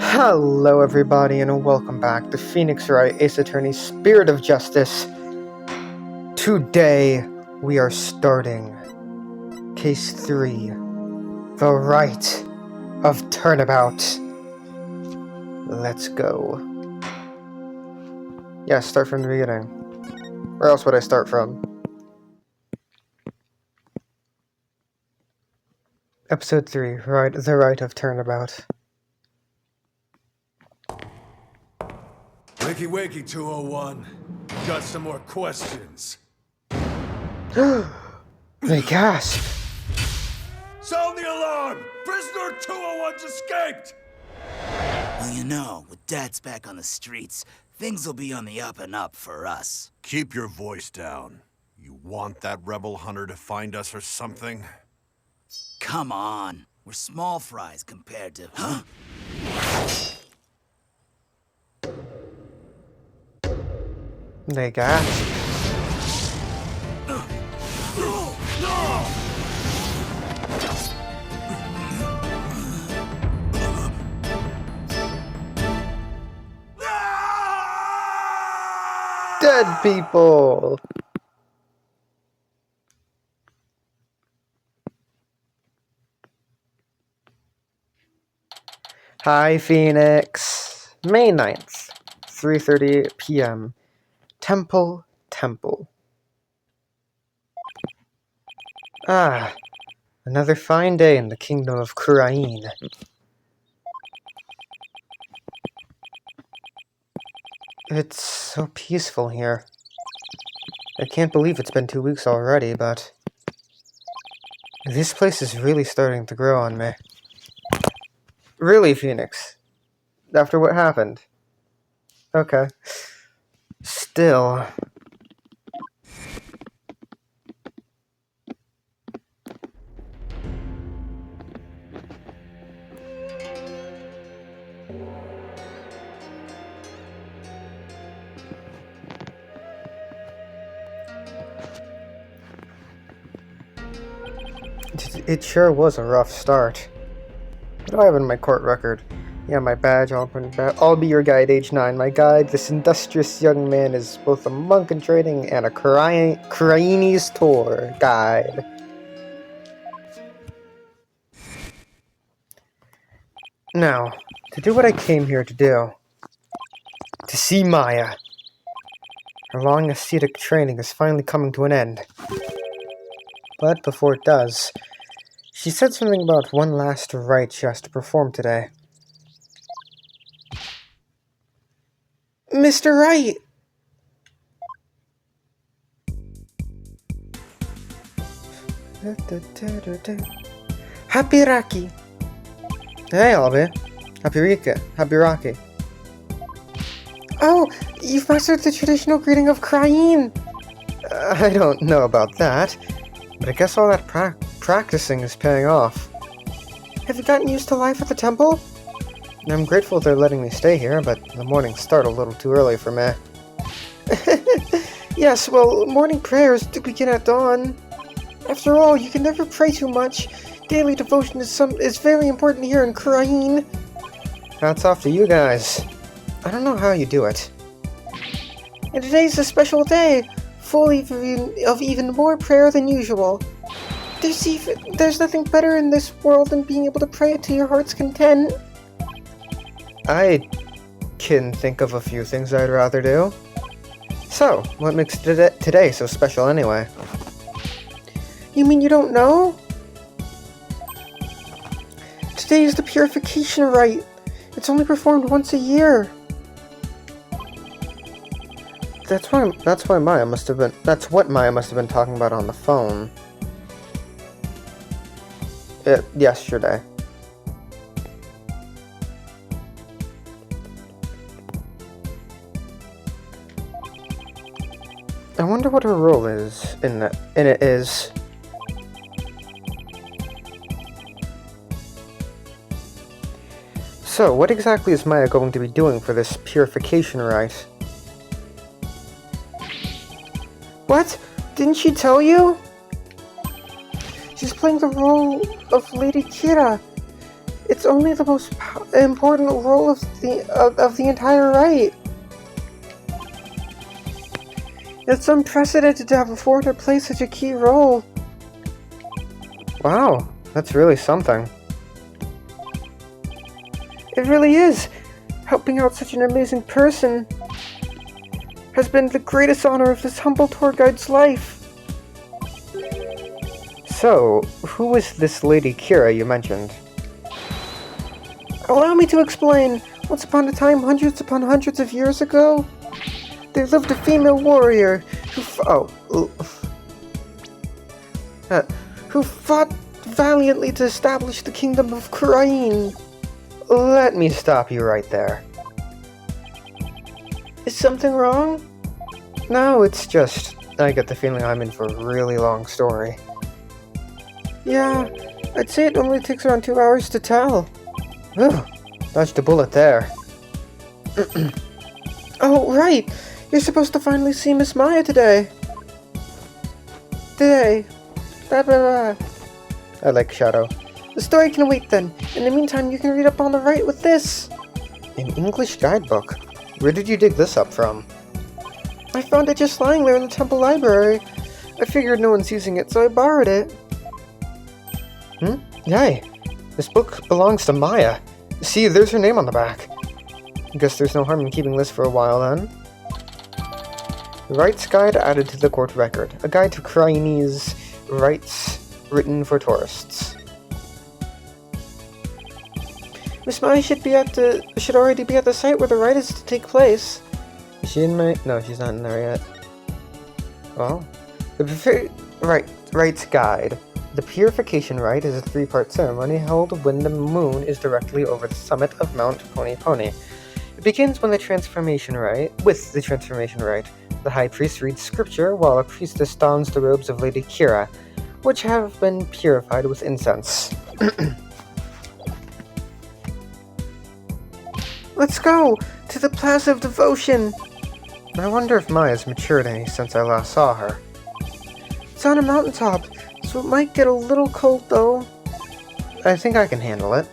Hello everybody and welcome back to Phoenix Wright, Ace Attorney, Spirit of Justice. Today we are starting Case 3, The Rite of Turnabout. Let's go. Yeah, start from the beginning. Where else would I start from? Episode 3, The Rite of Turnabout. Wakey wakey, 201. Got some more questions. They gasp. Sound the alarm! Prisoner 201's escaped! Well, you know, with Dad's back on the streets, things will be on the up and up for us. Keep your voice down. You want that rebel hunter to find us or something? Come on. We're small fries compared to... Huh? They gasp. Dead people! Hi, Phoenix. May 9th, 3:30 p.m. Temple. Ah, another fine day in the kingdom of Wright. It's so peaceful here. I can't believe it's been 2 weeks already, but this place is really starting to grow on me. Really, Phoenix? After what happened? Okay. Still... It sure was a rough start. What do I have in my court record? Yeah, my badge, I'll be your guide, age 9. My guide, this industrious young man, is both a monk in training and a Chinese tour guide. Now, to do what I came here to do. To see Maya. Her long ascetic training is finally coming to an end. But before it does, she said something about one last rite she has to perform today. Mr. Wright! Happy Raki! Hey, Albie. Happy Rocky. Oh, you've mastered the traditional greeting of Crying! I don't know about that, but I guess all that practicing is paying off. Have you gotten used to life at the temple? I'm grateful they're letting me stay here, but the mornings start a little too early for me. Yes, well, morning prayers do begin at dawn. After all, you can never pray too much. Daily devotion is very important here in Wright. Hats off to you guys. I don't know how you do it. And today's a special day, full of even more prayer than usual. There's nothing better in this world than being able to pray to your heart's content. I can think of a few things I'd rather do. So, what makes today so special anyway? You mean you don't know? Today is the purification rite. It's only performed once a year. That's what Maya must have been talking about on the phone. Yesterday. I wonder what her role is in it is. So, what exactly is Maya going to be doing for this purification rite? What? Didn't she tell you? She's playing the role of Lady Kira. It's only the most important role of the entire Rite. It's unprecedented to have a foreigner play such a key role. Wow, that's really something. It really is. Helping out such an amazing person has been the greatest honor of this humble tour guide's life. So, who was this Lady Kira you mentioned? Allow me to explain. Once upon a time, hundreds upon hundreds of years ago, there lived a female warrior who fought valiantly to establish the kingdom of Wright. Let me stop you right there. Is something wrong? No, it's just, I get the feeling I'm in for a really long story. Yeah, I'd say it only takes around 2 hours to tell. Ugh, dodged a bullet there. Oh, right! You're supposed to finally see Miss Maya today. Blah, blah, blah. I like Shadow. The story can wait then. In the meantime, you can read up on the Rite with this. An English guidebook? Where did you dig this up from? I found it just lying there in the temple library. I figured no one's using it, so I borrowed it. Yay! This book belongs to Maya. See, there's her name on the back. Guess there's no harm in keeping this for a while then. Wright's Guide added to the court record. A guide to Chinese rites written for tourists. Miss Maya should already be at the site where the rite is to take place. Is she in my... No, she's not in there yet. Well, Wright's Guide. The Purification Rite is a 3-part ceremony held when the moon is directly over the summit of Mount Pony Pony. It begins with the Transformation Rite. The High Priest reads scripture while a priestess dons the robes of Lady Kira, which have been purified with incense. Let's go! To the Plaza of Devotion! I wonder if Maya's matured any since I last saw her. It's on a mountaintop, so it might get a little cold though. I think I can handle it.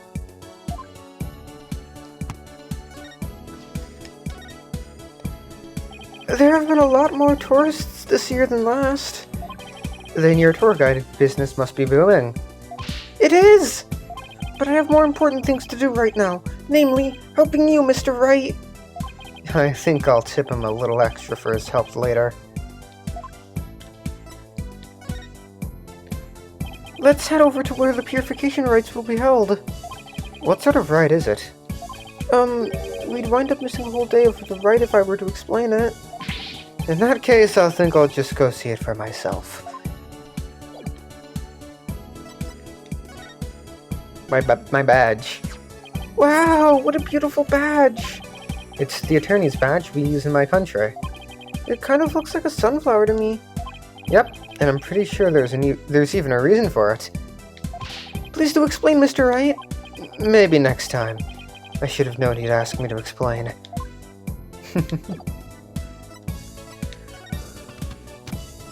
There have been a lot more tourists this year than last. Then your tour guide business must be booming. It is! But I have more important things to do right now. Namely, helping you, Mr. Wright. I think I'll tip him a little extra for his help later. Let's head over to where the purification rites will be held. What sort of rite is it? We'd wind up missing a whole day of the rite if I were to explain it. In that case, I think I'll just go see it for myself. My badge. Wow, what a beautiful badge! It's the attorney's badge we use in my country. It kind of looks like a sunflower to me. Yep, and I'm pretty sure there's even a reason for it. Please do explain, Mr. Wright. Maybe next time. I should have known he'd ask me to explain.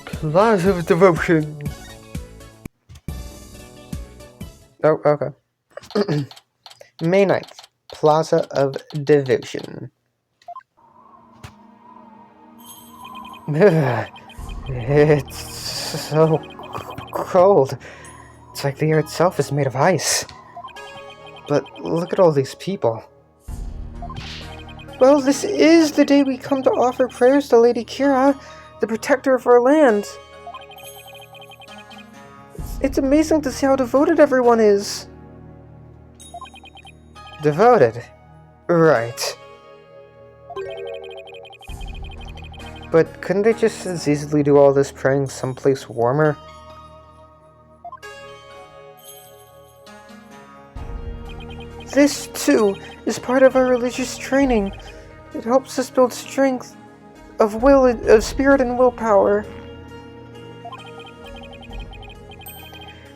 Plaza of Devotion. Oh, okay. May 9th, Plaza of Devotion. It's so cold. It's like the air itself is made of ice. But look at all these people. Well, this is the day we come to offer prayers to Lady Kira, the protector of our land. It's amazing to see how devoted everyone is. Devoted? Right. But couldn't they just as easily do all this praying someplace warmer? This, too, is part of our religious training. It helps us build strength of spirit and willpower.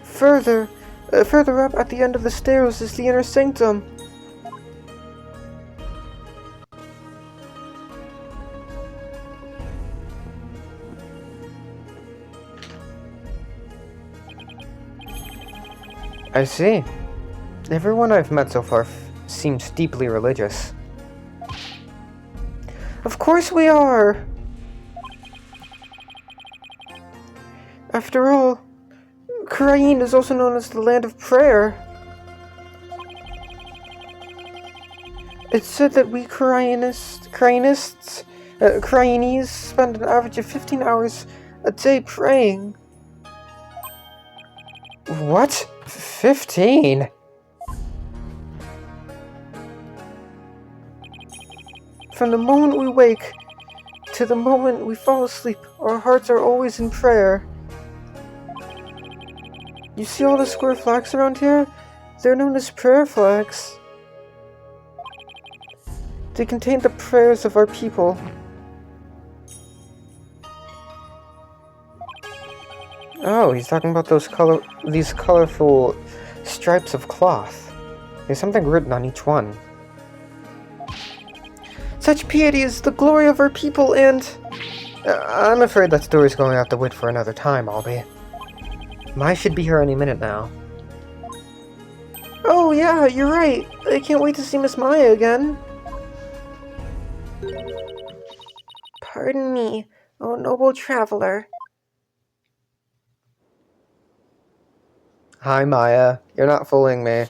Further up at the end of the stairs is the inner sanctum. I see. Everyone I've met so far seems deeply religious. Of course we are! After all, Cryene is also known as the Land of Prayer. It's said that we Cryenes spend an average of 15 hours a day praying. What? 15? From the moment we wake to the moment we fall asleep, our hearts are always in prayer. You see all the square flags around here? They're known as prayer flags. They contain the prayers of our people. Oh, he's talking about these colorful stripes of cloth. There's something written on each one. Such piety is the glory of our people, and I'm afraid that story's going out the wit for another time, Albie. Mai should be here any minute now. Oh yeah, you're right. I can't wait to see Miss Maya again. Pardon me, O noble traveler. Hi, Maya. You're not fooling me.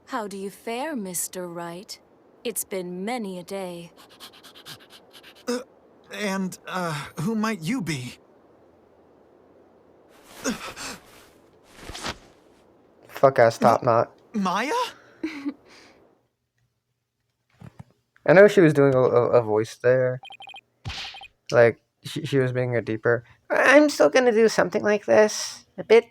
How do you fare, Mr. Wright? It's been many a day. Who might you be? Fuck-ass top knot. Maya? I know she was doing a voice there. Like, she was making it deeper. I'm still gonna do something like this. A bit...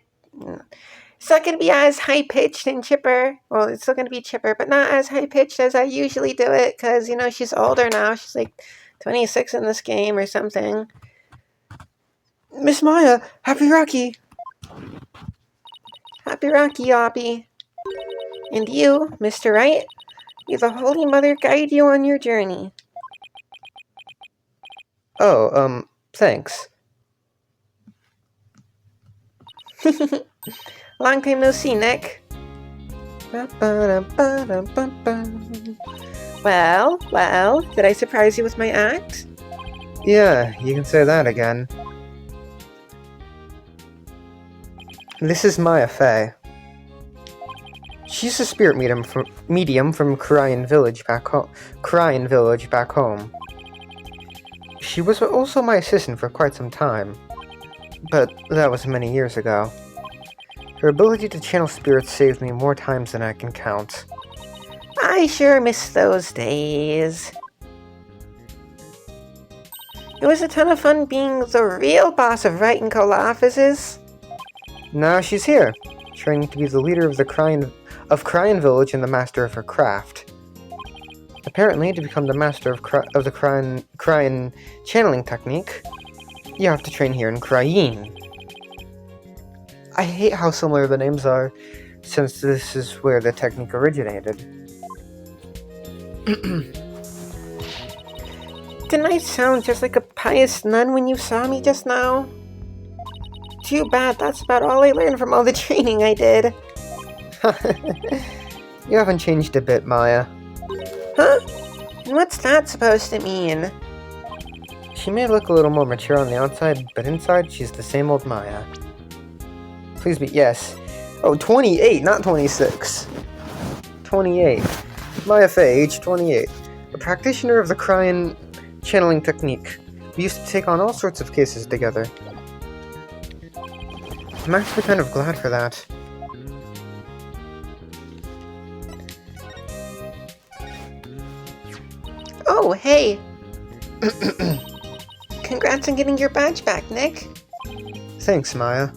It's not gonna be as high-pitched and chipper. Well, it's still gonna be chipper, but not as high-pitched as I usually do it, because, you know, she's older now. She's like 26 in this game or something. Miss Maya, happy Rocky! Happy Rocky, Obby. And you, Mr. Wright, may the Holy Mother guide you on your journey. Oh, thanks. Long time no see, Nick. Well, did I surprise you with my act? Yeah, you can say that again. This is Maya Fey. She's a spirit medium from Cryene Village back home. She was also my assistant for quite some time, but that was many years ago. Her ability to channel spirits saved me more times than I can count. I sure miss those days. It was a ton of fun being the real boss of Wright & Co. offices. Now she's here, training to be the leader of the Cryene Village and the master of her craft. Apparently, to become the master of the Cryene channeling technique, you have to train here in Cryene. I hate how similar the names are, since this is where the technique originated. Didn't I sound just like a pious nun when you saw me just now? Too bad, that's about all I learned from all the training I did. You haven't changed a bit, Maya. Huh? And what's that supposed to mean? She may look a little more mature on the outside, but inside she's the same old Maya. Please be, yes. Oh, 28, not 26. 28. Maya Fey, age 28. A practitioner of the Cryene channeling technique. We used to take on all sorts of cases together. I'm actually kind of glad for that. Oh, hey! Congrats on getting your badge back, Nick. Thanks, Maya.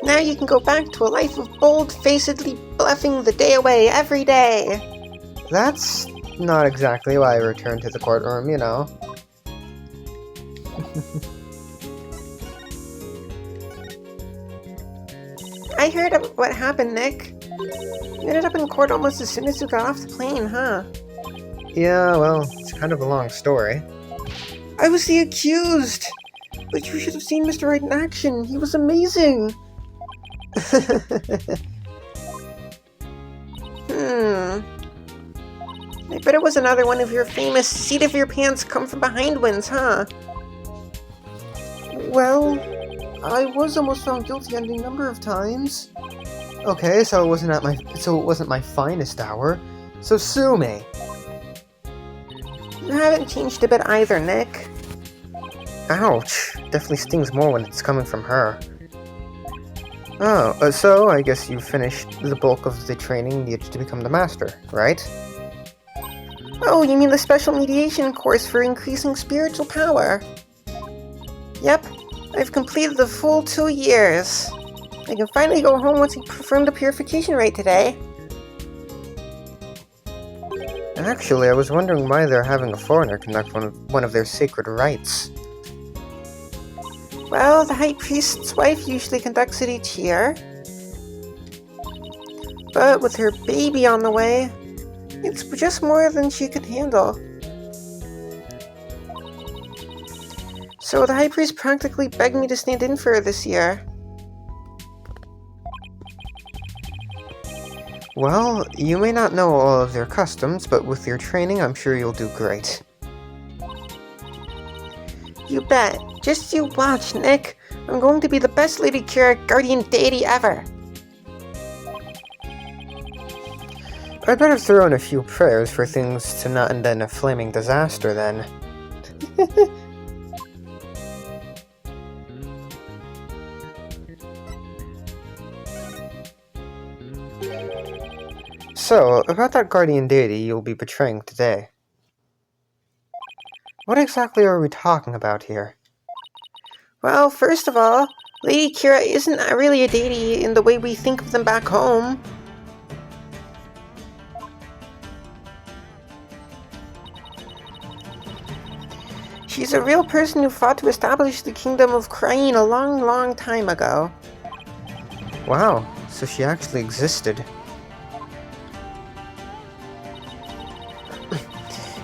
Now you can go back to a life of bold-facedly bluffing the day away every day. That's not exactly why I returned to the courtroom, you know. I heard about what happened, Nick. You ended up in court almost as soon as you got off the plane, huh? Yeah, well, it's kind of a long story. I was the accused! But you should have seen Mr. Wright in action. He was amazing! I bet it was another one of your famous seat of your pants come from behind wins, huh? Well, I was almost found guilty any number of times. Okay, so it wasn't my finest hour. So sue me. You haven't changed a bit either, Nick. Ouch. Definitely stings more when it's coming from her. Oh, so I guess you finished the bulk of the training needed to become the master, right? Oh, you mean the special mediation course for increasing spiritual power? Yep, I've completed the full 2 years. I can finally go home once I perform the purification rite today. Actually, I was wondering why they're having a foreigner conduct one of their sacred rites. Well, the High Priest's wife usually conducts it each year. But with her baby on the way, it's just more than she could handle. So the High Priest practically begged me to stand in for her this year. Well, you may not know all of their customs, but with your training, I'm sure you'll do great. You bet. Just you watch, Nick. I'm going to be the best Lady Kira guardian deity ever. I'd better throw in a few prayers for things to not end in a flaming disaster, then. So, about that guardian deity you'll be betraying today. What exactly are we talking about here? Well, first of all, Lady Kira isn't really a deity in the way we think of them back home. She's a real person who fought to establish the kingdom of Rite a long, long time ago. Wow, so she actually existed.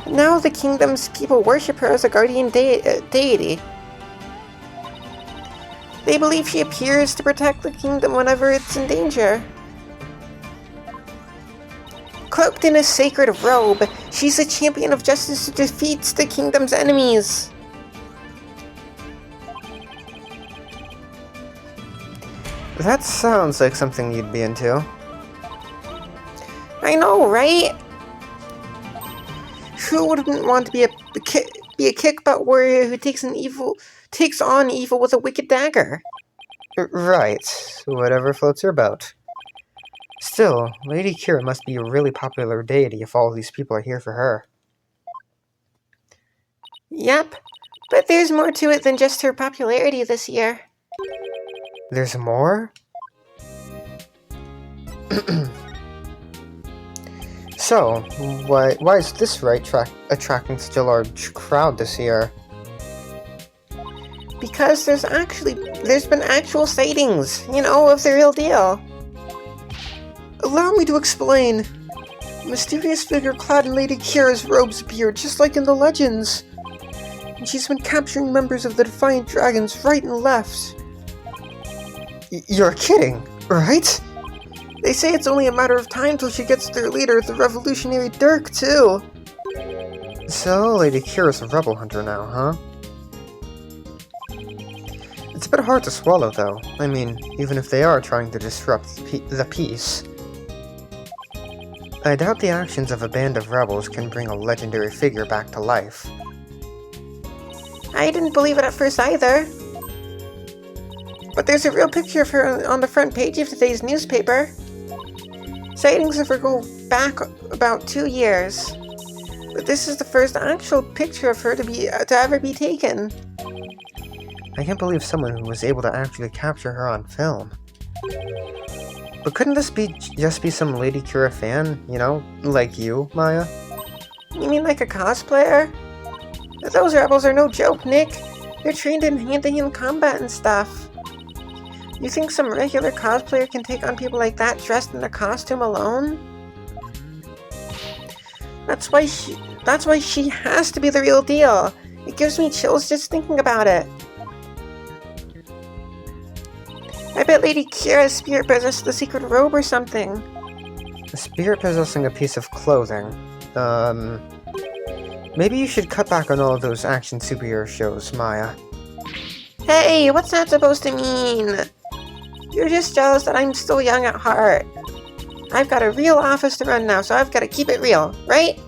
Now the kingdom's people worship her as a guardian deity. They believe she appears to protect the kingdom whenever it's in danger. Cloaked in a sacred robe, she's a champion of justice who defeats the kingdom's enemies. That sounds like something you'd be into. I know, right? Who wouldn't want to be a kick-butt warrior who takes on evil with a wicked dagger? Right. Whatever floats your boat. Still, Lady Kira must be a really popular deity if all these people are here for her. Yep, but there's more to it than just her popularity this year. There's more? So, why is this Rite attracting such a large crowd this year? Because there's been actual sightings, of the real deal. Allow me to explain. A mysterious figure clad in Lady Kira's robes appeared, just like in the legends. And she's been capturing members of the Defiant Dragons right and left. You're kidding, right? They say it's only a matter of time till she gets their leader, the revolutionary Dirk, too. So, Lady Kira's a rebel hunter now, huh? It's a bit hard to swallow, though. I mean, even if they are trying to disrupt the peace. I doubt the actions of a band of rebels can bring a legendary figure back to life. I didn't believe it at first either. But there's a real picture of her on the front page of today's newspaper. Sightings of her go back about 2 years. But this is the first actual picture of her to ever be taken. I can't believe someone who was able to actually capture her on film. But couldn't this just be some Lady Kira fan, like you, Maya? You mean like a cosplayer? Those rebels are no joke, Nick. They're trained in hand-to-hand combat and stuff. You think some regular cosplayer can take on people like that dressed in a costume alone? That's why she has to be the real deal. It gives me chills just thinking about it. I bet Lady Kira's spirit possessed the secret robe or something. A spirit possessing a piece of clothing. Maybe you should cut back on all of those action superhero shows, Maya. Hey, what's that supposed to mean? You're just jealous that I'm still young at heart. I've got a real office to run now, so I've got to keep it real, right?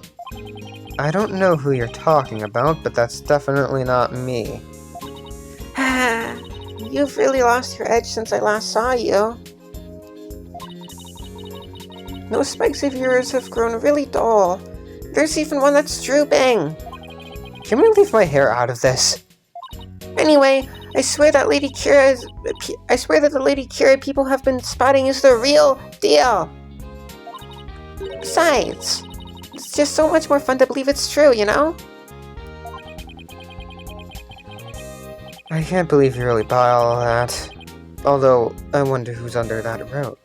I don't know who you're talking about, but that's definitely not me. You've really lost your edge since I last saw you. Those spikes of yours have grown really dull. There's even one that's drooping. Can we leave my hair out of this? Anyway, I swear that the Lady Kira people have been spotting is the real deal. Besides, it's just so much more fun to believe it's true, you know? I can't believe you really buy all that. Although, I wonder who's under that robe.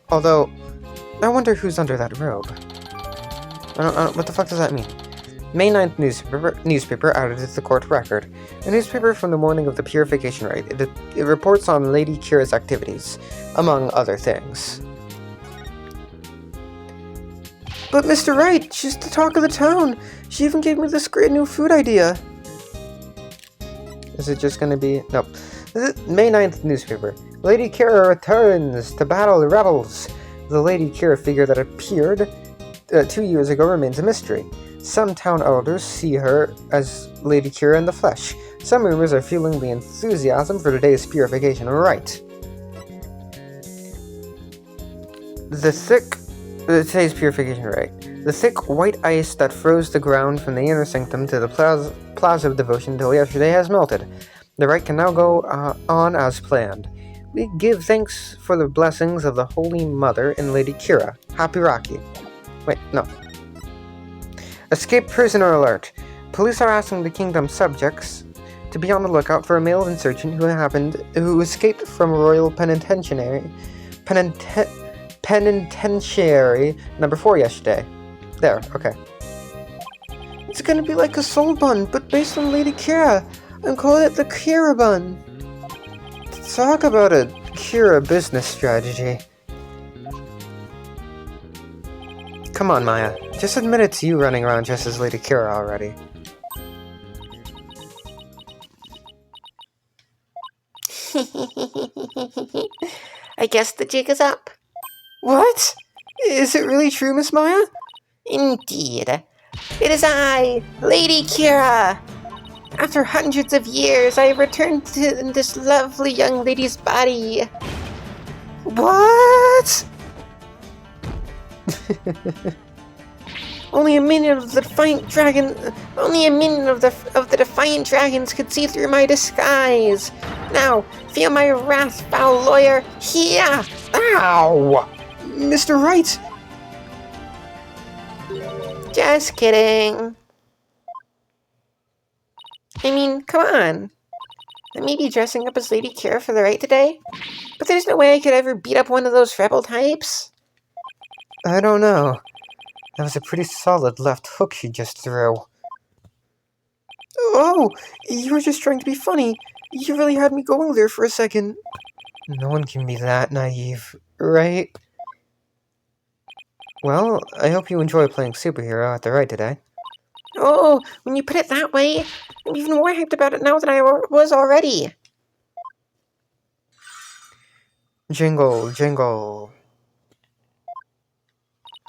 I don't, what the fuck does that mean? May 9th newspaper added to the court record. A newspaper from the morning of the purification rite. It reports on Lady Kira's activities, among other things. But Mr. Wright, she's the talk of the town. She even gave me this great new food idea. Is it just gonna be... Nope. May 9th newspaper. Lady Kira returns to battle the rebels. The Lady Kira figure that appeared 2 years ago remains a mystery. Some town elders see her as Lady Kira in the flesh. Some rumors are fueling the enthusiasm for today's purification rite. Today's purification rite. The thick white ice that froze the ground from the inner sanctum to the plaza of devotion until yesterday has melted. The rite can now go on as planned. We give thanks for the blessings of the Holy Mother and Lady Kira. Happy Rocky. Wait, no. Escaped prisoner alert. Police are asking the kingdom's subjects to be on the lookout for a male insurgent who escaped from a royal penitentiary number 4 yesterday. There, okay. It's gonna be like a soul bun, but based on Lady Kira. I'm calling it the Kira bun. Talk about a Kira business strategy. Come on, Maya. Just admit it's you running around just as Lady Kira already. I guess the jig is up. What? Is it really true, Miss Maya? Indeed. It is I, Lady Kira. After hundreds of years, I have returned to this lovely young lady's body. What? Only a minion of the defiant dragons could see through my disguise. Now, feel my wrath, foul lawyer. Here! Ow! Mr. Wright! Just kidding. I mean, come on. I may be dressing up as Lady Kira for the rite today, but there's no way I could ever beat up one of those rebel types. I don't know. That was a pretty solid left hook she just threw. Oh, you were just trying to be funny. You really had me going there for a second. No one can be that naive, right? Well, I hope you enjoy playing superhero at the rite today. Oh, when you put it that way, I'm even more hyped about it now than I was already. Jingle, jingle.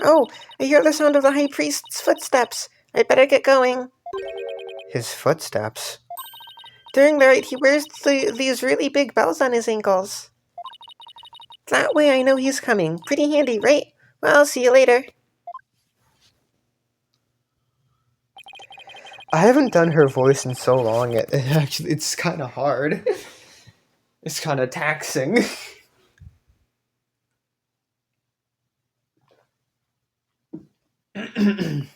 Oh, I hear the sound of the High Priest's footsteps. I'd better get going. His footsteps? During the rite, he wears these really big bells on his ankles. That way I know he's coming. Pretty handy, right? Well, I'll see you later. I haven't done her voice in so long, it's kind of hard. It's kind of taxing. I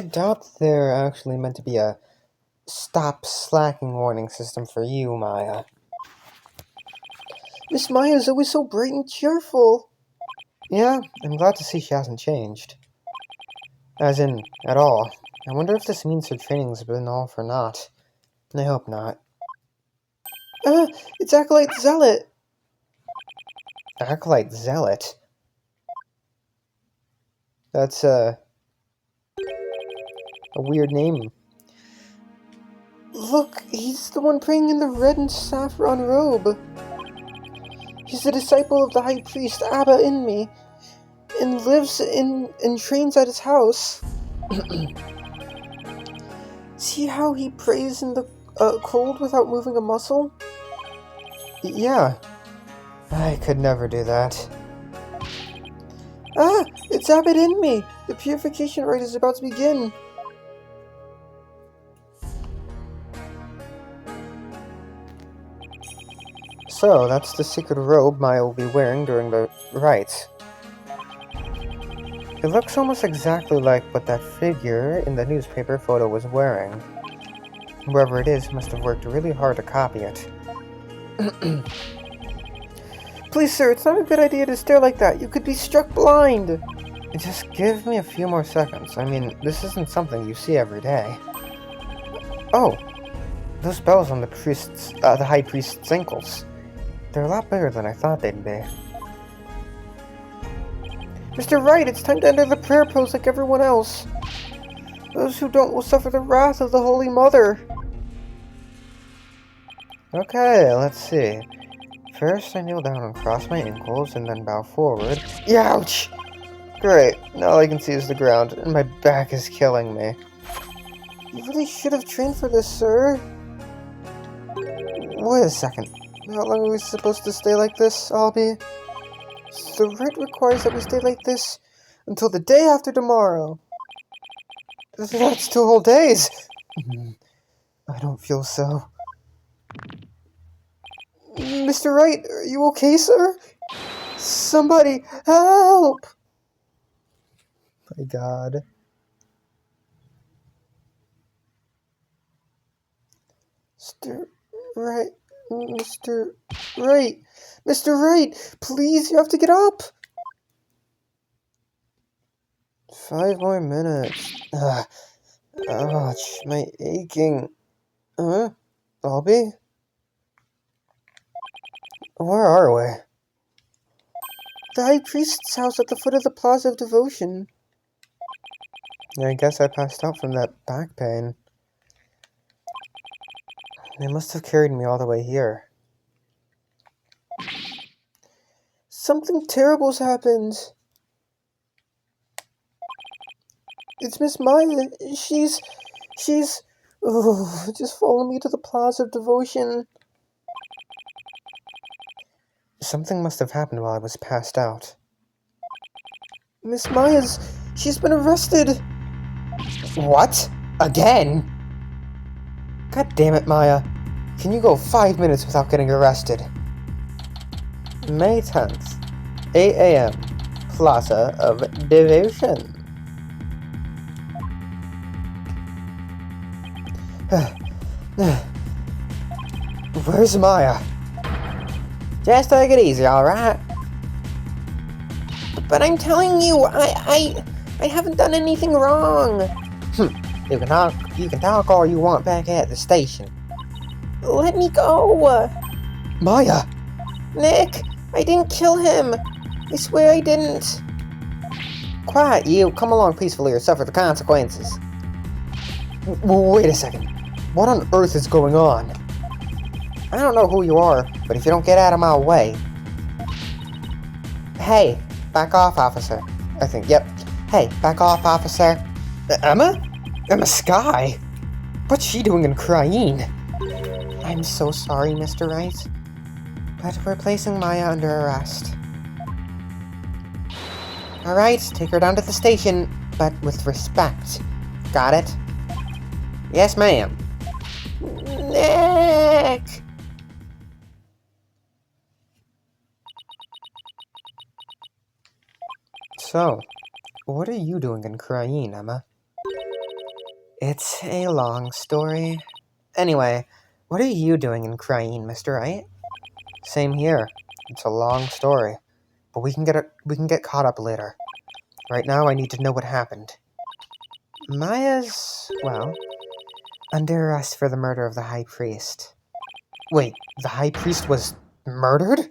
doubt they're actually meant to be a stop slacking warning system for you, Maya. Miss Maya's always so bright and cheerful. Yeah, I'm glad to see she hasn't changed. As in, at all. I wonder if this means her training's been all for naught. I hope not. It's Acolyte Zealot. Acolyte Zealot? That's a weird name. Look, he's the one praying in the red and saffron robe. He's a disciple of the high priest Abba Inmi, and lives and trains at his house. See how he prays in the cold without moving a muscle? Yeah. I could never do that. Ah! It's Abba Inmi! The purification rite is about to begin. So, that's the secret robe Maya will be wearing during the rite. It looks almost exactly like what that figure in the newspaper photo was wearing. Whoever it is must have worked really hard to copy it. Please, sir, it's not a good idea to stare like that. You could be struck blind. Just give me a few more seconds. I mean, this isn't something you see every day. Oh, those bells on the high priest's ankles. They're a lot bigger than I thought they'd be. Mr. Wright, it's time to enter the prayer pose like everyone else. Those who don't will suffer the wrath of the Holy Mother. Okay, let's see. First, I kneel down and cross my ankles, and then bow forward. Ouch! Great, now all I can see is the ground, and my back is killing me. You really should have trained for this, sir. Wait a second. How long are we supposed to stay like this, Albie? The rite requires that we stay like this until the day after tomorrow. That's 2 whole days! I don't feel so. Mr. Wright, are you okay, sir? Somebody, help! My God. Mr. Wright, Mr. Wright, Mr. Wright, please, you have to get up! 5 more minutes. Ouch, my aching. Albie? Where are we? The High Priest's house at the foot of the Plaza of Devotion. I guess I passed out from that back pain. They must have carried me all the way here. Something terrible's happened. It's Miss Maya. She's... Oh, just follow me to the Plaza of Devotion. Something must have happened while I was passed out. Miss Maya's... She's been arrested! What? Again? God damn it, Maya. Can you go 5 minutes without getting arrested? May 10th, 8 a.m. Plaza of Devotion. Where's Maya? Just take it easy, alright? But I'm telling you, I haven't done anything wrong. You can talk all you want back at the station. Let me go. Maya! Nick, I didn't kill him. I swear I didn't. Quiet, you. Come along peacefully or suffer the consequences. Wait a second. What on earth is going on? I don't know who you are, but if you don't get out of my way... Hey, back off, officer. I think, yep. Hey, back off, officer. Emma? Emma Sky? What's she doing in Cryene? I'm so sorry, Mr. Wright. But we're placing Maya under arrest. Alright, take her down to the station, but with respect. Got it? Yes, ma'am. Nick! So, what are you doing in Cryene, Emma? It's a long story. Anyway, what are you doing in Cryene, Mr. Wright? Same here. It's a long story, but we can get caught up later. Right now, I need to know what happened. Maya's, well, under arrest for the murder of the High Priest. Wait, the High Priest was murdered?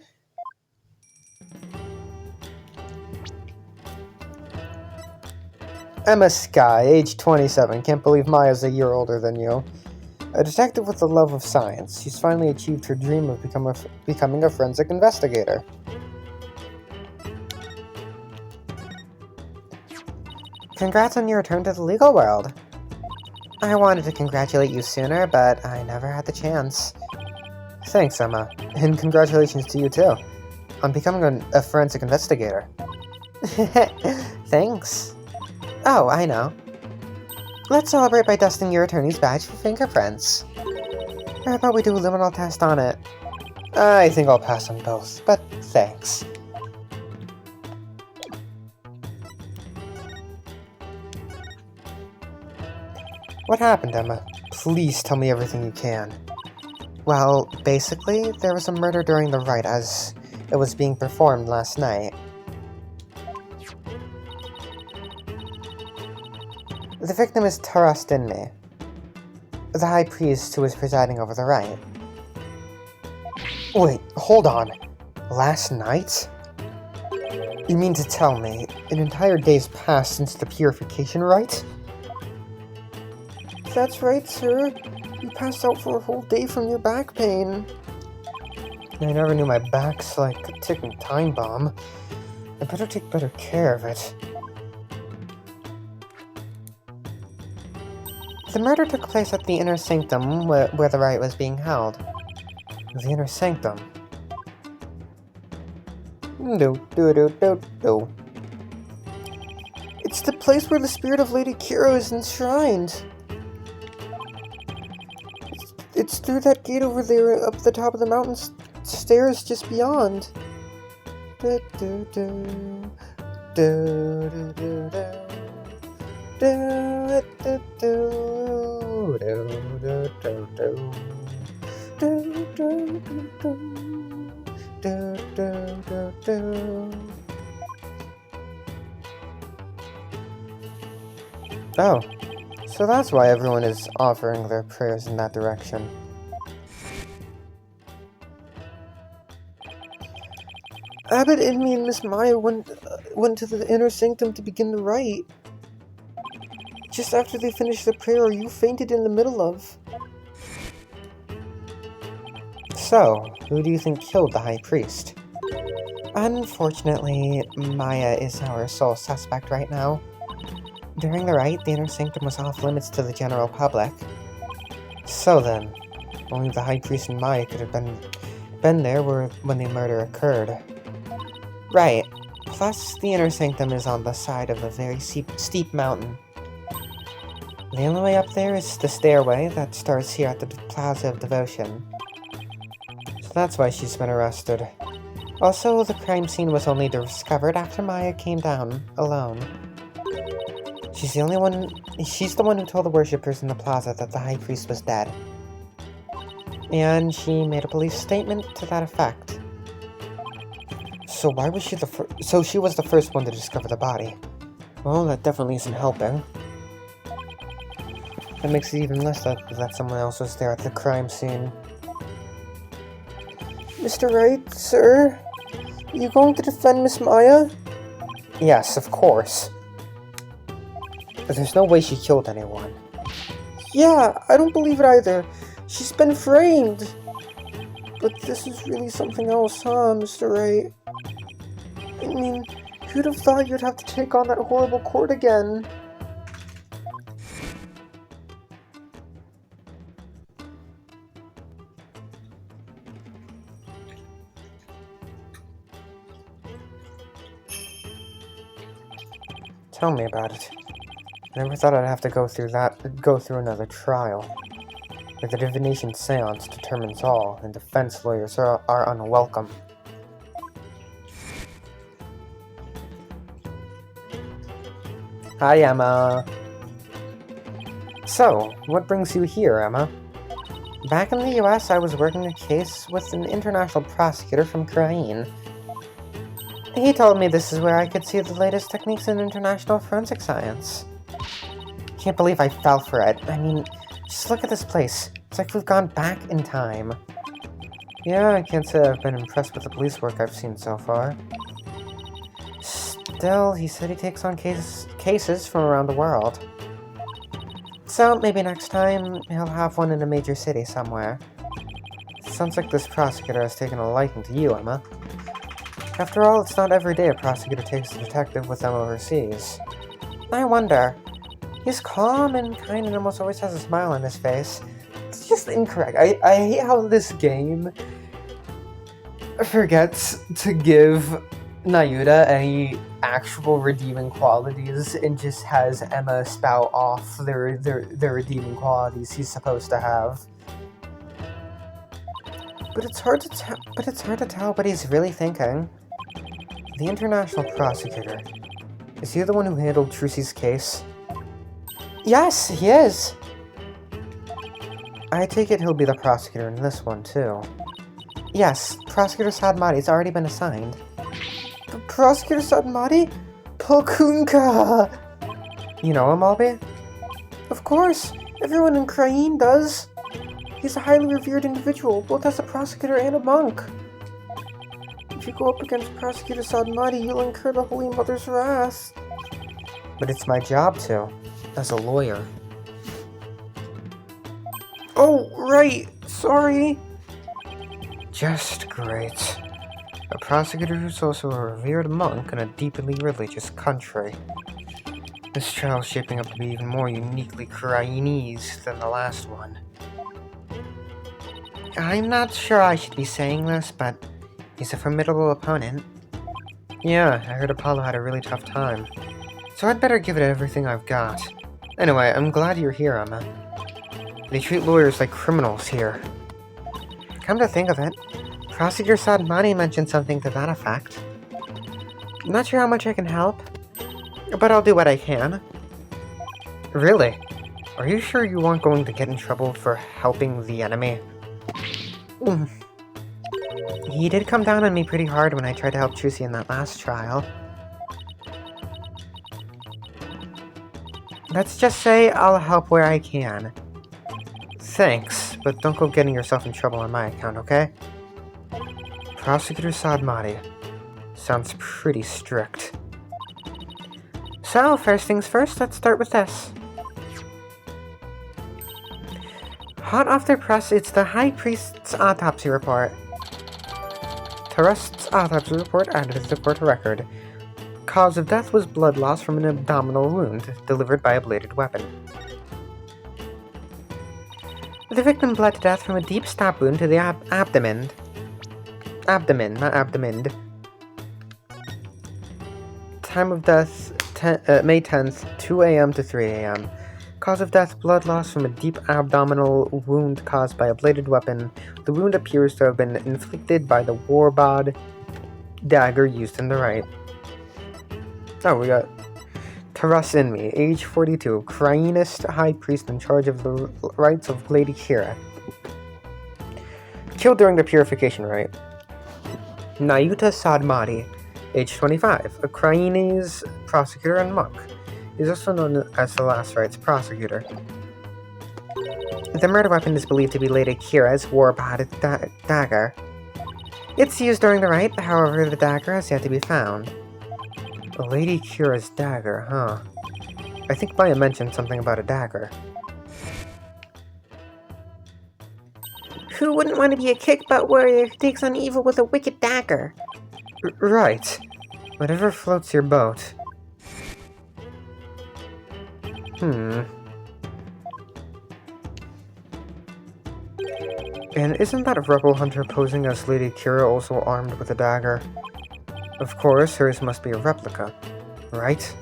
Emma Sky, age 27. Can't believe Maya's a year older than you. A detective with a love of science. She's finally achieved her dream of becoming a forensic investigator. Congrats on your return to the legal world. I wanted to congratulate you sooner, but I never had the chance. Thanks, Emma. And congratulations to you, too, on becoming a forensic investigator. Thanks. Oh, I know. Let's celebrate by dusting your attorney's badge for fingerprints. How about we do a liminal test on it? I think I'll pass on both, but thanks. What happened, Emma? Please tell me everything you can. Well, basically, there was a murder during the rite as it was being performed last night. The victim is Tarastinme, the high priest who was presiding over the rite. Wait, hold on. Last night? You mean to tell me an entire day's passed since the purification rite? That's right, sir. You passed out for a whole day from your back pain. I never knew my back's like a ticking time bomb. I better take better care of it. The murder took place at the inner sanctum where the rite was being held. The inner sanctum. It's the place where the spirit of Lady Kira is enshrined. It's through that gate over there, up the top of the mountain stairs just beyond. Oh, so that's why everyone is offering their prayers in that direction. Abbott and me and Miss Maya went to the inner sanctum to begin the rite. Just after they finished the prayer, you fainted in the middle of. So, who do you think killed the high priest? Unfortunately, Maya is our sole suspect right now. During the rite, the inner sanctum was off limits to the general public. So then, only the high priest and Maya could have been there when the murder occurred. Right. Plus, the inner sanctum is on the side of a very steep mountain. The only way up there is the stairway that starts here at the Plaza of Devotion. So that's why she's been arrested. Also, the crime scene was only discovered after Maya came down, alone. She's the one who told the worshippers in the plaza that the high priest was dead. And she made a police statement to that effect. So why was she so she was the first one to discover the body? Well, that definitely isn't helping. That makes it even less likely that someone else was there at the crime scene. Mr. Wright, sir? Are you going to defend Miss Maya? Yes, of course. But there's no way she killed anyone. Yeah, I don't believe it either. She's been framed. But this is really something else, huh, Mr. Wright? I mean, who'd have thought you'd have to take on that horrible court again? Tell me about it. I never thought I'd have to go through another trial. Where the divination seance determines all, and defense lawyers are unwelcome. Hi, Emma. So, what brings you here, Emma? Back in the US, I was working a case with an international prosecutor from Ukraine. He told me this is where I could see the latest techniques in international forensic science. Can't believe I fell for it. I mean, just look at this place. It's like we've gone back in time. Yeah, I can't say I've been impressed with the police work I've seen so far. Still, he said he takes on cases from around the world. So, maybe next time, he'll have one in a major city somewhere. Sounds like this prosecutor has taken a liking to you, Emma. After all, it's not every day a prosecutor takes a detective with them overseas. I wonder. He's calm and kind and almost always has a smile on his face. It's just incorrect. I hate how this game forgets to give Nayuta any actual redeeming qualities and just has Emma spout off the redeeming qualities he's supposed to have. But it's hard to tell what he's really thinking. The international prosecutor. Is he the one who handled Trucy's case? Yes, he is! I take it he'll be the prosecutor in this one, too. Yes, Prosecutor Sadmati's already been assigned. Prosecutor Sadmati? Pokunka! You know him, Albie? Of course! Everyone in Krain does! He's a highly revered individual, both as a prosecutor and a monk. If you go up against Prosecutor Sadmati, you'll incur the Holy Mother's wrath. But it's my job to, as a lawyer. Oh, right! Sorry! Just great. A prosecutor who's also a revered monk in a deeply religious country. This trial's shaping up to be even more uniquely Chinese than the last one. I'm not sure I should be saying this, but he's a formidable opponent. Yeah, I heard Apollo had a really tough time. So I'd better give it everything I've got. Anyway, I'm glad you're here, Emma. They treat lawyers like criminals here. Come to think of it, Prosecutor Sadmati mentioned something to that effect. I'm not sure how much I can help, but I'll do what I can. Really? Are you sure you aren't going to get in trouble for helping the enemy? He did come down on me pretty hard when I tried to help Trucy in that last trial. Let's just say I'll help where I can. Thanks, but don't go getting yourself in trouble on my account, okay? Prosecutor Sadmati. Sounds pretty strict. So, first things first, let's start with this. Hot off the press, it's the High Priest's autopsy report. Tarrust's autopsy report added to the court record. Cause of death was blood loss from an abdominal wound, delivered by a bladed weapon. The victim bled to death from a deep stab wound to the abdomen. Abdomen, not abdomen. Time of death, May 10th, 2 a.m. to 3 a.m. Cause of death, blood loss from a deep abdominal wound caused by a bladed weapon. The wound appears to have been inflicted by the warbod dagger used in the rite. Oh, we got Taras Inmi, age 42, Krainist high priest in charge of the rites of Lady Kira. Killed during the purification rite. Nayuta Sadmati, age 25, a Krainese prosecutor and monk. He's also known as the Last Rites prosecutor. The murder weapon is believed to be Lady Kira's warbod dagger. It's used during the rite, however, the dagger has yet to be found. Lady Kira's dagger, huh? I think Maya mentioned something about a dagger. Who wouldn't want to be a kick-butt warrior who takes on evil with a wicked dagger? Right. Whatever floats your boat. And isn't that rebel hunter posing as Lady Kira also armed with a dagger? Of course, hers must be a replica, right?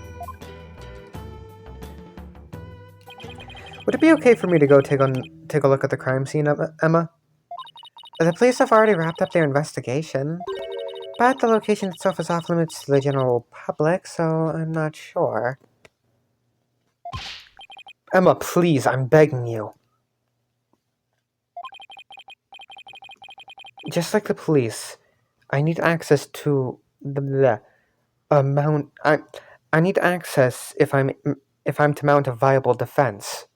Would it be okay for me to go take a look at the crime scene, Emma? The police have already wrapped up their investigation, but the location itself is off limits to the general public, so I'm not sure. Emma, please, I'm begging you. Just like the police, I need access to the amount. I need access if I'm to mount a viable defense.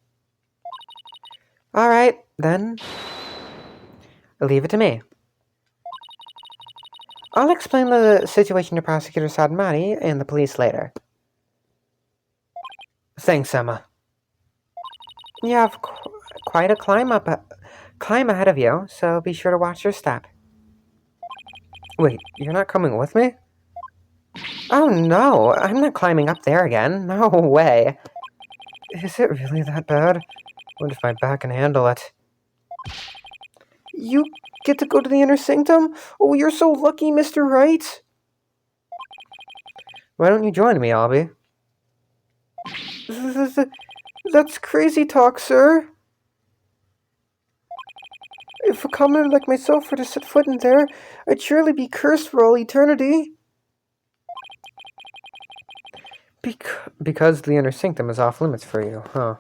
All right, then. Leave it to me. I'll explain the situation to Prosecutor Sadmati and the police later. Thanks, Emma. You have quite a climb ahead of you, so be sure to watch your step. Wait, you're not coming with me? Oh no, I'm not climbing up there again. No way. Is it really that bad? What if my back can handle it? You get to go to the inner sanctum? Oh, you're so lucky, Mr. Wright. Why don't you join me, Albie? That's crazy talk, sir. If a commoner like myself were to set foot in there, I'd surely be cursed for all eternity. Because the inner sanctum is off limits for you, huh?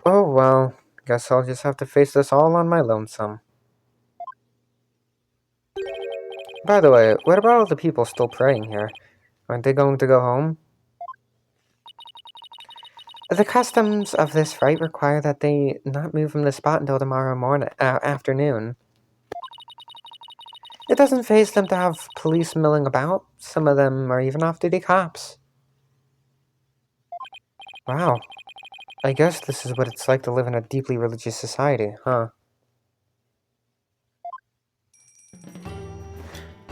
Oh well, guess I'll just have to face this all on my lonesome. By the way, what about all the people still praying here? Aren't they going to go home? The customs of this rite require that they not move from the spot until tomorrow afternoon. It doesn't faze them to have police milling about. Some of them are even off-duty cops. Wow. I guess this is what it's like to live in a deeply religious society, huh?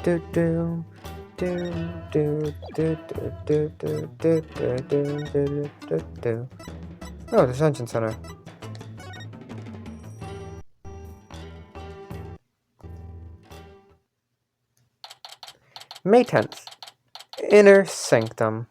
Do do do do do do do do do do do do. Oh, the Detention Center. May 10th. Inner Sanctum.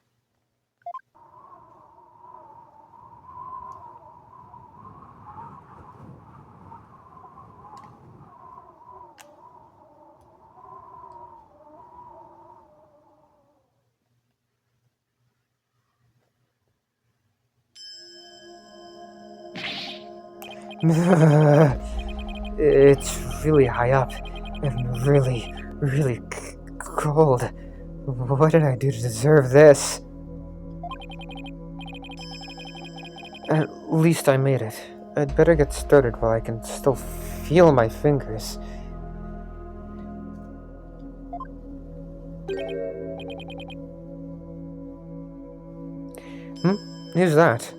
It's really high up and really cold. What did I do to deserve this? At least I made it. I'd better get started while I can still feel my fingers. Who's that?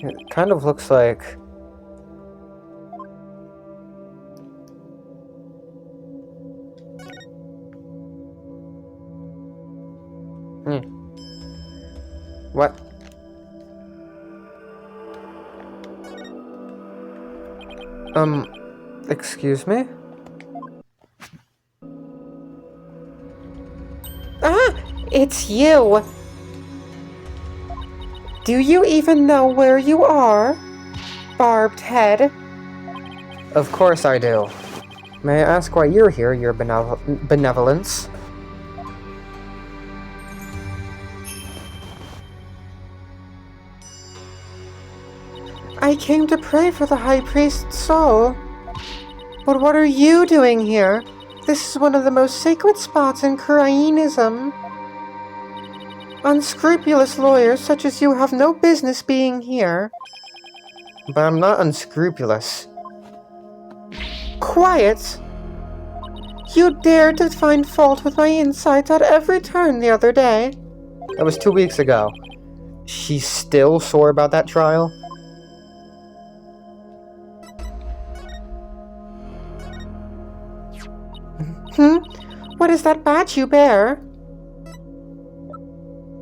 It kind of looks like... What? Excuse me? Ah! It's you! Do you even know where you are? Barbed head? Of course I do. May I ask why you're here, your benevolence? I came to pray for the High Priest's soul. But what are you doing here? This is one of the most sacred spots in Kurainism. Unscrupulous lawyers such as you have no business being here. But I'm not unscrupulous. Quiet! You dared to find fault with my insights at every turn the other day. That was 2 weeks ago. She's still sore about that trial? What is that badge you bear?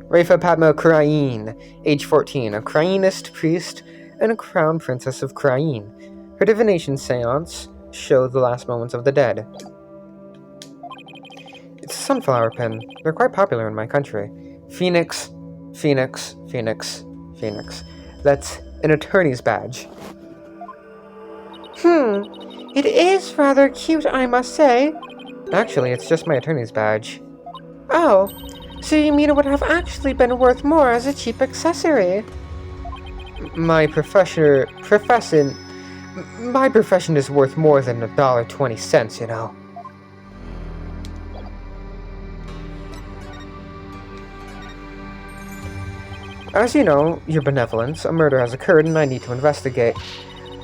Rafa Padma Krain, age 14, a Krainist priest and a crown princess of Krain. Her divination seance showed the last moments of the dead. It's a sunflower pin. They're quite popular in my country. Phoenix, Phoenix, Phoenix, Phoenix. That's an attorney's badge. It is rather cute, I must say. Actually, it's just my attorney's badge. Oh, so you mean it would have actually been worth more as a cheap accessory? My profession is worth more than $1.20, you know. As you know, your benevolence, a murder has occurred and I need to investigate.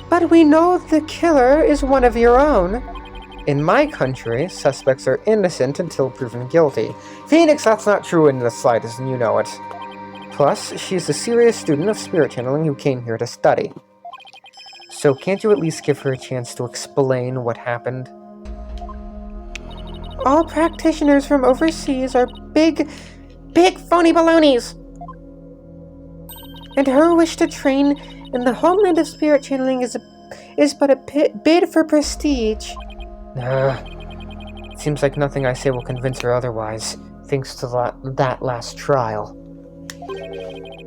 But we know the killer is one of your own. In my country, suspects are innocent until proven guilty. Phoenix, that's not true in the slightest, and you know it. Plus, she's a serious student of spirit channeling who came here to study. So can't you at least give her a chance to explain what happened? All practitioners from overseas are big phony balonies! And her wish to train in the homeland of spirit channeling is but a bid for prestige. Seems like nothing I say will convince her otherwise, thanks to that last trial.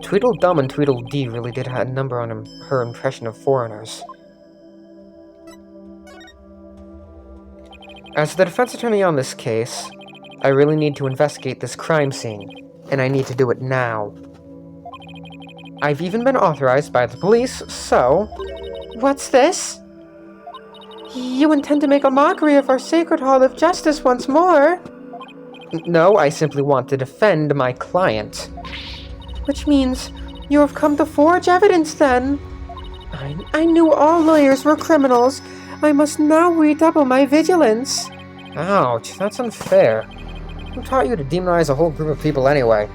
Tweedledum and Tweedledee really did have a number on her impression of foreigners. As the defense attorney on this case, I really need to investigate this crime scene, and I need to do it now. I've even been authorized by the police, so... What's this? You intend to make a mockery of our sacred hall of justice once more? No, I simply want to defend my client. Which means you have come to forge evidence, then? I knew all lawyers were criminals. I must now redouble my vigilance. Ouch, that's unfair. Who taught you to demonize a whole group of people anyway?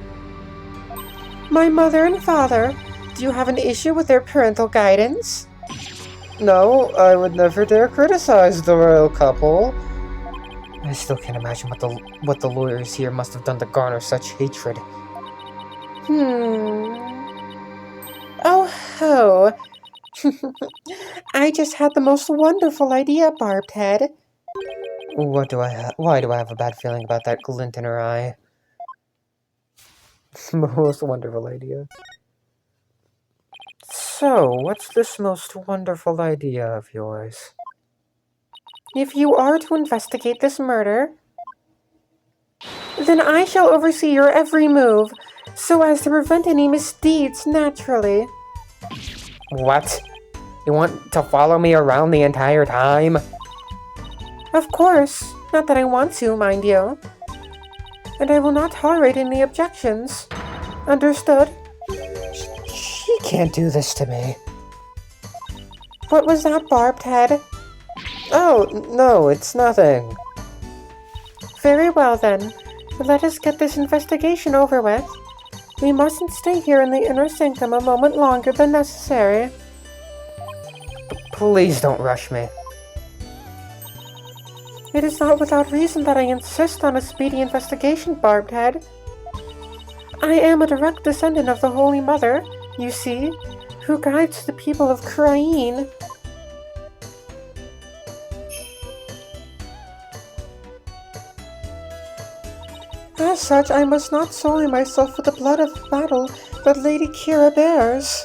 My mother and father. Do you have an issue with their parental guidance? No, I would never dare criticize the royal couple. I still can't imagine what the lawyers here must have done to garner such hatred. Oh ho! I just had the most wonderful idea, Barbed Head. Why do I have a bad feeling about that glint in her eye? Most wonderful idea. So, what's this most wonderful idea of yours? If you are to investigate this murder, then I shall oversee your every move, so as to prevent any misdeeds naturally. What? You want to follow me around the entire time? Of course. Not that I want to, mind you. And I will not tolerate any objections. Understood? She can't do this to me. What was that, Barbed Head? Oh, no, it's nothing. Very well, then. Let us get this investigation over with. We mustn't stay here in the inner sanctum a moment longer than necessary. Please don't rush me. It is not without reason that I insist on a speedy investigation, Barbed Head. I am a direct descendant of the Holy Mother, you see, who guides the people of Krain. As such, I must not sully myself with the blood of battle that Lady Kira bears.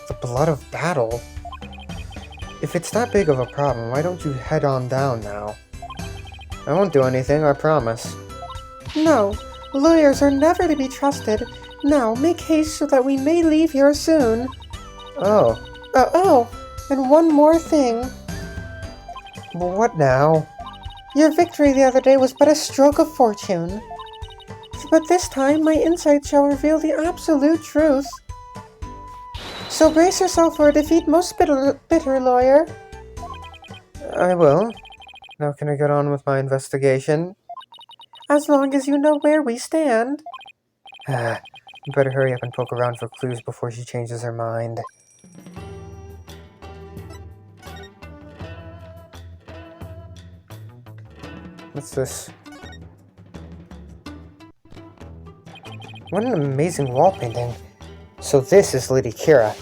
The blood of battle? If it's that big of a problem, why don't you head on down now? I won't do anything, I promise. No, lawyers are never to be trusted. Now, make haste so that we may leave here soon. Oh, and one more thing. What now? Your victory the other day was but a stroke of fortune. But this time, my insight shall reveal the absolute truth. So brace yourself for a defeat most bitter, lawyer. I will. Now can I get on with my investigation? As long as you know where we stand. You better hurry up and poke around for clues before she changes her mind. What's this? What an amazing wall painting. So this is Lady Kira.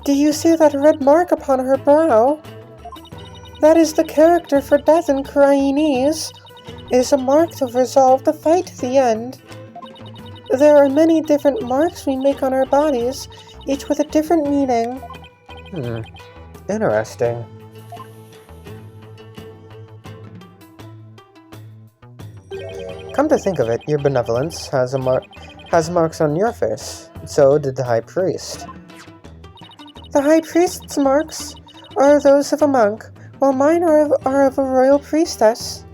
Do you see that red mark upon her brow? That is the character for death in Krainese. It is a mark to resolve the fight to the end. There are many different marks we make on our bodies, each with a different meaning. Interesting. Come to think of it, your benevolence has marks on your face. So did the High Priest. The High Priest's marks are those of a monk, while mine are of a royal priestess.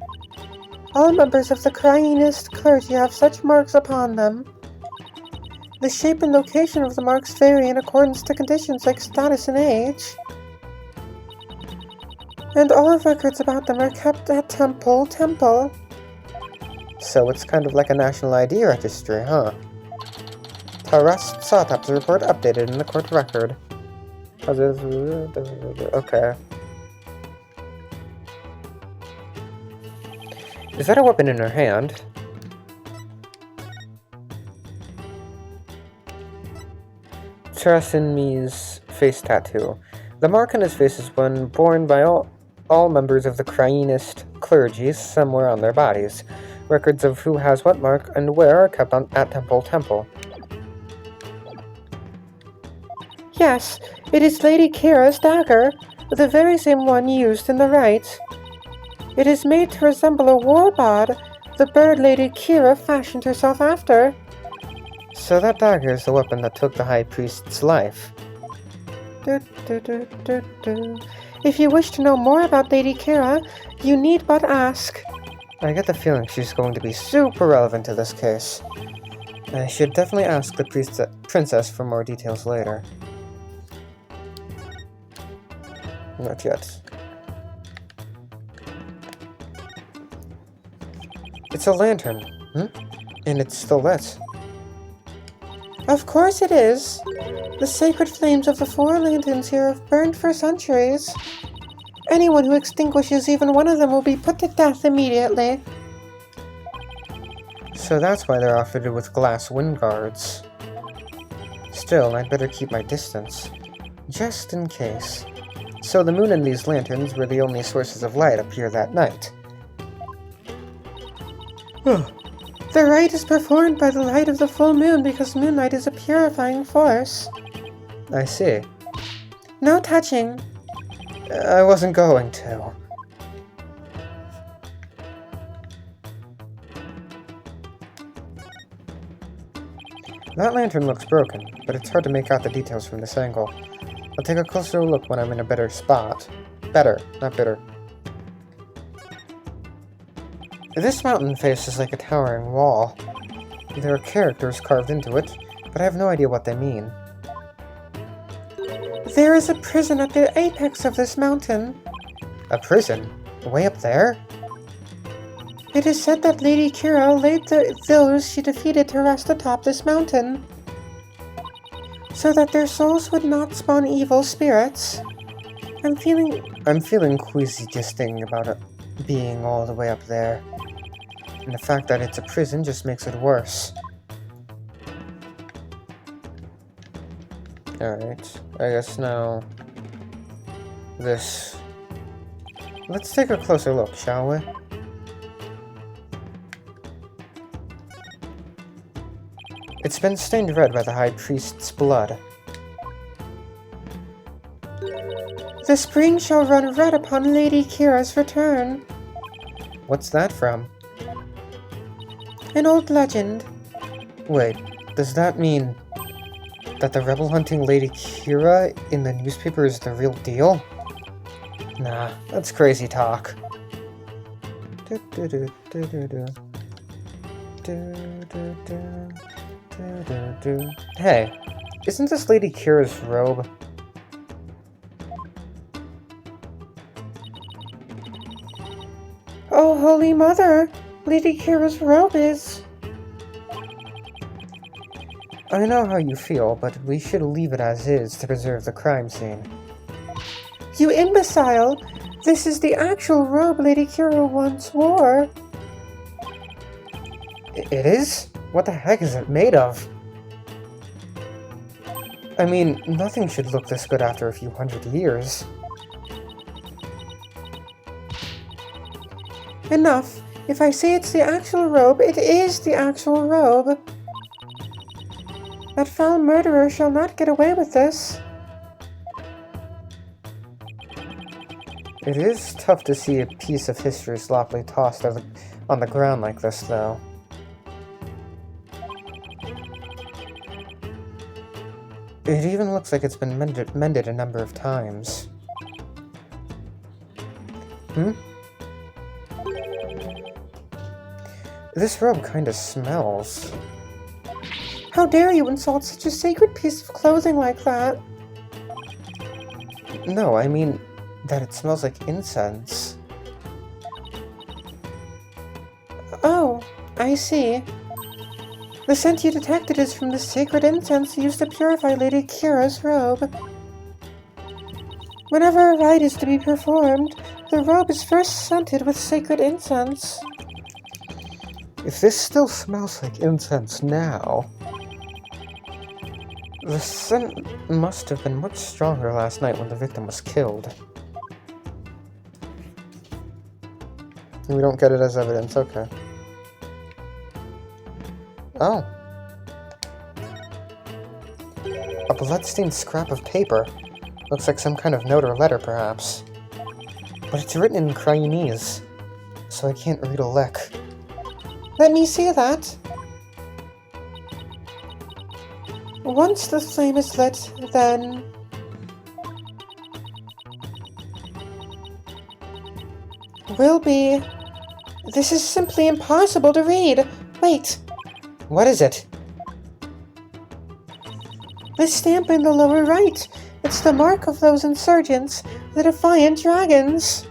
All members of the Cryinist clergy have such marks upon them. The shape and location of the marks vary in accordance to conditions like status and age. And all records about them are kept at Temple. So it's kind of like a national ID registry, huh? Taras Sawtop's report updated in the court record. Okay. Is that a weapon in her hand? Tarasinmi's face tattoo. The mark on his face is one borne by all members of the Cryinist clergy somewhere on their bodies. Records of who has what mark and where are kept at Temple. Yes, it is Lady Kira's dagger, the very same one used in the Rite. It is made to resemble a warbod, the bird Lady Kira fashioned herself after. So that dagger is the weapon that took the High Priest's life. If you wish to know more about Lady Kira, you need but ask. I get the feeling she's going to be super relevant to this case. I should definitely ask the princess for more details later. Not yet. It's a lantern, and it's still lit. Of course it is. The sacred flames of the 4 lanterns here have burned for centuries. Anyone who extinguishes even one of them will be put to death immediately. So that's why they're outfitted with glass wind guards. Still, I'd better keep my distance, just in case. So the moon and these lanterns were the only sources of light up here that night. The rite is performed by the light of the full moon because moonlight is a purifying force. I see. No touching. I wasn't going to. That lantern looks broken, but it's hard to make out the details from this angle. I'll take a closer look when I'm in a better spot. Better, not bitter. This mountain face is like a towering wall. There are characters carved into it, but I have no idea what they mean. There is a prison at the apex of this mountain. A prison? Way up there? It is said that Lady Kira laid those she defeated to rest atop this mountain, so that their souls would not spawn evil spirits. I'm feeling queasy just thinking about it being all the way up there. And the fact that it's a prison just makes it worse. Alright, I guess now... this... Let's take a closer look, shall we? It's been stained red by the High Priest's blood. The spring shall run red upon Lady Kira's return. What's that from? An old legend. Wait, does that mean that the rebel-hunting Lady Kira in the newspaper is the real deal? Nah, that's crazy talk. Hey, isn't this Lady Kira's robe? Oh, Holy Mother! Lady Kira's robe is... I know how you feel, but we should leave it as is to preserve the crime scene. You imbecile! This is the actual robe Lady Kira once wore. It is? What the heck is it made of? I mean, nothing should look this good after a few hundred years. Enough. If I say it's the actual robe, it is the actual robe. That foul murderer shall not get away with this. It is tough to see a piece of history sloppily tossed on the ground like this, though. It even looks like it's been mended a number of times. Hmm? This robe kinda smells. How dare you insult such a sacred piece of clothing like that? No, I mean that it smells like incense. Oh, I see. The scent you detected is from the sacred incense used to purify Lady Kira's robe. Whenever a rite is to be performed, the robe is first scented with sacred incense. If this still smells like incense now... The scent must have been much stronger last night when the victim was killed. We don't get it as evidence, okay. Oh. A bloodstained scrap of paper. Looks like some kind of note or letter, perhaps. But it's written in Chinese, so I can't read a lick. Let me see that. Once the flame is lit, then... will be... This is simply impossible to read. Wait. What is it? This stamp in the lower right. It's the mark of those insurgents, the Defiant Dragons.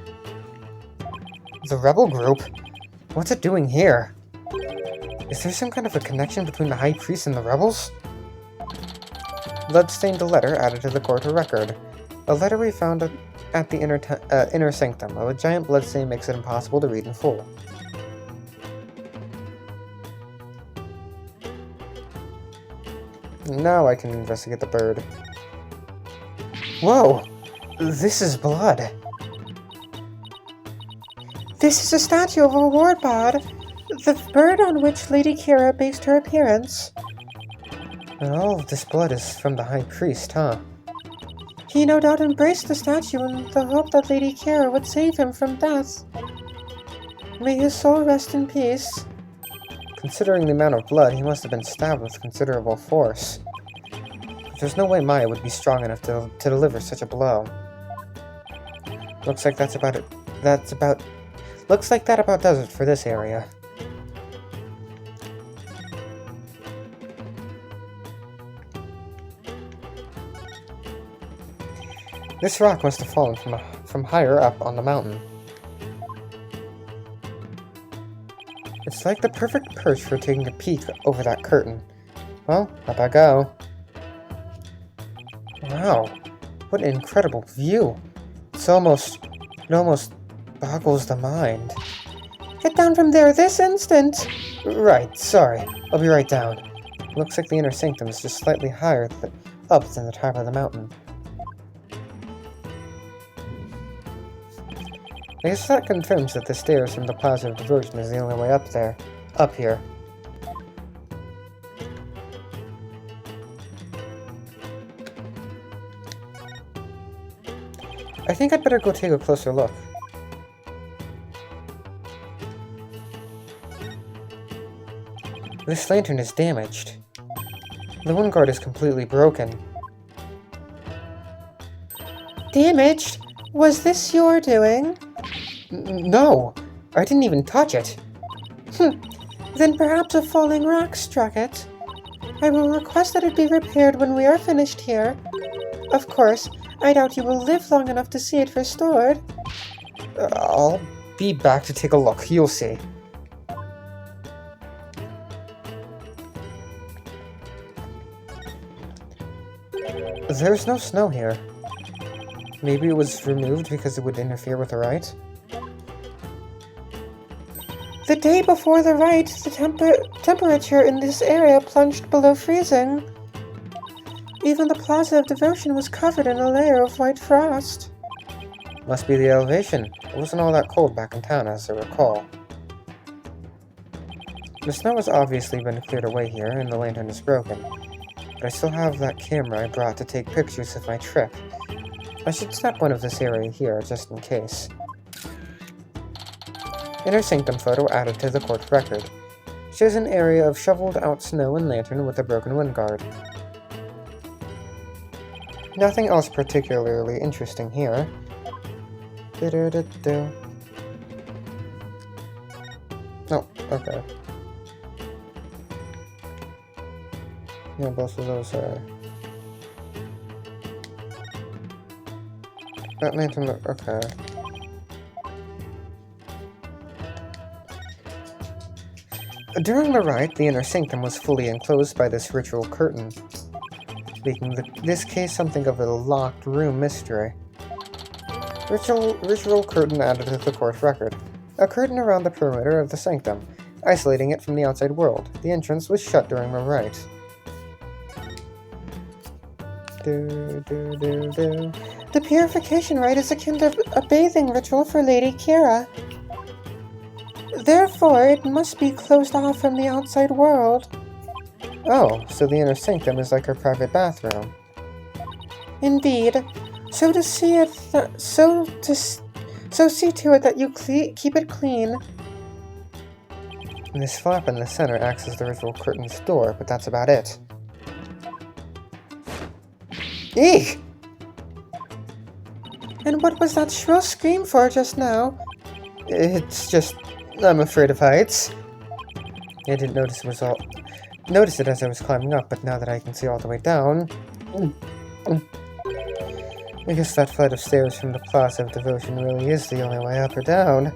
The rebel group? What's it doing here? Is there some kind of a connection between the High Priest and the rebels? Bloodstained letter added to the court record. A letter we found at the inner sanctum. A giant bloodstain makes it impossible to read in full. Now I can investigate the bird. Whoa! This is blood. This is a statue of a ward bod, the bird on which Lady Kira based her appearance. And all of this blood is from the High Priest, huh? He no doubt embraced the statue in the hope that Lady Kira would save him from death. May his soul rest in peace. Considering the amount of blood, he must have been stabbed with considerable force. There's no way Maya would be strong enough to deliver such a blow. Looks like that about does it for this area. This rock must have fallen from higher up on the mountain. It's like the perfect perch for taking a peek over that curtain. Well, up I go. Wow, what an incredible view. It almost boggles the mind. Get down from there this instant! Right, sorry. I'll be right down. Looks like the inner sanctum is just slightly higher up than the top of the mountain. I guess that confirms that the stairs from the Plaza of Devotion is the only way up here. I think I'd better go take a closer look. This lantern is damaged. The one guard is completely broken. Damaged? Was this your doing? No! I didn't even touch it! Then perhaps a falling rock struck it. I will request that it be repaired when we are finished here. Of course, I doubt you will live long enough to see it restored. I'll be back to take a look, you'll see. There's no snow here. Maybe it was removed because it would interfere with the rite? The day before the rite, the temperature in this area plunged below freezing. Even the Plaza of Devotion was covered in a layer of white frost. Must be the elevation. It wasn't all that cold back in town, as I recall. The snow has obviously been cleared away here, and the lantern is broken. But I still have that camera I brought to take pictures of my trip. I should snap one of this area here, just in case. Inner sanctum photo added to the court record. Shows an area of shoveled out snow and lantern with a broken wind guard. Nothing else particularly interesting here. Okay. Yeah, both of those are... That lantern, okay. During the rite, the inner sanctum was fully enclosed by this ritual curtain, making this case something of a locked room mystery. Ritual curtain added to the court record. A curtain around the perimeter of the sanctum, isolating it from the outside world. The entrance was shut during the rite. The purification rite is akin to a bathing ritual for Lady Kira. Therefore, it must be closed off from the outside world. Oh, so the inner sanctum is like her private bathroom. Indeed. So see to it that you keep it clean. And this flap in the center acts as the ritual curtain's door, but that's about it. Eek! And what was that shrill scream for just now? It's just... I'm afraid of heights. I didn't notice it as I was climbing up, but now that I can see all the way down... I guess that flight of stairs from the Plaza of Devotion really is the only way up or down.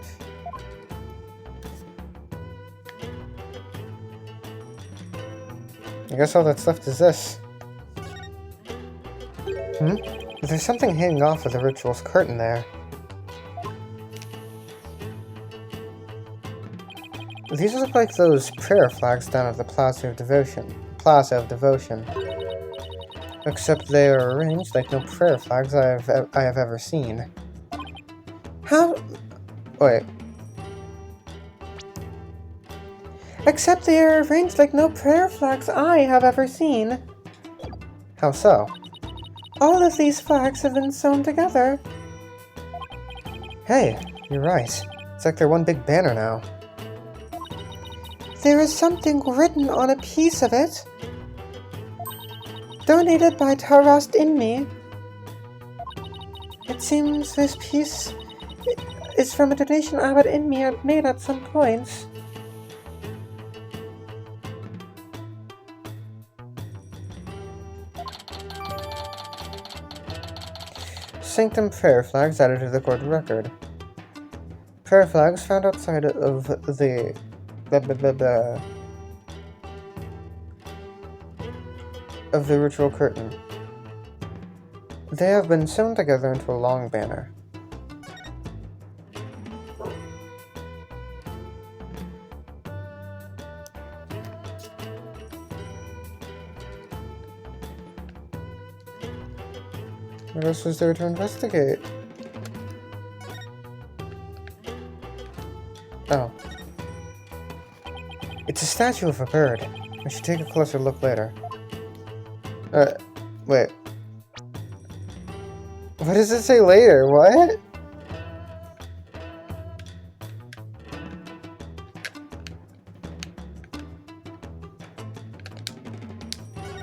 I guess all that's left is this. There's something hanging off of the ritual's curtain there. These look like those prayer flags down at the Plaza of Devotion. Except they are arranged like no prayer flags I have ever seen. How? Wait. Except they are arranged like no prayer flags I have ever seen. How so? All of these flags have been sewn together. Hey, you're right. It's like they're one big banner now. There is something written on a piece of it. Donated by Tarast in Me. It seems this piece is from a donation Abbot in Me made at some point. Sanctum prayer flags added to the court record. Prayer flags found outside of the ritual curtain. They have been sewn together into a long banner. What else was there to investigate? Oh. It's a statue of a bird. I should take a closer look later. Wait. What does it say later? What?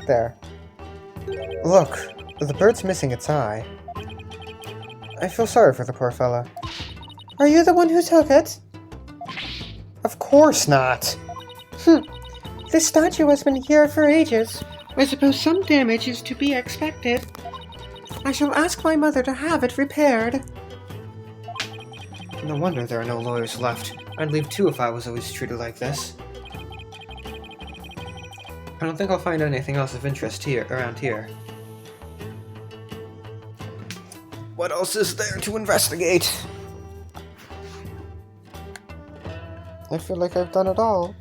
There. Look, the bird's missing its eye. I feel sorry for the poor fella. Are you the one who took it? Of course not! This statue has been here for ages. I suppose some damage is to be expected. I shall ask my mother to have it repaired. No wonder there are no lawyers left. I'd leave too if I was always treated like this. I don't think I'll find anything else of interest around here. What else is there to investigate? I feel like I've done it all.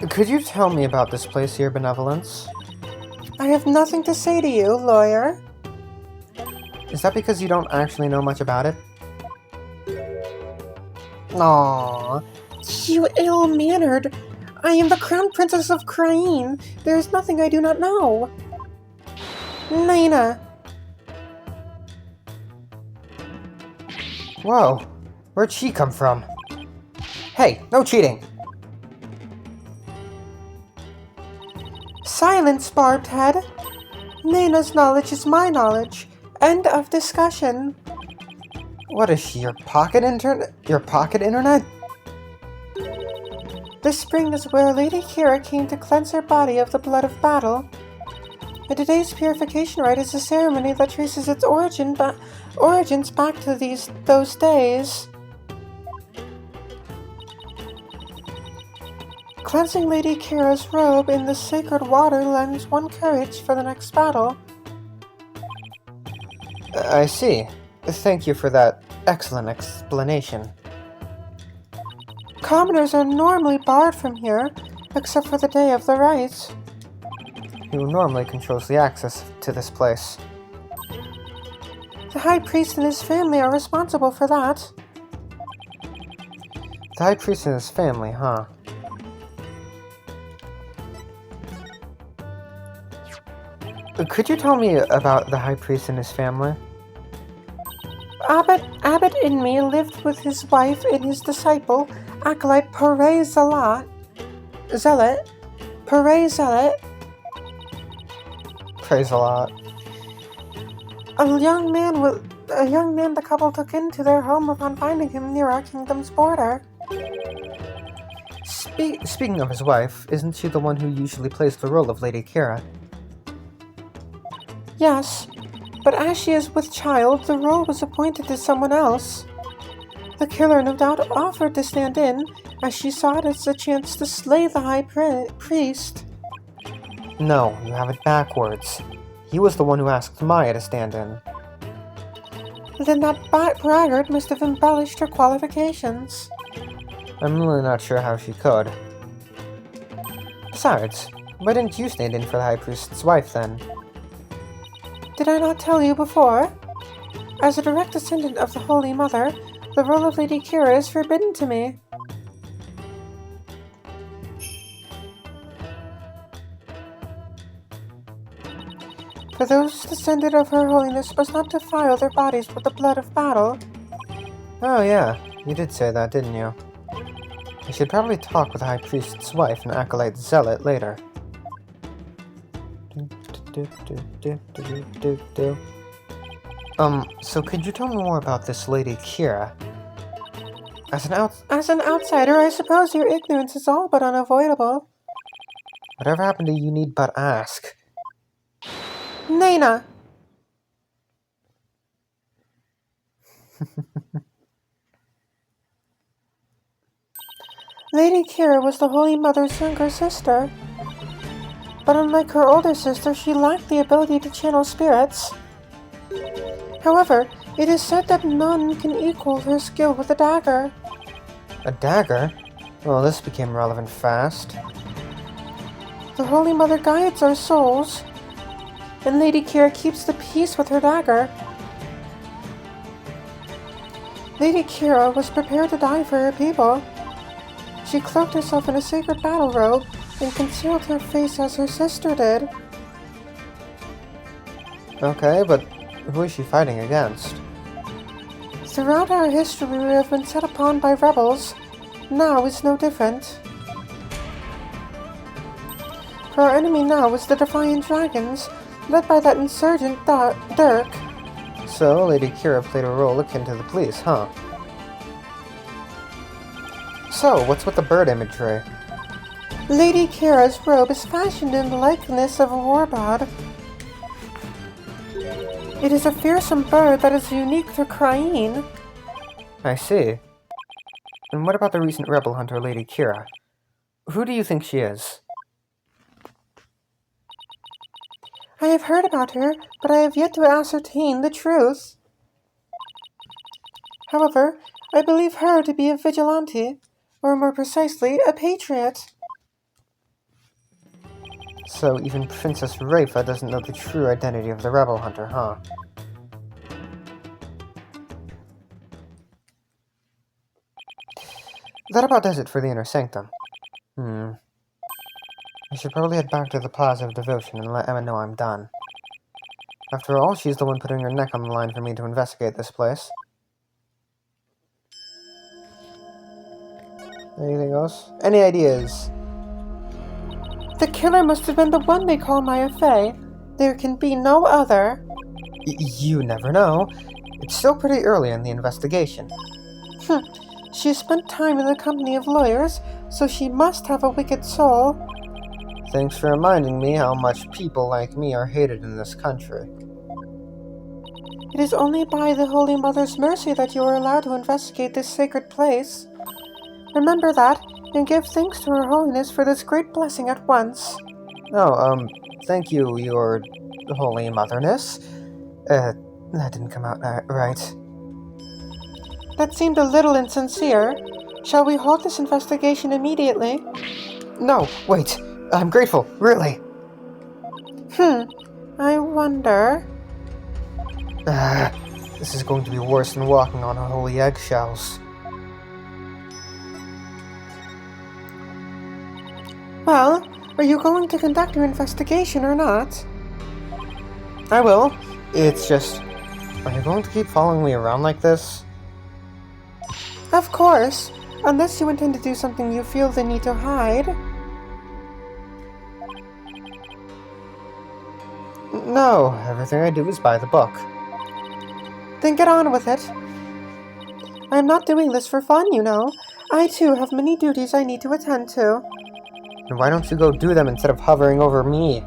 Could you tell me about this place, Your Benevolence? I have nothing to say to you, lawyer. Is that because you don't actually know much about it? Aww. You ill-mannered. I am the Crown Princess of Krain. There is nothing I do not know. Nina. Whoa, where'd she come from? Hey, no cheating! Silence, Barbed Head. Nina's knowledge is my knowledge. End of discussion. What is she, your pocket internet? Your pocket internet? This spring is where Lady Kira came to cleanse her body of the blood of battle. And today's purification rite is a ceremony that traces its origins back to those days. Cleansing Lady Kira's robe in the sacred water lends one courage for the next battle. I see. Thank you for that excellent explanation. Commoners are normally barred from here, except for the day of the rite. Who normally controls the access to this place? The High Priest and his family are responsible for that. The High Priest and his family, huh? Could you tell me about the High Priest and his family? Abbot Inmi lived with his wife and his disciple, acolyte Pere Zealot. Praise a lot. A young man the couple took into their home upon finding him near our kingdom's border. Speaking of his wife, isn't she the one who usually plays the role of Lady Kira? Yes, but as she is with child, the role was appointed to someone else. The killer no doubt offered to stand in, as she saw it as a chance to slay the High Priest. No, you have it backwards. He was the one who asked Maya to stand in. Then that braggart must have embellished her qualifications. I'm really not sure how she could. Besides, why didn't you stand in for the High Priest's wife then? Did I not tell you before? As a direct descendant of the Holy Mother, the role of Lady Kira is forbidden to me. For those descended of Her Holiness must not defile their bodies with the blood of battle. Oh yeah, you did say that, didn't you? I should probably talk with the High Priest's wife and acolyte Zealot later. So could you tell me more about this Lady Kira? As an outsider, I suppose your ignorance is all but unavoidable. Whatever happened to you need but ask? Nina! Lady Kira was the Holy Mother's younger sister. But unlike her older sister, she lacked the ability to channel spirits. However, it is said that none can equal her skill with a dagger. A dagger? Well, this became relevant fast. The Holy Mother guides our souls, and Lady Kira keeps the peace with her dagger. Lady Kira was prepared to die for her people. She cloaked herself in a sacred battle robe and concealed her face as her sister did. Okay, but who is she fighting against? Throughout our history, we have been set upon by rebels. Now is no different. For our enemy now is the Defiant Dragons, led by that insurgent Dirk. So, Lady Kira played a role akin to the police, huh? So, what's with the bird imagery? Lady Kira's robe is fashioned in the likeness of a warbird. It is a fearsome bird that is unique to Krain. I see. And what about the recent rebel hunter, Lady Kira? Who do you think she is? I have heard about her, but I have yet to ascertain the truth. However, I believe her to be a vigilante, or more precisely, a patriot. So even Princess Rafa doesn't know the true identity of the rebel hunter, huh? That about does it for the Inner Sanctum. I should probably head back to the Plaza of Devotion and let Emma know I'm done. After all, she's the one putting her neck on the line for me to investigate this place. Anything else? Any ideas? The killer must have been the one they call Maya Fey. There can be no other. You never know. It's still pretty early in the investigation. She spent time in the company of lawyers, so she must have a wicked soul. Thanks for reminding me how much people like me are hated in this country. It is only by the Holy Mother's mercy that you are allowed to investigate this sacred place. Remember that, and give thanks to Her Holiness for this great blessing at once. Oh, thank you, Your Holy Motherness. That didn't come out right. That seemed a little insincere. Shall we halt this investigation immediately? No, wait. I'm grateful, really. I wonder... This is going to be worse than walking on holy eggshells. Well, are you going to conduct your investigation or not? I will. It's just... Are you going to keep following me around like this? Of course, unless you intend to do something you feel the need to hide. No, everything I do is by the book. Then get on with it. I'm not doing this for fun, you know. I too have many duties I need to attend to. And why don't you go do them instead of hovering over me?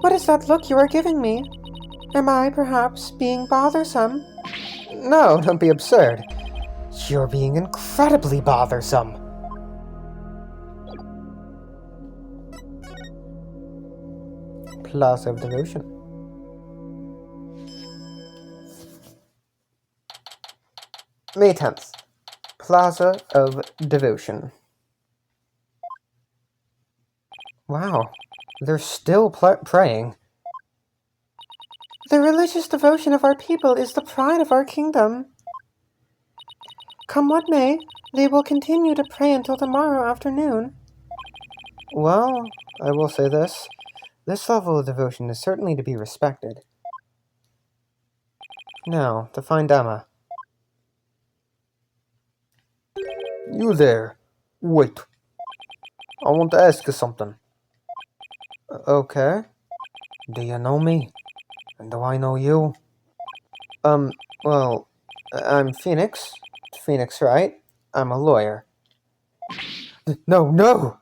What is that look you are giving me? Am I, perhaps, being bothersome? No, don't be absurd. You're being incredibly bothersome. Plaza of Devotion. May 10th. Plaza of Devotion. Wow, they're still praying. The religious devotion of our people is the pride of our kingdom. Come what may, they will continue to pray until tomorrow afternoon. Well, I will say this. This level of devotion is certainly to be respected. Now, to find Emma. You there. Wait. I want to ask you something. Okay. Do you know me? And do I know you? Well, I'm Phoenix. Phoenix Wright. I'm a lawyer. No!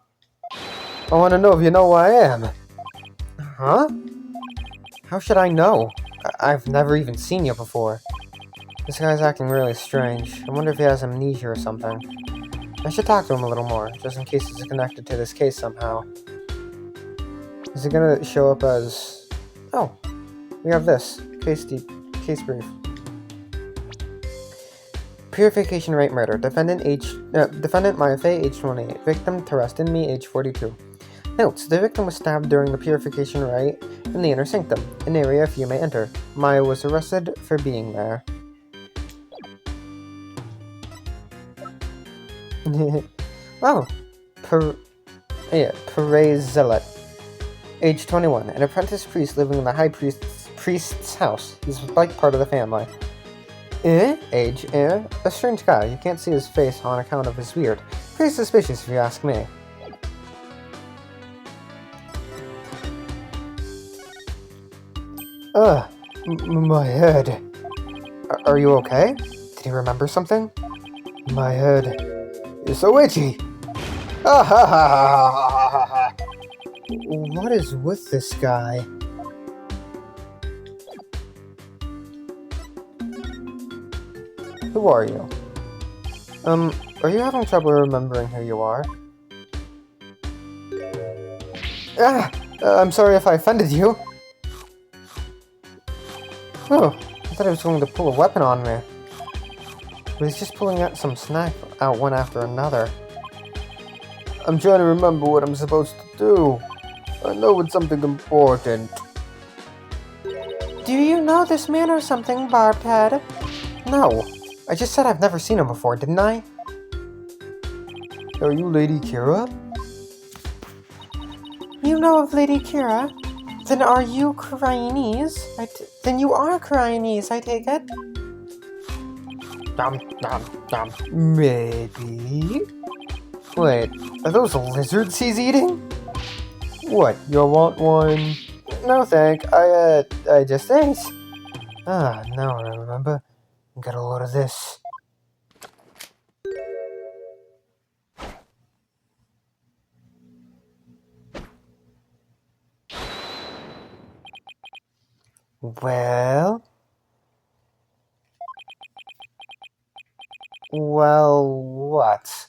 I want to know if you know who I am. Huh? How should I know? I've never even seen you before. This guy's acting really strange. I wonder if he has amnesia or something. I should talk to him a little more, just in case he's connected to this case somehow. Is it gonna show up as... Oh, we have this. Case brief. Purification Rite murder. Defendant Maya Fey, age 28. Victim Terrestin Me, age 42. Notes: the victim was stabbed during the Purification Rite in the inner sanctum, an area few may enter. Maya was arrested for being there. Oh, Perez Zealot. Age 21, an apprentice priest living in the high priest's house. He's like part of the family. Age, a strange guy. You can't see his face on account of his beard. Pretty suspicious if you ask me. My head. Are you okay? Did he remember something? My head is so itchy. Ah, ha, ha, ha, ha, ha, ha. What is with this guy? Who are you? Are you having trouble remembering who you are? I'm sorry if I offended you. Oh, I thought he was going to pull a weapon on me. But he's just pulling out some snack out one after another. I'm trying to remember what I'm supposed to do. I know it's something important. Do you know this man or something, Barbed Head? No, I just said I've never seen him before, didn't I? Are you Lady Kira? You know of Lady Kira? Then are you Cryonese? Then you are Cryonese, I take it? Maybe? Wait, are those lizards he's eating? What, you want one? No thank, I just ate. Ah, now I remember. Get a load of this. Well, what?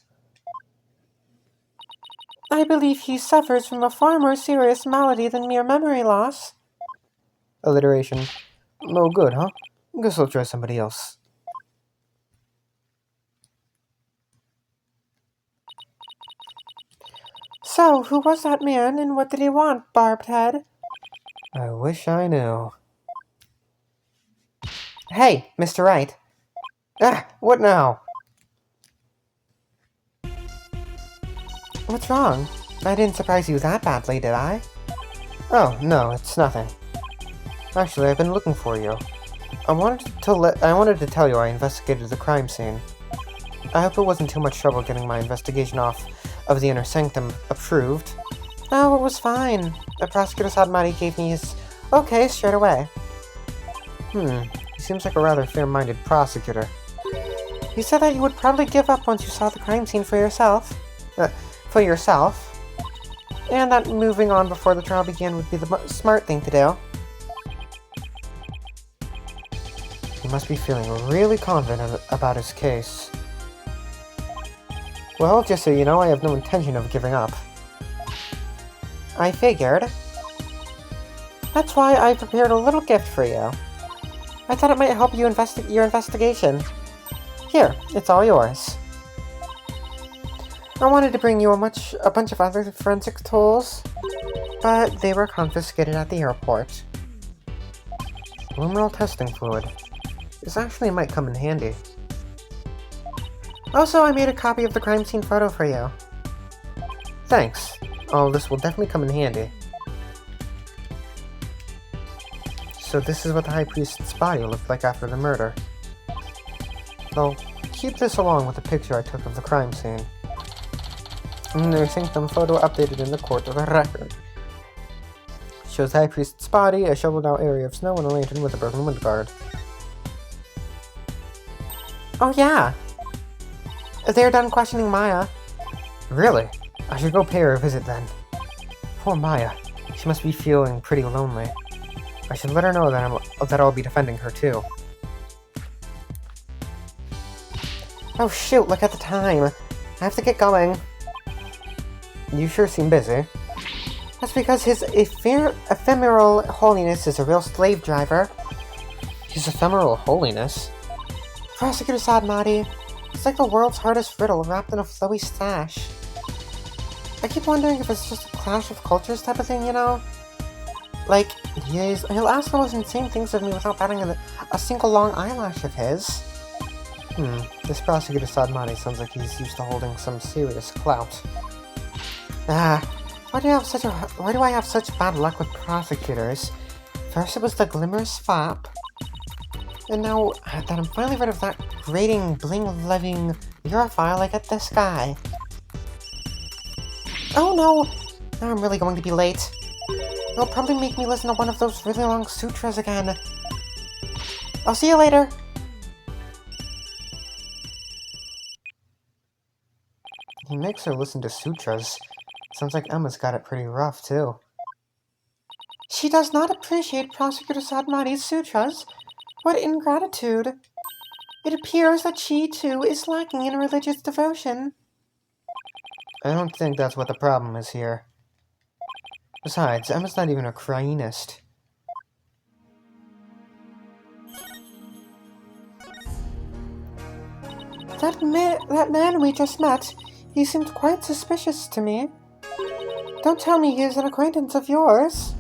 I believe he suffers from a far more serious malady than mere memory loss. Alliteration. No good, huh? Guess I'll try somebody else. So, who was that man, and what did he want, Barbed Head? I wish I knew. Hey, Mr. Wright. Ah, what now? What's wrong? I didn't surprise you that badly, did I? Oh, no, it's nothing. Actually, I've been looking for you. I wanted to tell you I investigated the crime scene. I hope it wasn't too much trouble getting my investigation of the inner sanctum approved. Oh, it was fine. The prosecutor Sadmati gave me his okay straight away. He seems like a rather fair-minded prosecutor. You said that you would probably give up once you saw the crime scene for yourself. And that moving on before the trial began would be the smart thing to do. He must be feeling really confident about his case. Well, just so you know, I have no intention of giving up. I figured. That's why I prepared a little gift for you. I thought it might help you your investigation. Here, it's all yours. I wanted to bring you a bunch of other forensic tools, but they were confiscated at the airport. Luminal testing fluid. This actually might come in handy. Also, I made a copy of the crime scene photo for you. Thanks. Oh, this will definitely come in handy. So this is what the High Priest's body looked like after the murder. I'll keep this along with the picture I took of the crime scene. And their sanctum photo updated in the court of a record. Shows the High Priest's body, a shoveled out area of snow, and a lantern with a broken wind guard. Oh yeah! They're done questioning Maya. Really? I should go pay her a visit then. Poor Maya. She must be feeling pretty lonely. I should let her know that I'll be defending her too. Oh shoot, look at the time. I have to get going. You sure seem busy. That's because his ephemeral holiness is a real slave driver. His ephemeral holiness? Prosecutor Sadmati. It's like the world's hardest riddle wrapped in a flowy stash. I keep wondering if it's just a clash of cultures type of thing, you know? Like, he'll ask the most insane things of me without batting a single long eyelash of his. This prosecutor Sadmati sounds like he's used to holding some serious clout. Why do I have such bad luck with prosecutors? First it was the Glimmer Swap, and now that I'm finally rid of that grating, bling-loving Europhile, I get this guy. Oh no! Now I'm really going to be late. They'll probably make me listen to one of those really long sutras again. I'll see you later! He makes her listen to sutras. Sounds like Emma's got it pretty rough, too. She does not appreciate Prosecutor Sadmati's sutras. What ingratitude! It appears that she, too, is lacking in religious devotion. I don't think that's what the problem is here. Besides, Emma's not even a Cryonist. That man we just met, he seemed quite suspicious to me. Don't tell me he is an acquaintance of yours.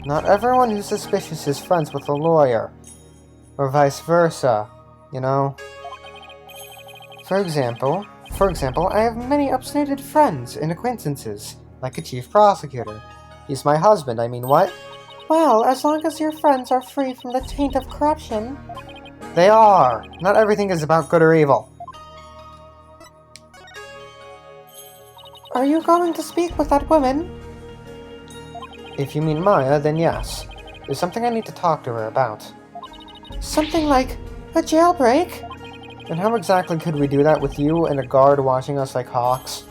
Not everyone who's suspicious is friends with a lawyer. Or vice versa, you know? For example, For example, I have many upstated friends and acquaintances, like a chief prosecutor. He's my husband, I mean what? Well, as long as your friends are free from the taint of corruption. They are! Not everything is about good or evil. Are you going to speak with that woman? If you mean Maya, then yes. There's something I need to talk to her about. Something like a jailbreak? And how exactly could we do that with you and a guard watching us like hawks?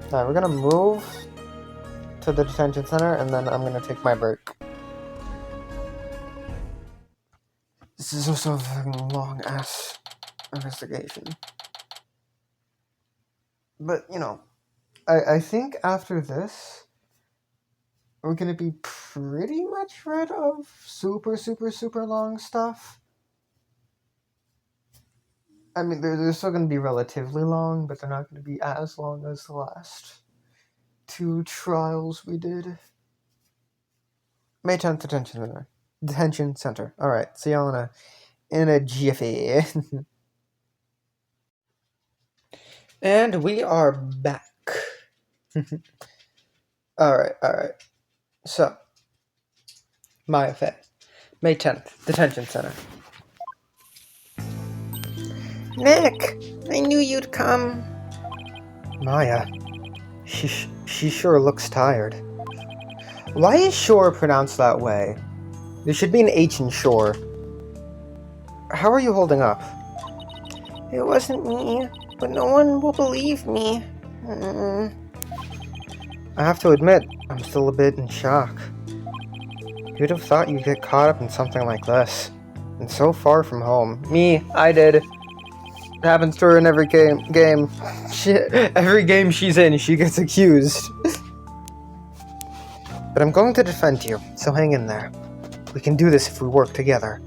Alright, we're gonna move to the detention center, and then I'm gonna take my break. This is also a fucking long-ass investigation. But, you know, I think after this, we're gonna be pretty much rid of super long stuff. I mean, they're still gonna be relatively long, but they're not gonna be as long as the last 2 trials we did. May 10th Detention Center. Alright, see y'all in a jiffy. And we are back. Alright. So, Maya Fey, May 10th, Detention Center. Nick, I knew you'd come. Maya, she sure looks tired. Why is shore pronounced that way? There should be an H in shore. How are you holding up? It wasn't me, but no one will believe me. I have to admit, I'm still a bit in shock. Who'd have thought you'd get caught up in something like this? And so far from home. Me, I did. It happens to her in every game. Every game she's in, she gets accused. But I'm going to defend you, so hang in there. We can do this if we work together.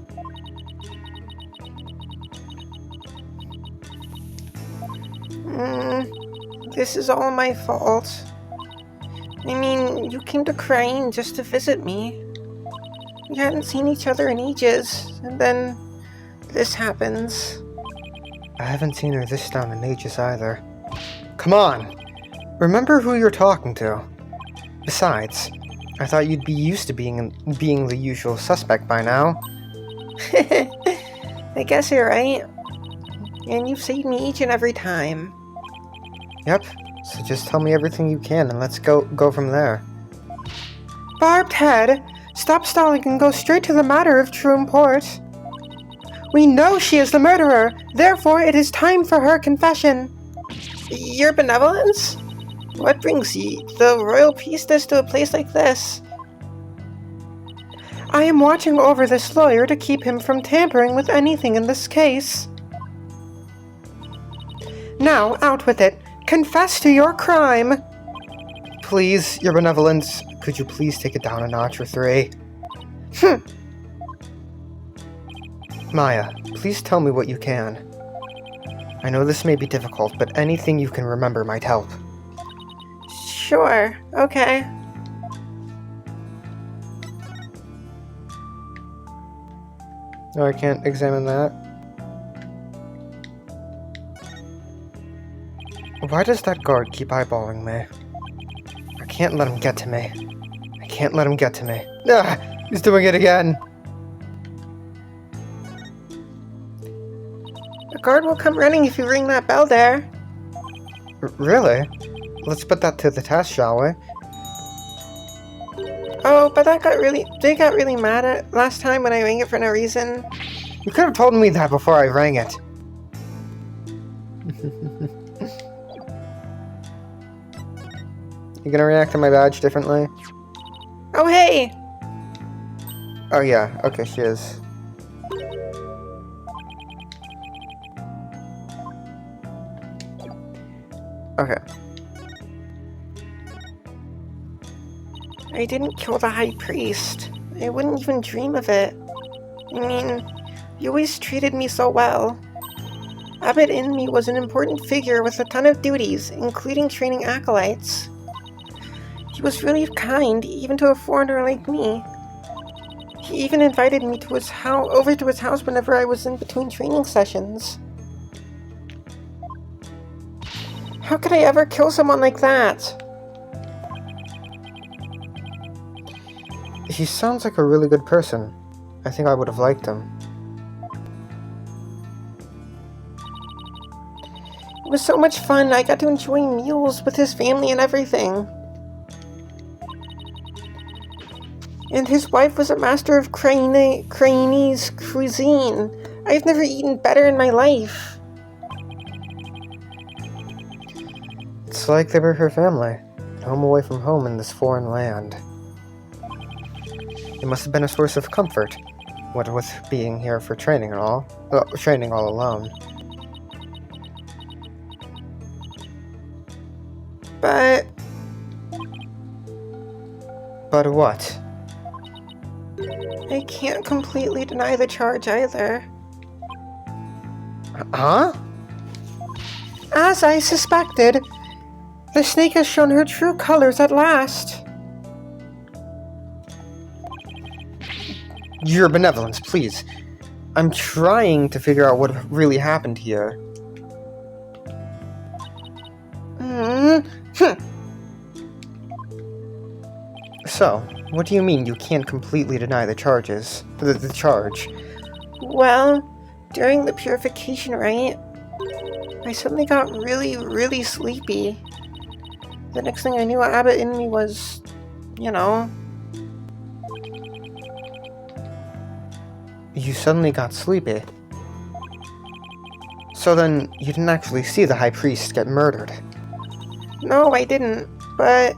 This is all my fault. I mean, you came to Rite just to visit me. We hadn't seen each other in ages, and then this happens. I haven't seen her this down in ages either. Come on! Remember who you're talking to. Besides, I thought you'd be used to being the usual suspect by now. I guess you're right. And you've saved me each and every time. Yep, so just tell me everything you can and let's go from there. Barbed Head, stop stalling and go straight to the matter of true import. We know she is the murderer, therefore it is time for her confession. Your benevolence? What brings ye, the royal priestess, to a place like this? I am watching over this lawyer to keep him from tampering with anything in this case. Now, out with it. Confess to your crime! Please, your benevolence, could you please take it down a notch or 3? Maya, please tell me what you can. I know this may be difficult, but anything you can remember might help. Sure, okay. No, I can't examine that. Why does that guard keep eyeballing me? I can't let him get to me. Ah! He's doing it again! The guard will come running if you ring that bell there. Really? Let's put that to the test, shall we? Oh, but they got really mad at last time when I rang it for no reason. You could have told me that before I rang it. You gonna react to my badge differently? Oh, hey! Oh yeah, okay, she is. Okay. I didn't kill the High Priest. I wouldn't even dream of it. I mean, you always treated me so well. Abbot Inmee was an important figure with a ton of duties, including training acolytes. He was really kind, even to a foreigner like me. He even invited me to over to his house whenever I was in between training sessions. How could I ever kill someone like that? He sounds like a really good person. I think I would have liked him. It was so much fun. I got to enjoy meals with his family and everything. And his wife was a master of Chinese cuisine. I've never eaten better in my life. It's like they were her family, home away from home in this foreign land. It must have been a source of comfort, what with being here for training and all, training all alone. But what? I can't completely deny the charge either. Huh? As I suspected, the snake has shown her true colors at last. Your benevolence, please. I'm trying to figure out what really happened here. So, what do you mean you can't completely deny the charges? The charge? Well, during the purification rite, I suddenly got really, really sleepy. The next thing I knew, Abbott in me was, you know... You suddenly got sleepy. So then, you didn't actually see the High Priest get murdered? No, I didn't, but...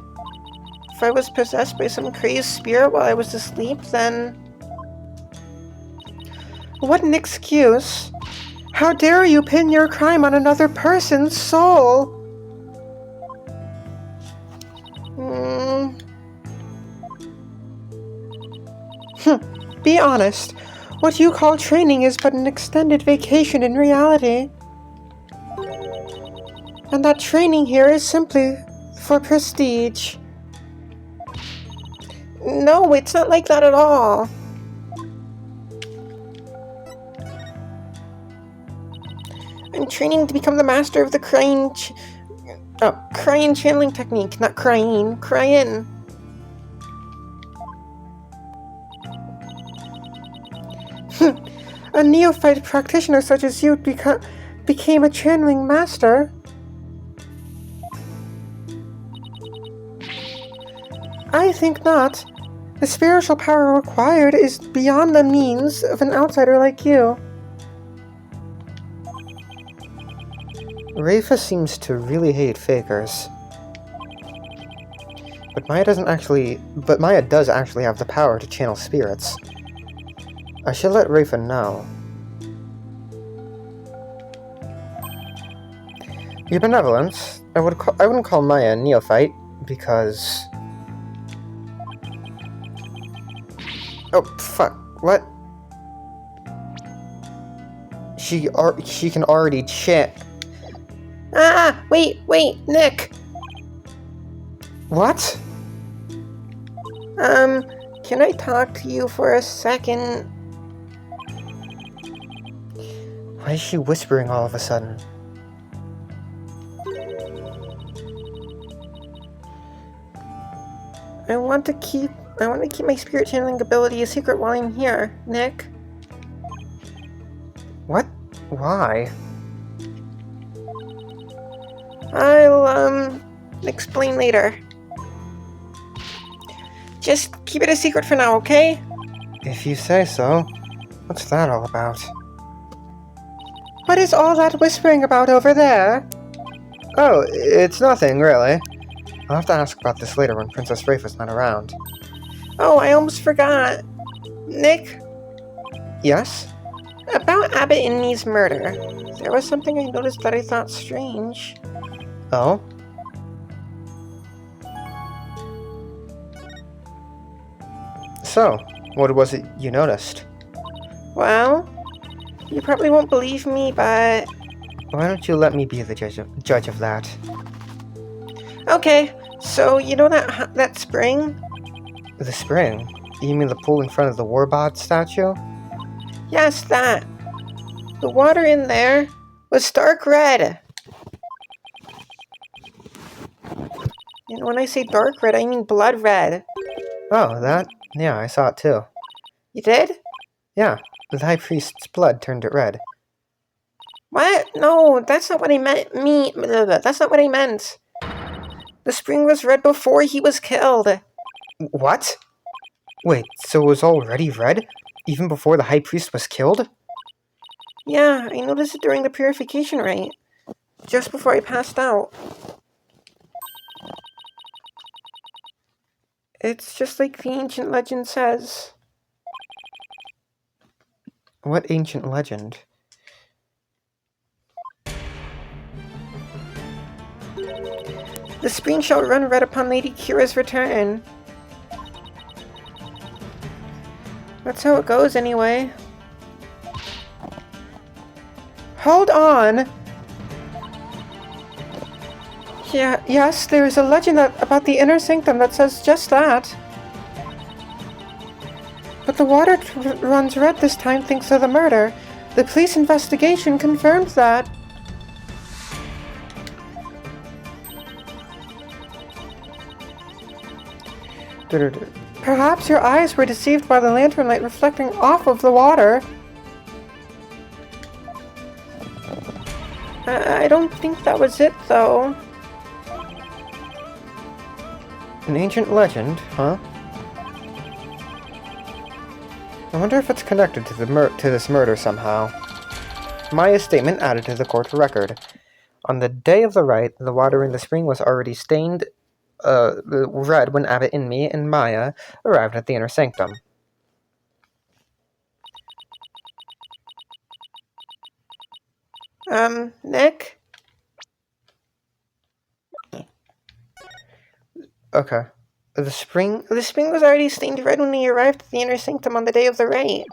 if I was possessed by some crazed spirit while I was asleep, then... What an excuse! How dare you pin your crime on another person's soul? Be honest. What you call training is but an extended vacation in reality. And that training here is simply for prestige. No, it's not like that at all. I'm training to become the master of the crying channeling technique, not crying, crying. A neophyte practitioner such as you became a channeling master. I think not. The spiritual power required is beyond the means of an outsider like you. Rafa seems to really hate fakers. But Maya does actually have the power to channel spirits. I should let Rafa know. Your benevolence, I wouldn't call Maya a neophyte, because... Oh, fuck, what? She can already chant. Ah, wait, Nick! What? Can I talk to you for a second? Why is she whispering all of a sudden? I want to keep my spirit channeling ability a secret while I'm here, Nick. What? Why? I'll, explain later. Just keep it a secret for now, okay? If you say so. What's that all about? What is all that whispering about over there? Oh, it's nothing, really. I'll have to ask about this later when Princess Rafa's not around. Oh, I almost forgot. Nick? Yes? About Abbott and me's murder. There was something I noticed that I thought strange. Oh? So, what was it you noticed? Well, you probably won't believe me, but... Why don't you let me be the judge of that? Okay, so you know that spring? The spring? You mean the pool in front of the Warbot statue? Yes, that. The water in there was stark red. And when I say dark red, I mean blood red. Oh, that? Yeah, I saw it too. You did? Yeah, the High Priest's blood turned it red. What? No, that's not what I meant. That's not what I meant. The spring was red before he was killed. What? Wait, so it was already red? Even before the High Priest was killed? Yeah, I noticed it during the purification rite. Just before I passed out. It's just like the ancient legend says. What ancient legend? The spring shall run red upon Lady Kira's return. That's how it goes anyway. Hold on! Yeah, yes, there is a legend about the inner sanctum that says just that. But the water runs red this time thanks to the murder. The police investigation confirmed that. Perhaps your eyes were deceived by the lantern light reflecting off of the water. I don't think that was it, though. An ancient legend, huh? I wonder if it's connected to this murder somehow. Maya's statement added to the court record. On the day of the rite, the water in the spring was already stained red when Abbott and me and Maya arrived at the inner sanctum. Nick? Okay. The spring? The spring was already stained red when we arrived at the inner sanctum on the day of the rite.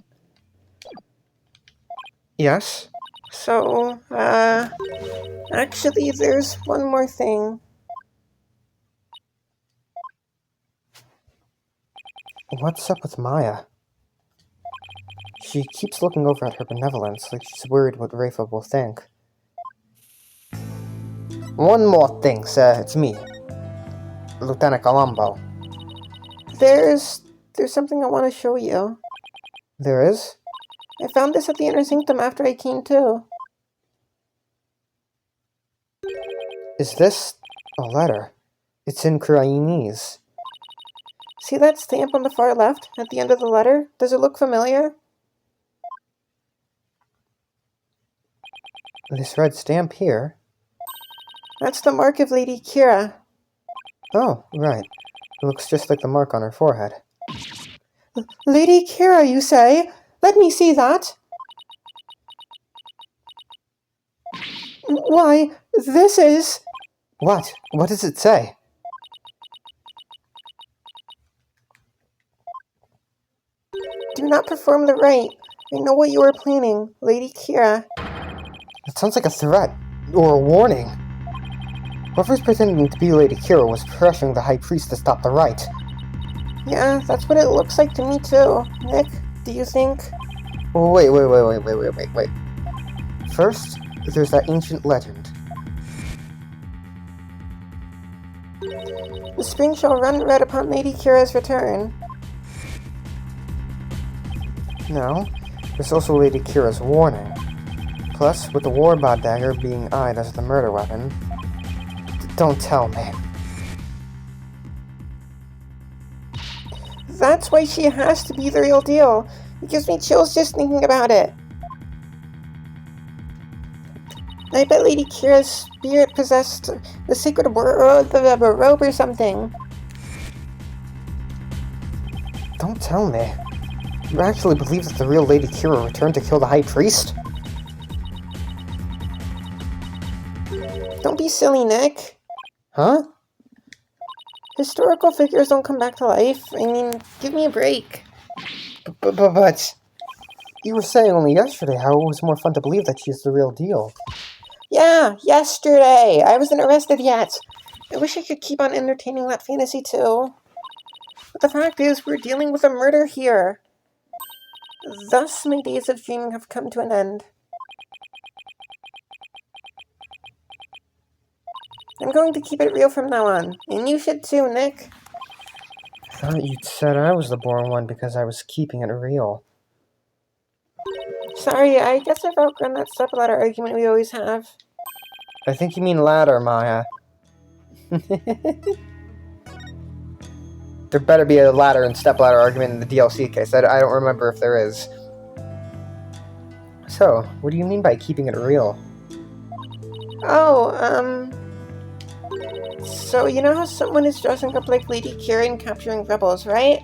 Yes? So, actually, there's one more thing. What's up with Maya? She keeps looking over at her benevolence, like she's worried what Rafa will think. One more thing, sir. It's me, Lieutenant Colombo. There's something I want to show you. There is? I found this at the inner sanctum after I came to. Is this a letter? It's in Chinese. See that stamp on the far left, at the end of the letter? Does it look familiar? This red stamp here? That's the mark of Lady Kira. Oh, right. It looks just like the mark on her forehead. Lady Kira, you say? Let me see that. Why, this is... What? What does it say? Do not perform the rite. I know what you are planning, Lady Kira. It sounds like a threat, or a warning. Whoever's pretending to be Lady Kira was pressuring the High Priest to stop the rite. Yeah, that's what it looks like to me too. Nick, do you think? Wait. First, there's that ancient legend. The spring shall run red upon Lady Kira's return. Now, there's also Lady Kira's warning. Plus, with the Warbot dagger being eyed as the murder weapon. Don't tell me. That's why she has to be the real deal. It gives me chills just thinking about it. I bet Lady Kira's spirit possessed the sacred robe or something. Don't tell me. You actually believe that the real Lady Kira returned to kill the High Priest? Don't be silly, Nick. Huh? Historical figures don't come back to life. I mean, give me a break. But... You were saying only yesterday how it was more fun to believe that she's the real deal. Yeah, yesterday. I wasn't arrested yet. I wish I could keep on entertaining that fantasy too. But the fact is, we're dealing with a murder here. Thus, my days of dreaming have come to an end. I'm going to keep it real from now on. And you should too, Nick. I thought you'd said I was the boring one because I was keeping it real. Sorry, I guess I've outgrown that stepladder argument we always have. I think you mean ladder, Maya. There better be a ladder and stepladder argument in the DLC case. I don't remember if there is. So, what do you mean by keeping it real? Oh, so you know how someone is dressing up like Lady Kira and capturing rebels, right?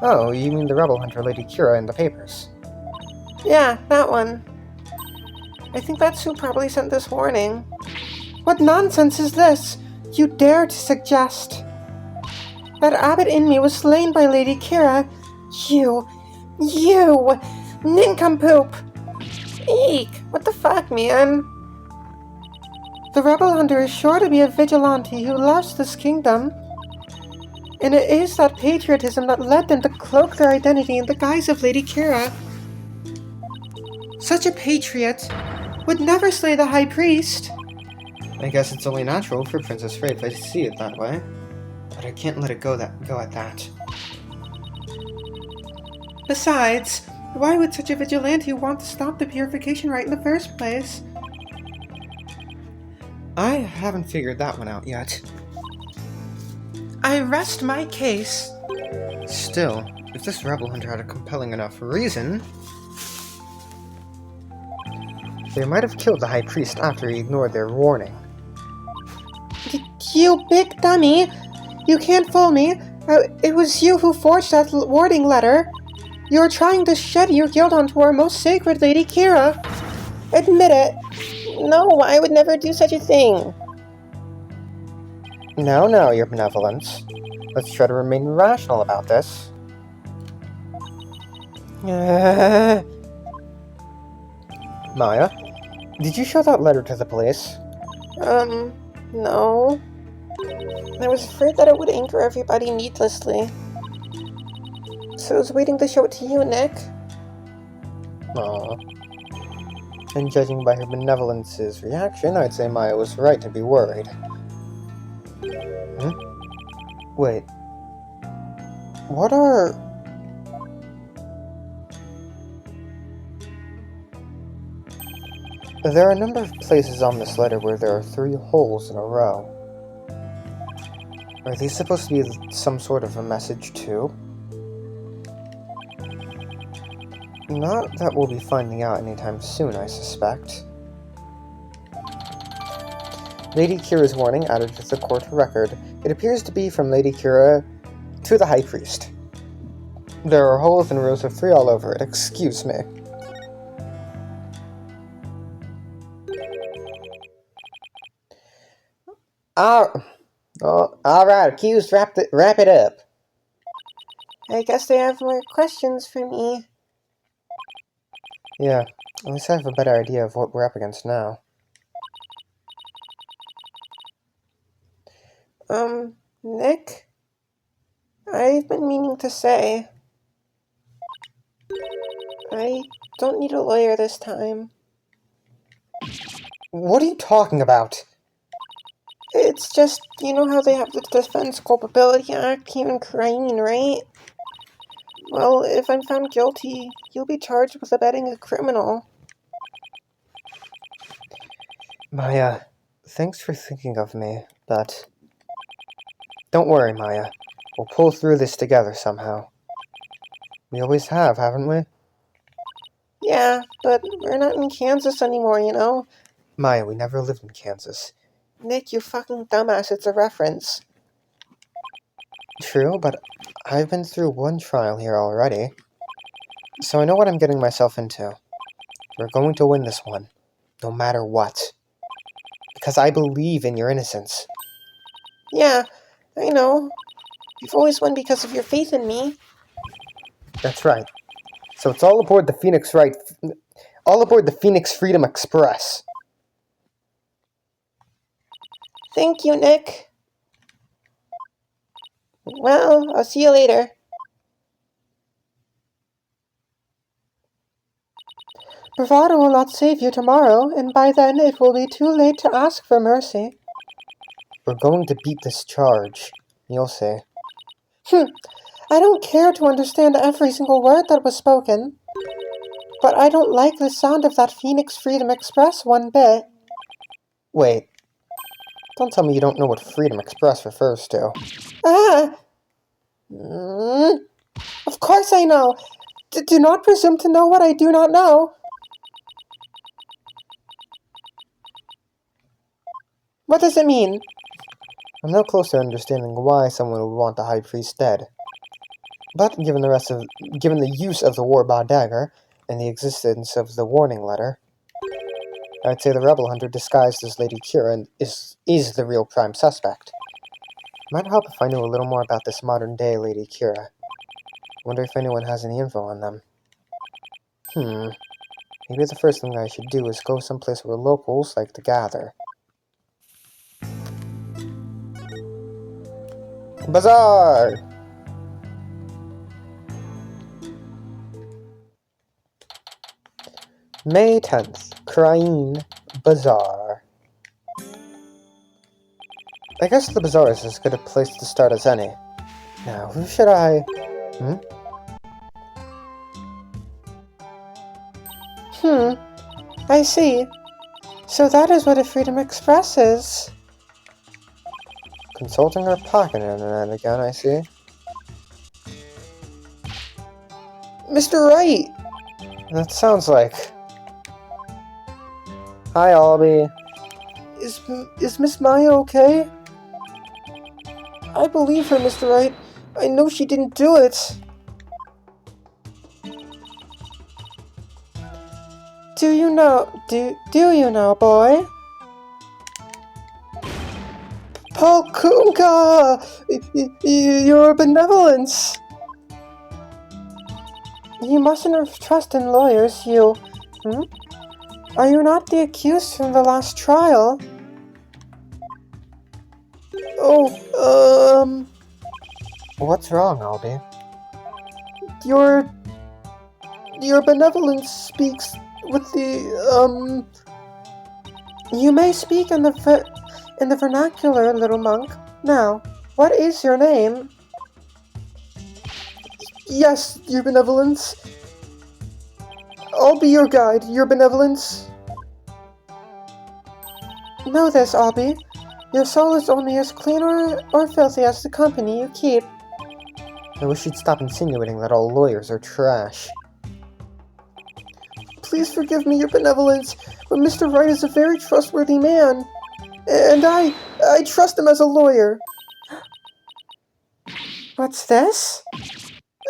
Oh, you mean the rebel hunter Lady Kira in the papers. Yeah, that one. I think that's who probably sent this warning. What nonsense is this? You dare to suggest that abbot in me was slain by Lady Kira? You nincompoop! Eek! What the fuck, man? The rebel hunter is sure to be a vigilante who loves this kingdom. And it is that patriotism that led them to cloak their identity in the guise of Lady Kira. Such a patriot would never slay the High Priest. I guess it's only natural for Princess Rite to see it that way. But I can't let it go at that. Besides, why would such a vigilante want to stop the purification rite in the first place? I haven't figured that one out yet. I rest my case. Still, if this rebel hunter had a compelling enough reason, they might have killed the High Priest after he ignored their warning. You big dummy! You can't fool me. It was you who forged that warning letter. You're trying to shed your guilt onto our most sacred Lady Kira. Admit it. No, I would never do such a thing. Now, your benevolence. Let's try to remain rational about this. Maya, did you show that letter to the police? No. I was afraid that it would anger everybody needlessly. So I was waiting to show it to you, Nick. Aww. And judging by her benevolence's reaction, I'd say Maya was right to be worried. Wait. What are... There are a number of places on this letter where there are 3 holes in a row. Are these supposed to be some sort of a message too? Not that we'll be finding out anytime soon, I suspect. Lady Kira's warning added to the court record. It appears to be from Lady Kira to the High Priest. There are holes in rows of 3 all over it, excuse me. Alright, accused, wrap it up. I guess they have more questions for me. Yeah, at least I have a better idea of what we're up against now. Nick? I've been meaning to say, I don't need a lawyer this time. What are you talking about? It's just, you know how they have the Defense Culpability Act here in Rite, right? Well, if I'm found guilty, you'll be charged with abetting a criminal. Maya, thanks for thinking of me, but... Don't worry, Maya. We'll pull through this together somehow. We always have, haven't we? Yeah, but we're not in Kansas anymore, you know? Maya, we never lived in Kansas. Nick, you fucking dumbass, it's a reference. True, but I've been through 1 trial here already. So I know what I'm getting myself into. We're going to win this one, no matter what. Because I believe in your innocence. Yeah, I know. You've always won because of your faith in me. That's right. So it's all aboard the Phoenix Rite... all aboard the Phoenix Freedom Express. Thank you, Nick. Well, I'll see you later. Bravado will not save you tomorrow, and by then it will be too late to ask for mercy. We're going to beat this charge. You'll see. I don't care to understand every single word that was spoken. But I don't like the sound of that Phoenix Freedom Express one bit. Wait. Don't tell me you don't know what Freedom Express refers to. Ah! Of course I know. Do not presume to know what I do not know. What does it mean? I'm now close to understanding why someone would want the High Priest dead. But given the use of the Warba dagger and the existence of the warning letter, I'd say the rebel hunter disguised as Lady Kira is the real prime suspect. Might help if I knew a little more about this modern-day Lady Kira. Wonder if anyone has any info on them. Maybe the first thing I should do is go someplace where locals like to gather. Bazaar! May 10th, Krain Bazaar. I guess the bazaar is as good a place to start as any. Now, who should I... I see. So that is what a Freedom Express is. Consulting our pocket internet again, I see. Mr. Wright! That sounds like... Hi, Albie. Is Miss Maya okay? I believe her, Mr. Wright. I know she didn't do it. Do you know, boy? Palkunka! Your benevolence! You mustn't trust in lawyers, you... Are you not the accused from the last trial? Oh, What's wrong, Albie? Your benevolence speaks with the, You may speak in the vernacular, little monk. Now, what is your name? Yes, your benevolence. I'll be your guide, your benevolence. Know this, Albie. Your soul is only as clean or filthy as the company you keep. I wish you'd stop insinuating that all lawyers are trash. Please forgive me, your benevolence, but Mr. Wright is a very trustworthy man. And I trust him as a lawyer. What's this?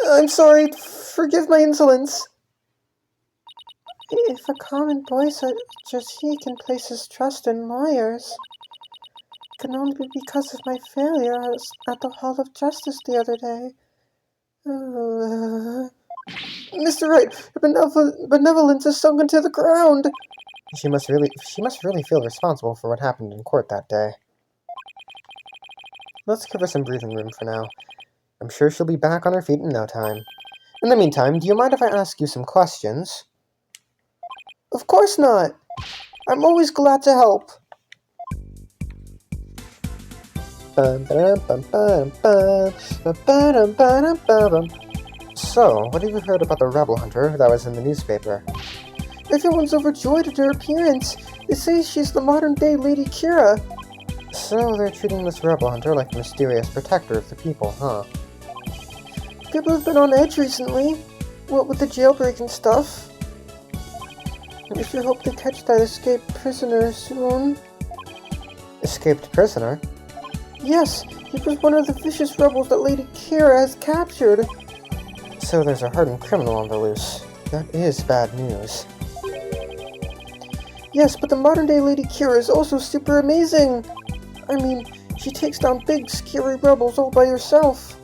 I'm sorry, forgive my insolence. If a common boy such as he can place his trust in lawyers, it can only be because of my failure at the Hall of Justice the other day. Mr. Wright, your benevolence is sunk into the ground. She must really feel responsible for what happened in court that day. Let's give her some breathing room for now. I'm sure she'll be back on her feet in no time. In the meantime, do you mind if I ask you some questions? Of course not. I'm always glad to help. So, what have you heard about the rebel hunter that was in the newspaper? Everyone's overjoyed at her appearance. They say she's the modern-day Lady Kira. So they're treating this rebel hunter like the mysterious protector of the people, huh? People have been on edge recently. What with the jailbreak and stuff. I sure hope they catch that escaped prisoner soon. Escaped prisoner? Yes, he was one of the vicious rebels that Lady Kira has captured. So there's a hardened criminal on the loose. That is bad news. Yes, but the modern-day Lady Kira is also super amazing. I mean, she takes down big, scary rebels all by herself.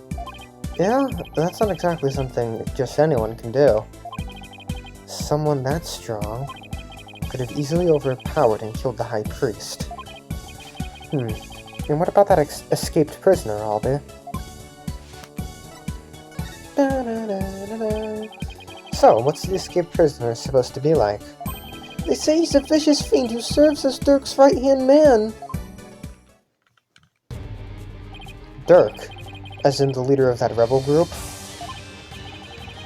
Yeah, that's not exactly something just anyone can do. Someone that strong could have easily overpowered and killed the High Priest. And what about that escaped prisoner, Albie? So, what's the escaped prisoner supposed to be like? They say he's a vicious fiend who serves as Dirk's right-hand man. Dirk, as in the leader of that rebel group?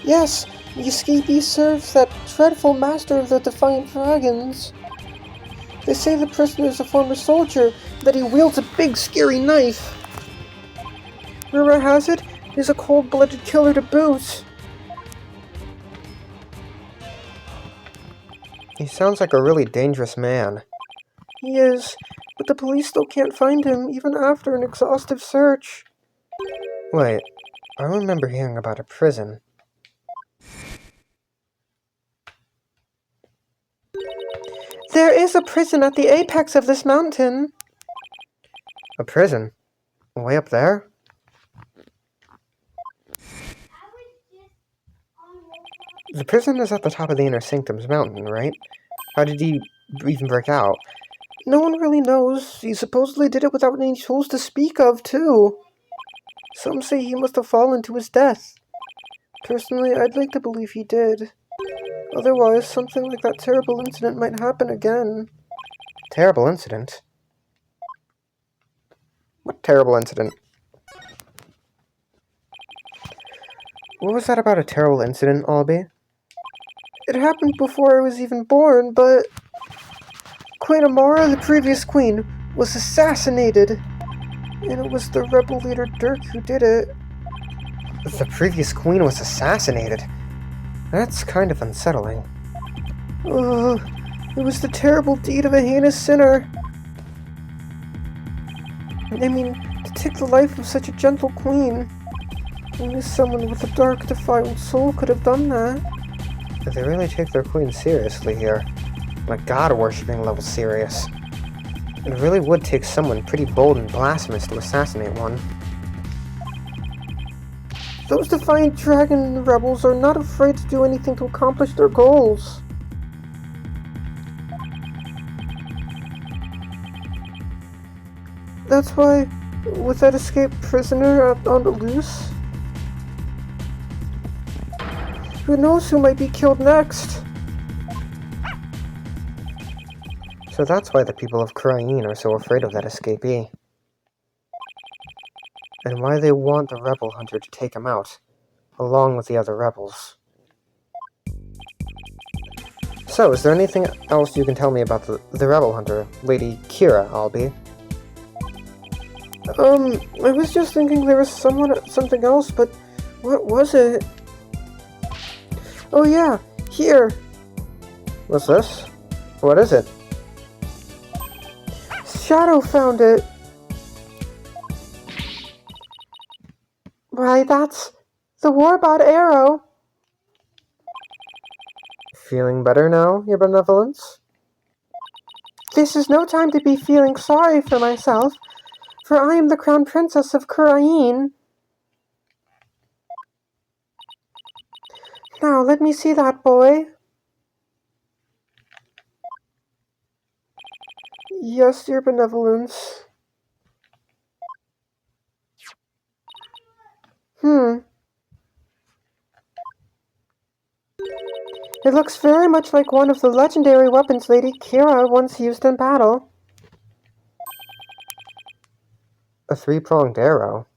Yes, the escapee serves that dreadful master of the Defiant Dragons. They say the prisoner is a former soldier, that he wields a big scary knife. Rumor has it, he's a cold-blooded killer to boot. He sounds like a really dangerous man. He is, but the police still can't find him, even after an exhaustive search. Wait, I remember hearing about a prison. There is a prison at the apex of this mountain. A prison? Way up there? The prison is at the top of the Inner Sanctum's mountain, right? How did he even break out? No one really knows. He supposedly did it without any tools to speak of, too. Some say he must have fallen to his death. Personally, I'd like to believe he did. Otherwise, something like that terrible incident might happen again. Terrible incident? What terrible incident? What was that about a terrible incident, Albie? It happened before I was even born, but Queen Amara, the previous queen, was assassinated. And it was the rebel leader Dirk who did it. The previous queen was assassinated? That's kind of unsettling. It was the terrible deed of a heinous sinner. I mean, to take the life of such a gentle queen. Only someone with a dark, defiled soul could have done that. They really take their queen seriously here. Like god-worshipping level serious. It really would take someone pretty bold and blasphemous to assassinate one. Those Defiant Dragon rebels are not afraid to do anything to accomplish their goals. That's why, with that escaped prisoner on the loose, who knows who might be killed next? So that's why the people of Cryene are so afraid of that escapee. And why they want the rebel hunter to take him out, along with the other rebels. So, is there anything else you can tell me about the rebel hunter, Lady Kira, Albie? I was just thinking there was something else, but what was it? Oh yeah, here! What's this? What is it? Shadow found it! Why, that's the Warbot arrow! Feeling better now, your benevolence? This is no time to be feeling sorry for myself, for I am the Crown Princess of Cryene. Now, let me see that boy. Yes, your benevolence. It looks very much like one of the legendary weapons Lady Kira once used in battle. A three-pronged arrow.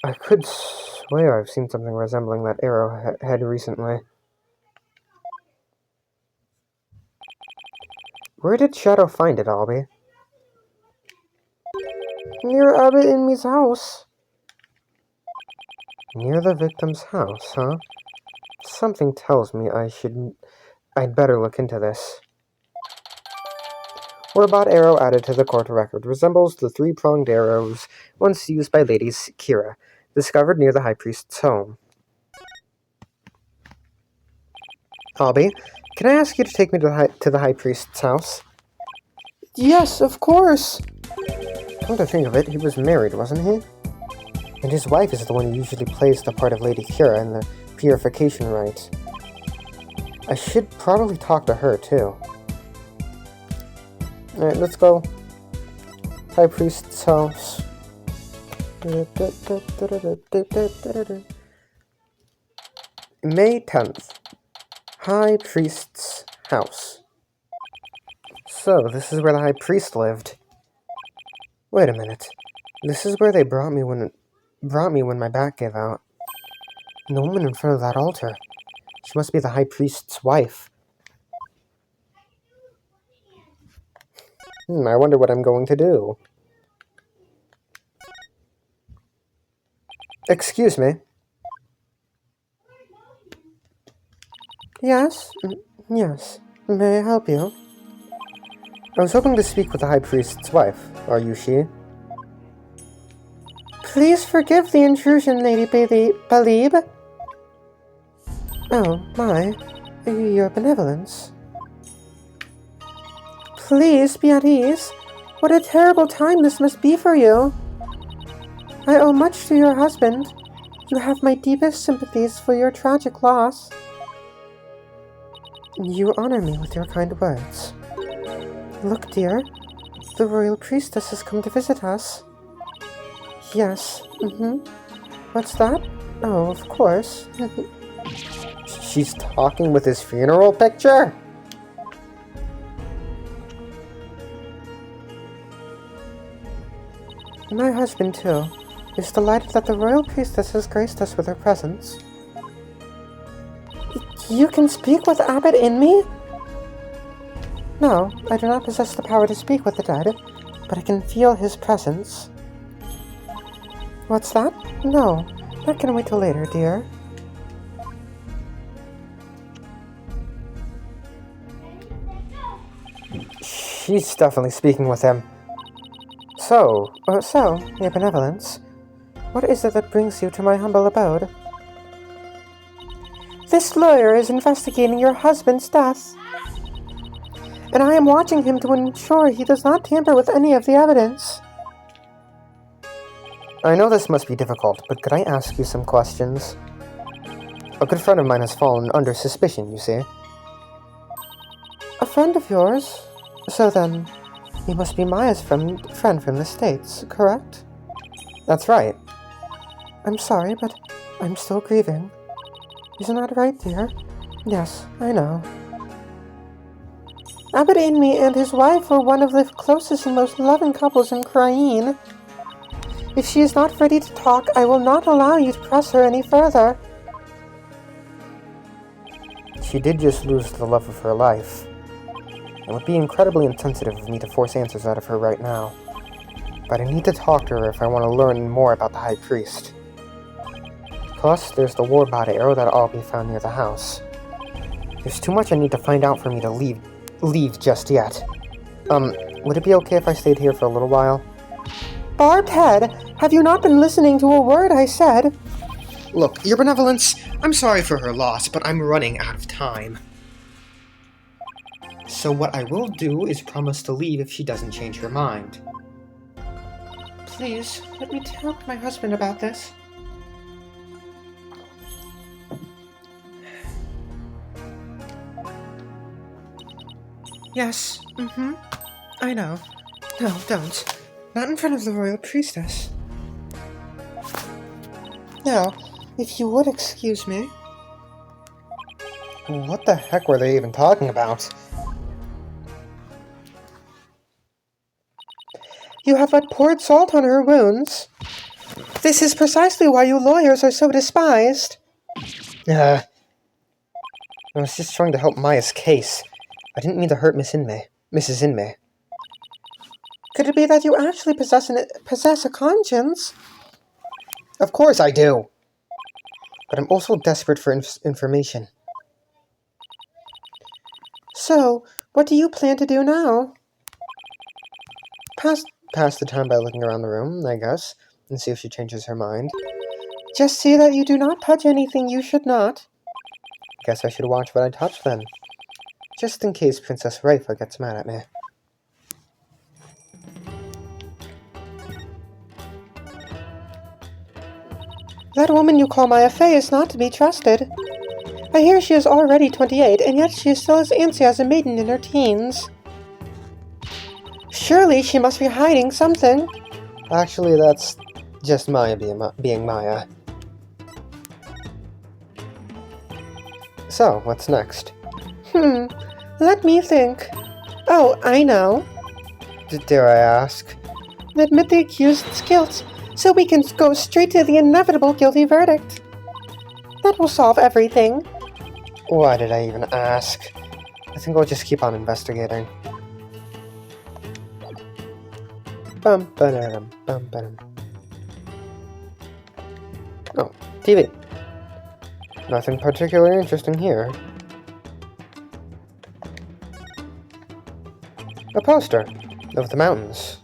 I could swear I've seen something resembling that arrowhead recently. Where did Shadow find it, Albie? Near Abbot Inmi's house. Near the victim's house, huh? Something tells me I'd better look into this. Warbot arrow added to the court record resembles the three-pronged arrows once used by Lady Kira, discovered near the High Priest's home. Albie, can I ask you to take me to the High Priest's house? Yes, of course. Come to think of it, he was married, wasn't he? And his wife is the one who usually plays the part of Lady Kira in the purification rite. I should probably talk to her, too. Alright, let's go. High Priest's house. May 10th. High Priest's house. So, this is where the High Priest lived. Wait a minute. This is where they brought me when my back gave out. And the woman in front of that altar. She must be the High Priest's wife. I wonder what I'm going to do. Excuse me. Yes? Yes. May I help you? I was hoping to speak with the High Priest's wife. Are you she? Please forgive the intrusion, Lady Balib. Oh, my. Your benevolence. Please be at ease. What a terrible time this must be for you. I owe much to your husband. You have my deepest sympathies for your tragic loss. You honor me with your kind words. Look, dear. The royal priestess has come to visit us. Yes, What's that? Oh, of course. She's talking with his funeral picture? My husband, too, is delighted that the royal priestess has graced us with her presence. You can speak with Abbot in me? No, I do not possess the power to speak with the dead, but I can feel his presence. What's that? No, that can wait till later, dear. She's definitely speaking with him. So, your benevolence, what is it that brings you to my humble abode? This lawyer is investigating your husband's death, and I am watching him to ensure he does not tamper with any of the evidence. I know this must be difficult, but could I ask you some questions? A good friend of mine has fallen under suspicion, you see. A friend of yours? So then, you must be Maya's friend from the States, correct? That's right. I'm sorry, but I'm still grieving. Isn't that right, dear? Yes, I know. Abbot Inmi and his wife were one of the closest and most loving couples in Krain. If she is not ready to talk, I will not allow you to press her any further. She did just lose the love of her life. It would be incredibly insensitive of me to force answers out of her right now. But I need to talk to her if I want to learn more about the High Priest. Plus, there's the war-bot arrow that ought to be found near the house. There's too much I need to find out for me to leave just yet. Would it be okay if I stayed here for a little while? Barbed head, have you not been listening to a word I said? Look, your benevolence, I'm sorry for her loss, but I'm running out of time. So what I will do is promise to leave if she doesn't change her mind. Please, let me talk to my husband about this. Yes, I know. No, don't. Not in front of the royal priestess. Now, if you would excuse me. What the heck were they even talking about? You have but poured salt on her wounds. This is precisely why you lawyers are so despised. I was just trying to help Maya's case. I didn't mean to hurt Mrs. Inmei. Could it be that you actually possess a conscience? Of course I do. But I'm also desperate for information. So, what do you plan to do now? Pass the time by looking around the room, I guess, and see if she changes her mind. Just see that you do not touch anything you should not. Guess I should watch what I touch then. Just in case Princess Rite gets mad at me. That woman you call Maya Fey is not to be trusted. I hear she is already 28, and yet she is still as antsy as a maiden in her teens. Surely she must be hiding something. Actually, that's just Maya being Maya. So, what's next? Let me think. Oh, I know. Dare I ask? Admit the accused's guilt, so we can go straight to the inevitable guilty verdict. That will solve everything. Why did I even ask? I think I'll just keep on investigating. Bum ba-da-dum, bum ba-dum. Oh, TV. Nothing particularly interesting here. A poster of the mountains.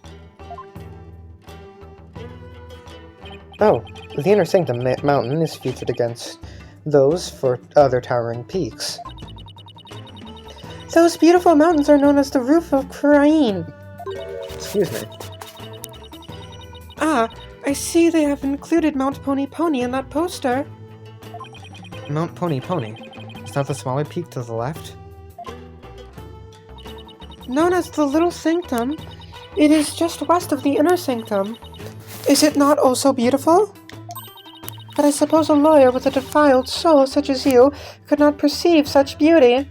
Oh, the Inner Sanctum Mountain is featured against those for other towering peaks. Those beautiful mountains are known as the Roof of Wright. Excuse me. Ah, I see they have included Mount Pony Pony in that poster. Mount Pony Pony. Is that the smaller peak to the left? Known as the Little Sanctum, it is just west of the Inner Sanctum. Is it not also beautiful? But I suppose a lawyer with a defiled soul such as you could not perceive such beauty.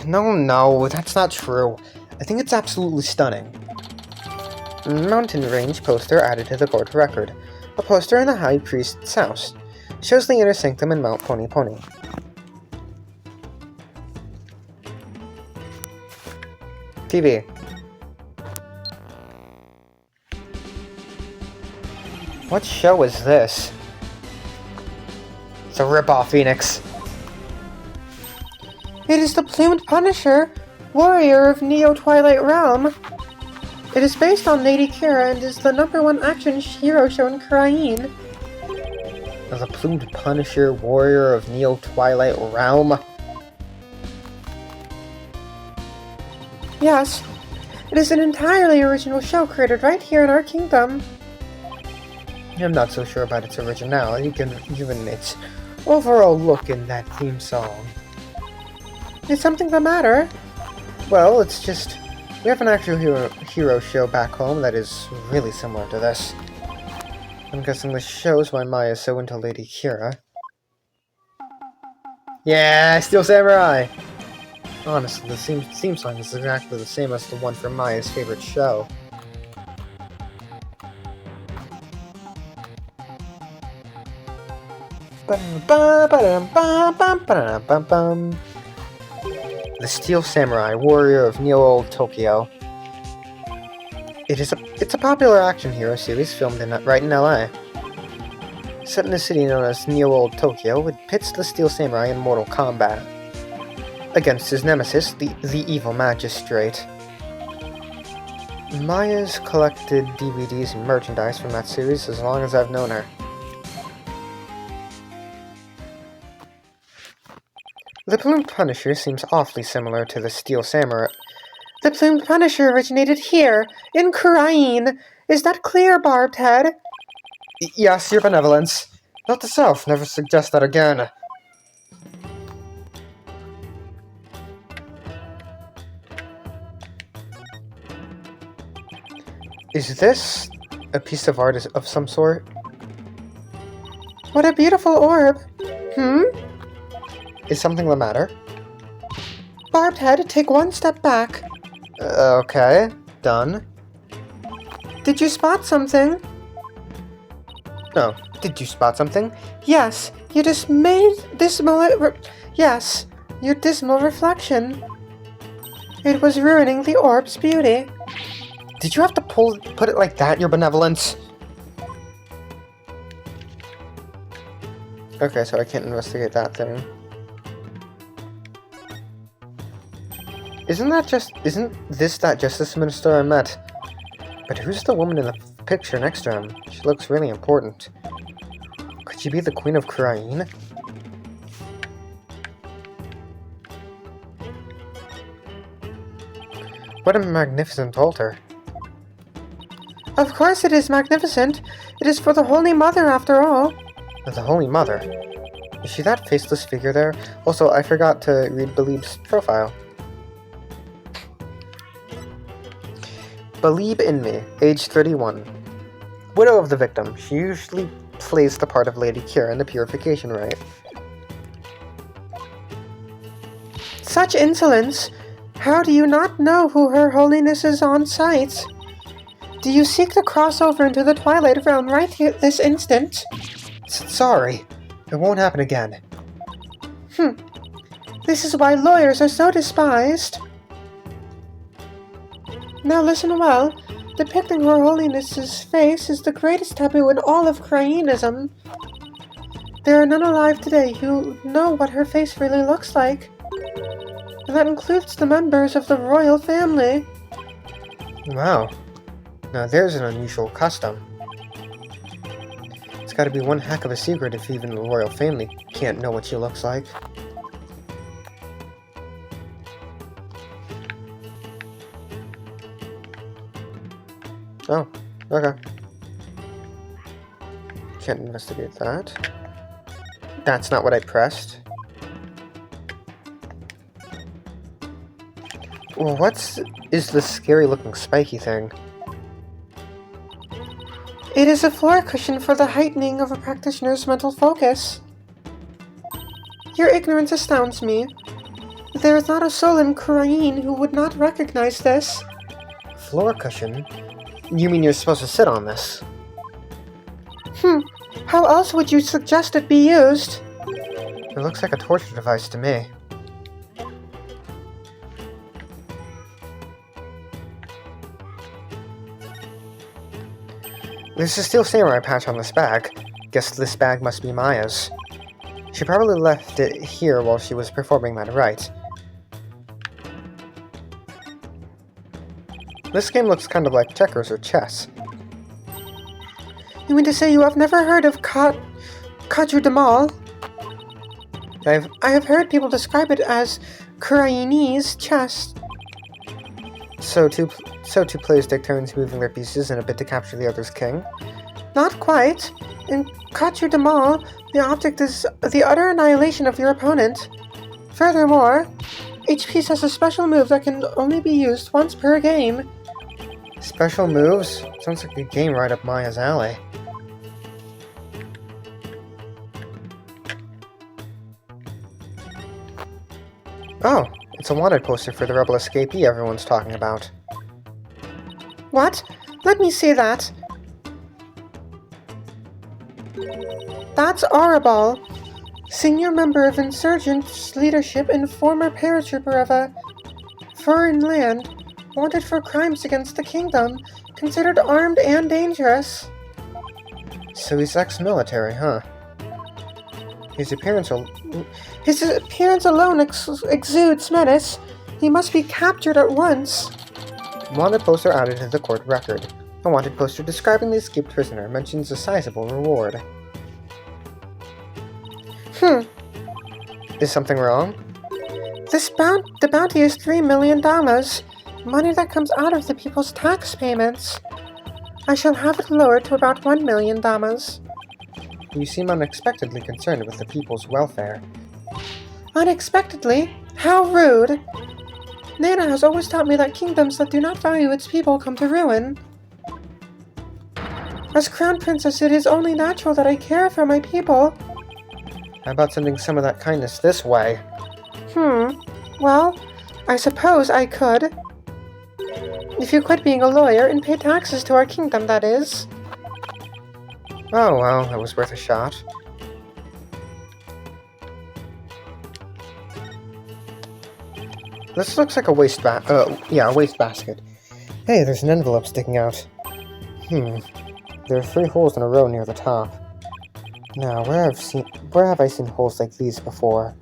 No, that's not true. I think it's absolutely stunning. Mountain range poster added to the court record. A poster in the High Priest's house. Shows the Inner Sanctum and Mount Pony Pony. TV. What show is this? It's a ripoff, Phoenix. It is the Plumed Punisher, warrior of Neo-Twilight Realm. It is based on Lady Kira and is the #1 action hero show in Wright. The Plumed Punisher, warrior of Neo-Twilight Realm. Yes, it is an entirely original show created right here in our kingdom. I'm not so sure about its originality, given its overall look in that theme song. Is something the matter? Well, it's just, we have an actual hero show back home that is really similar to this. I'm guessing this shows why Maya is so into Lady Kira. Yeah, Steel Samurai! Honestly, the theme song is exactly the same as the one from Maya's favorite show. The Steel Samurai, warrior of Neo-Old Tokyo. It's a popular action hero series filmed right in LA. Set in a city known as Neo-Old Tokyo, it pits the Steel Samurai in mortal combat against his nemesis, the evil magistrate. Maya's collected DVDs and merchandise from that series as long as I've known her. The Plumed Punisher seems awfully similar to the Steel Samurai. The Plumed Punisher originated here, in Wright. Is that clear, Barbed Head? Yes, your benevolence. Note to self, never suggest that again. Is this a piece of art of some sort? What a beautiful orb. Is something the matter? Barbed Head, take one step back. Okay, done. Did you spot something? No, did you spot something? Yes, your dismal reflection. It was ruining the orb's beauty. Did you have to put it like that, your benevolence? Okay, so I can't investigate that thing. Isn't this that Justice Minister I met? But who's the woman in the picture next to him? She looks really important. Could she be the Queen of Wright? What a magnificent altar. Of course it is magnificent. It is for the Holy Mother, after all. The Holy Mother? Is she that faceless figure there? Also, I forgot to read Belieb's profile. Belieb in me, age 31. Widow of the victim. She usually plays the part of Lady Kira in the Purification Rite. Such insolence! How do you not know who Her Holiness is on site? Do you seek to cross over into the Twilight Realm right here this instant? Sorry. It won't happen again. This is why lawyers are so despised. Now listen well. Depicting Her Holiness's face is the greatest taboo in all of Cryanism. There are none alive today who know what her face really looks like. And that includes the members of the royal family. Wow. Now there's an unusual custom. It's gotta be one heck of a secret if even the royal family can't know what she looks like. Oh, okay. Can't investigate that. That's not what I pressed. Well, is this scary looking spiky thing? It is a floor cushion for the heightening of a practitioner's mental focus. Your ignorance astounds me. There is not a soul in Crane who would not recognize this. Floor cushion? You mean you're supposed to sit on this? How else would you suggest it be used? It looks like a torture device to me. There's a steel samurai patch on this bag. Guess this bag must be Maya's. She probably left it here while she was performing that rite. This game looks kind of like checkers or chess. You mean to say you have never heard of Quadrudemal? I I have heard people describe it as Crainese chess. So two players take turns moving their pieces in a bid to capture the other's king? Not quite. In Quadrudemal, the object is the utter annihilation of your opponent. Furthermore, each piece has a special move that can only be used once per game. Special moves? Sounds like a game right up Maya's alley. Oh, it's a wanted poster for the rebel escapee everyone's talking about. What? Let me see that. That's Arabal, senior member of insurgent leadership and former paratrooper of a foreign land, wanted for crimes against the kingdom, considered armed and dangerous. So he's ex-military, huh? His appearance alone exudes menace. He must be captured at once. Wanted poster added to the court record. A wanted poster describing the escaped prisoner mentions a sizable reward. Is something wrong? The bounty is $3 million, money that comes out of the people's tax payments. I shall have it lowered to about $1 million. You seem unexpectedly concerned with the people's welfare. Unexpectedly? How rude! Nana has always taught me that kingdoms that do not value its people come to ruin. As Crown Princess, it is only natural that I care for my people. How about sending some of that kindness this way? Well, I suppose I could. If you quit being a lawyer and pay taxes to our kingdom, that is. Oh well, that was worth a shot. This looks like a a wastebasket. Hey, there's an envelope sticking out. There are 3 holes in a row near the top. Now, where have I seen holes like these before?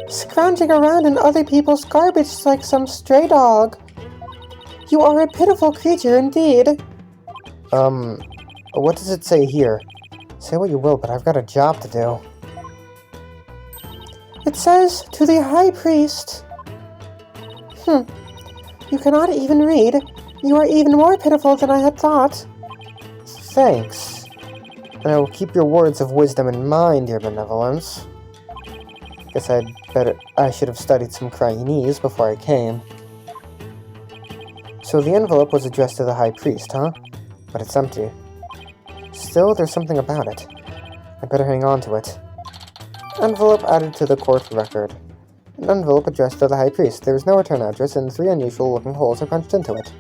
Scrounging around in other people's garbage like some stray dog. You are a pitiful creature indeed. What does it say here? Say what you will, but I've got a job to do. It says, to the High Priest. You cannot even read. You are even more pitiful than I had thought. Thanks. And I will keep your words of wisdom in mind, your benevolence. Guess I should have studied some Crainese before I came. So the envelope was addressed to the High Priest, huh? But it's empty. Still, there's something about it. I better hang on to it. Envelope added to the court record. An envelope addressed to the High Priest. There is no return address, and 3 unusual-looking holes are punched into it.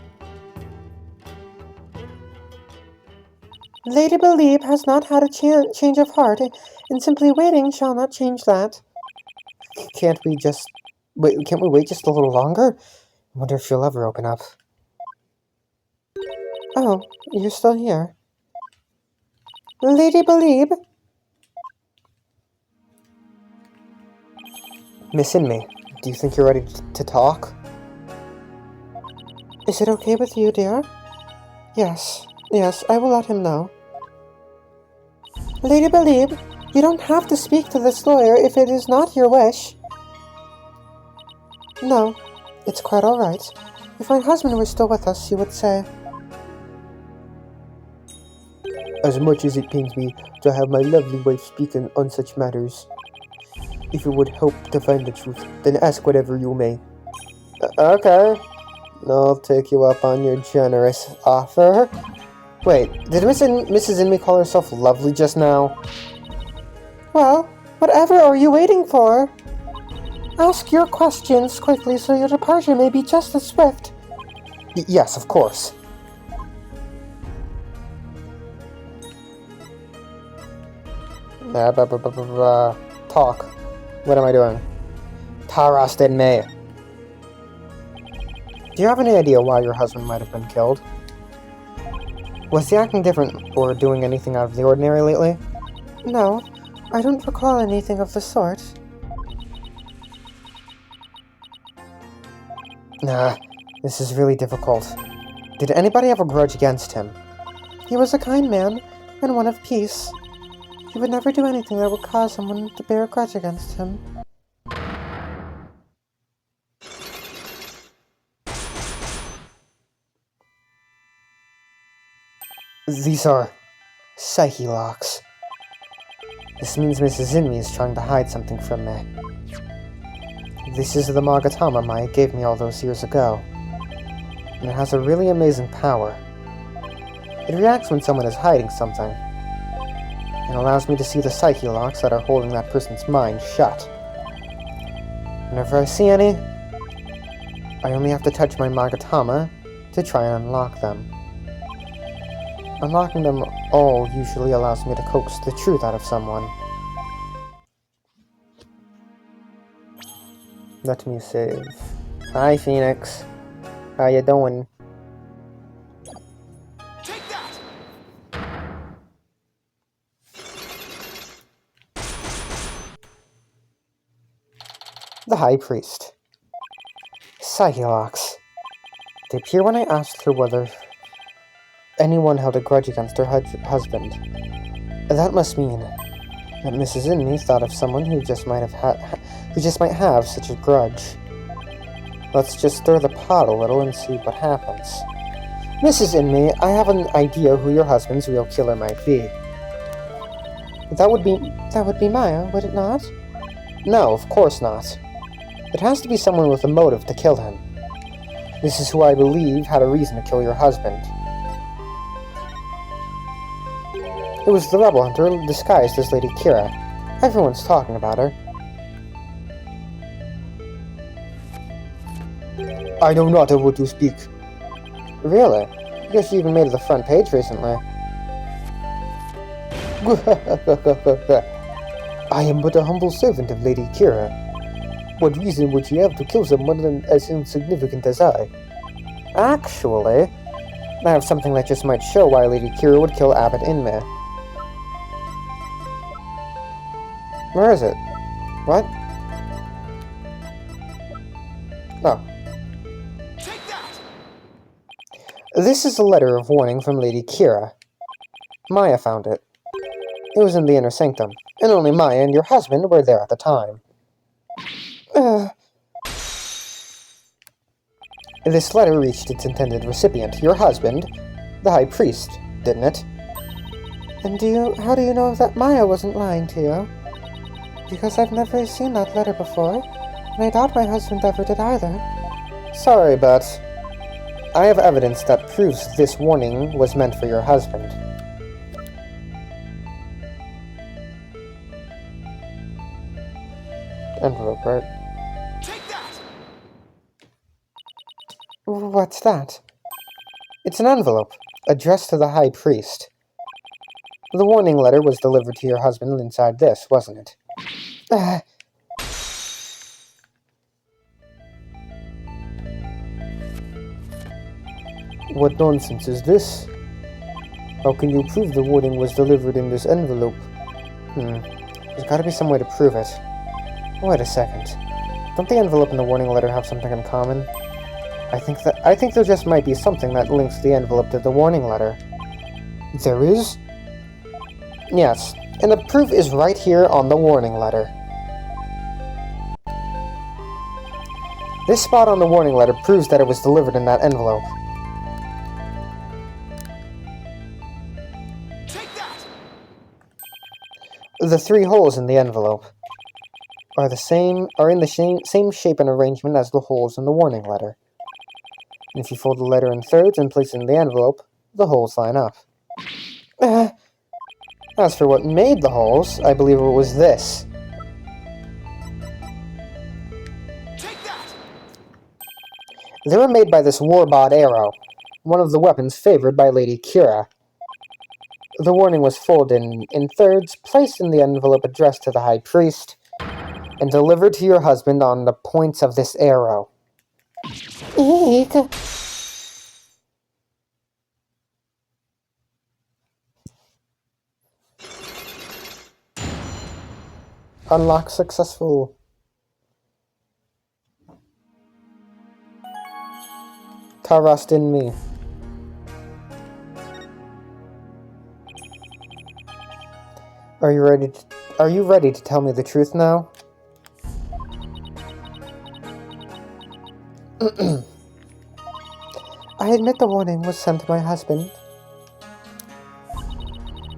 Lady Believe has not had a change of heart, and simply waiting shall not change that. Can't we wait just a little longer? I wonder if she'll ever open up. Oh, you're still here. Lady Believe? Miss Inmate, do you think you're ready to talk? Is it okay with you, dear? Yes, I will let him know. Lady Believe, you don't have to speak to this lawyer if it is not your wish. No, it's quite all right. If my husband were still with us, you would say. As much as it pains me to have my lovely wife speak on such matters, if it would help to find the truth, then ask whatever you may. Okay. I'll take you up on your generous offer. Wait, did Mrs. Inmate call herself lovely just now? Well, whatever are you waiting for? Ask your questions quickly so your departure may be just as swift. Yes, of course. Talk. What am I doing? Taras Inmate. Do you have any idea why your husband might have been killed? Was he acting different or doing anything out of the ordinary lately? No, I don't recall anything of the sort. Nah, this is really difficult. Did anybody have a grudge against him? He was a kind man, and one of peace. He would never do anything that would cause someone to bear a grudge against him. These are psyche locks. This means Mrs. Inmate is trying to hide something from me. This is the Magatama Maya gave me all those years ago. And it has a really amazing power. It reacts when someone is hiding something. It allows me to see the psyche locks that are holding that person's mind shut. Whenever I see any, I only have to touch my Magatama to try and unlock them. Unlocking them all usually allows me to coax the truth out of someone. Let me save. Hi, Phoenix. How you doing? Take that! The High Priest. Psyche locks. They appear when I asked her whether anyone held a grudge against her husband. That must mean that Mrs. Inmate thought of someone who just might have such a grudge. Let's just stir the pot a little and see what happens. Mrs. Inmate, I have an idea who your husband's real killer might be. That would be Maya, would it not? No, of course not. It has to be someone with a motive to kill him. This is who I believe had a reason to kill your husband. It was the rebel hunter disguised as Lady Kira. Everyone's talking about her. I know not of what you speak. Really? I guess you even made it the front page recently. I am but a humble servant of Lady Kira. What reason would she have to kill someone as insignificant as I? Actually, I have something that just might show why Lady Kira would kill Abbot Inme. Where is it? What? Oh. Take that! This is a letter of warning from Lady Kira. Maya found it. It was in the inner sanctum, and only Maya and your husband were there at the time. This letter reached its intended recipient, your husband, the High Priest, didn't it? And how do you know that Maya wasn't lying to you? Because I've never seen that letter before, and I doubt my husband ever did either. Sorry, but I have evidence that proves this warning was meant for your husband. Envelope, right? What's that? It's an envelope, addressed to the High Priest. The warning letter was delivered to your husband inside this, wasn't it? What nonsense is this? How can you prove the warning was delivered in this envelope? There's gotta be some way to prove it. Wait a second. Don't the envelope and the warning letter have something in common? I think there just might be something that links the envelope to the warning letter. There is? Yes, and the proof is right here on the warning letter. This spot on the warning letter proves that it was delivered in that envelope. Take that! The 3 holes in the envelope are in the same shape and arrangement as the holes in the warning letter. And if you fold the letter in thirds and place it in the envelope, the holes line up. As for what made the holes, I believe it was this. Take that! They were made by this warbot arrow, one of the weapons favored by Lady Kira. The warning was folded in thirds, placed in the envelope addressed to the High Priest, and delivered to your husband on the points of this arrow. Eek! Unlock successful. Trust in me. Are you ready to tell me the truth now? I admit the warning was sent to my husband,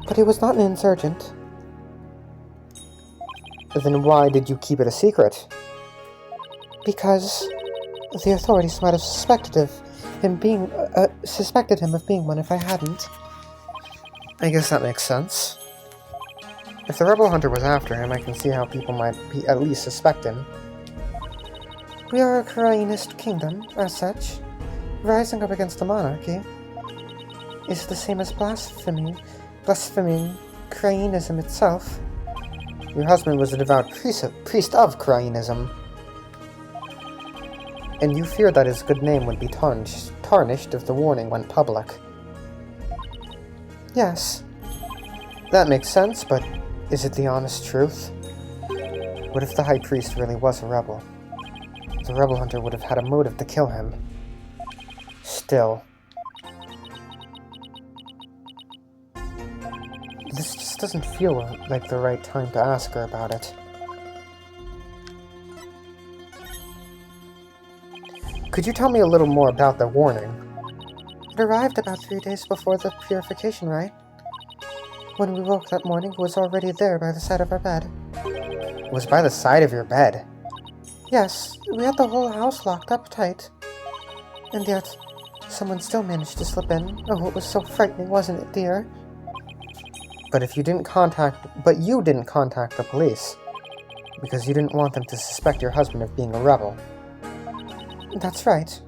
but he was not an insurgent. Then why did you keep it a secret? Because the authorities might have suspected him of being one if I hadn't. I guess that makes sense. If the rebel hunter was after him, I can see how people might at least suspect him. We are a Karainist kingdom, as such. Rising up against the monarchy is the same as blaspheming Krainism itself. Your husband was a devout priest of Krainism, and you feared that his good name would be tarnished if the warning went public. Yes. That makes sense, but is it the honest truth? What if the High Priest really was a rebel? The rebel hunter would have had a motive to kill him. Still. This just doesn't feel like the right time to ask her about it. Could you tell me a little more about the warning? It arrived about 3 days before the purification rite. When we woke that morning, it was already there by the side of our bed. It was by the side of your bed? Yes, we had the whole house locked up tight. And yet, someone still managed to slip in. Oh, it was so frightening, wasn't it, dear? But you didn't contact the police, because you didn't want them to suspect your husband of being a rebel. That's right.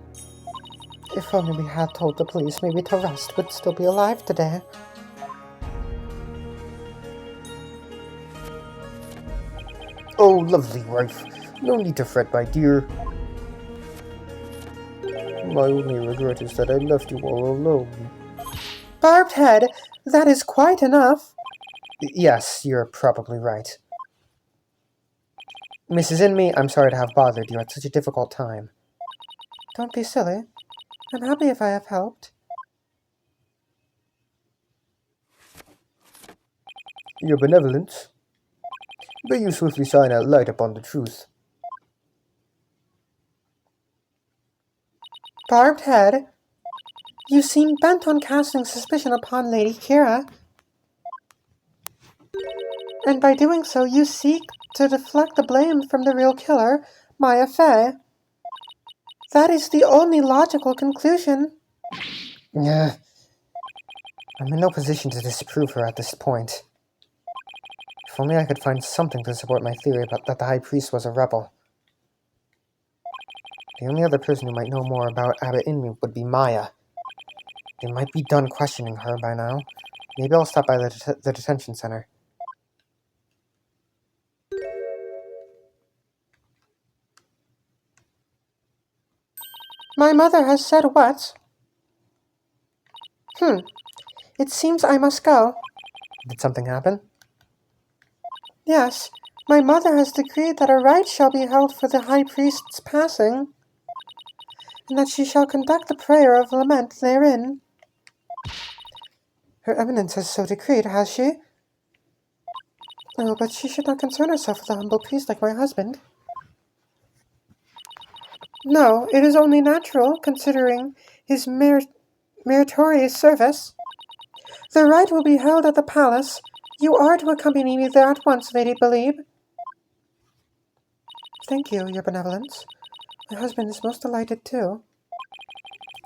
If only we had told the police, maybe Tarrest would still be alive today. Oh, lovely wife. No need to fret, my dear. My only regret is that I left you all alone. Barbed head, that is quite enough. Yes, you're probably right. Mrs. Inmee, I'm sorry to have bothered you at such a difficult time. Don't be silly. I'm happy if I have helped. Your benevolence. May you swiftly shine out light upon the truth. Barbed head, you seem bent on casting suspicion upon Lady Kira. And by doing so, you seek to deflect the blame from the real killer, Maya Fey. That is the only logical conclusion. Yeah. I'm in no position to disprove her at this point. If only I could find something to support my theory about that the High Priest was a rebel. The only other person who might know more about Abbot Inmute would be Maya. They might be done questioning her by now. Maybe I'll stop by the detention center. My mother has said what? It seems I must go. Did something happen? Yes, my mother has decreed that a rite shall be held for the high priest's passing, and that she shall conduct the prayer of lament therein. Her Eminence has so decreed, has she? Oh, but she should not concern herself with a humble priest like my husband. No, it is only natural, considering his meritorious service. The rite will be held at the palace. You are to accompany me there at once, Lady Believe. Thank you, your benevolence. My husband is most delighted, too.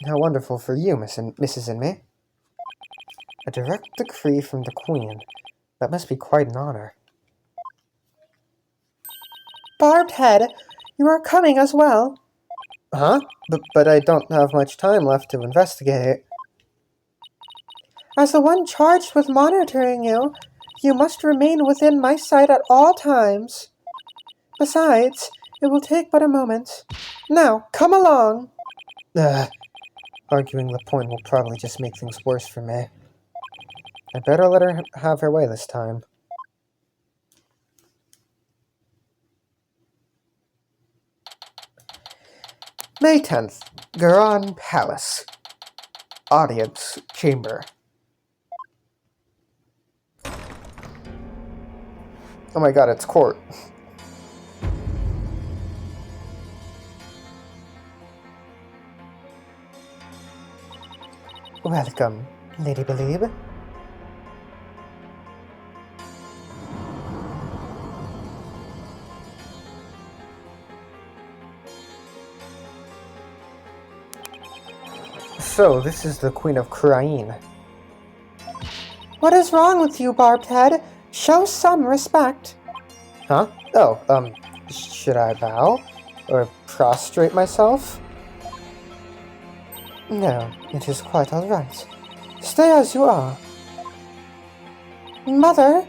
How wonderful for you, Mrs. Inmate. A direct decree from the Queen. That must be quite an honor. Barbed Head, you are coming as well. Huh? But I don't have much time left to investigate. As the one charged with monitoring you, you must remain within my sight at all times. Besides, it will take but a moment. Now, come along! Arguing the point will probably just make things worse for me. I better let her have her way this time. May 10th, Garan Palace. Audience Chamber. Oh my god, it's court. Welcome, Lady Believe. So, this is the Queen of Krain. What is wrong with you, Barbed Head? Show some respect. Huh? Oh, should I bow? Or prostrate myself? No, it is quite all right. Stay as you are. Mother?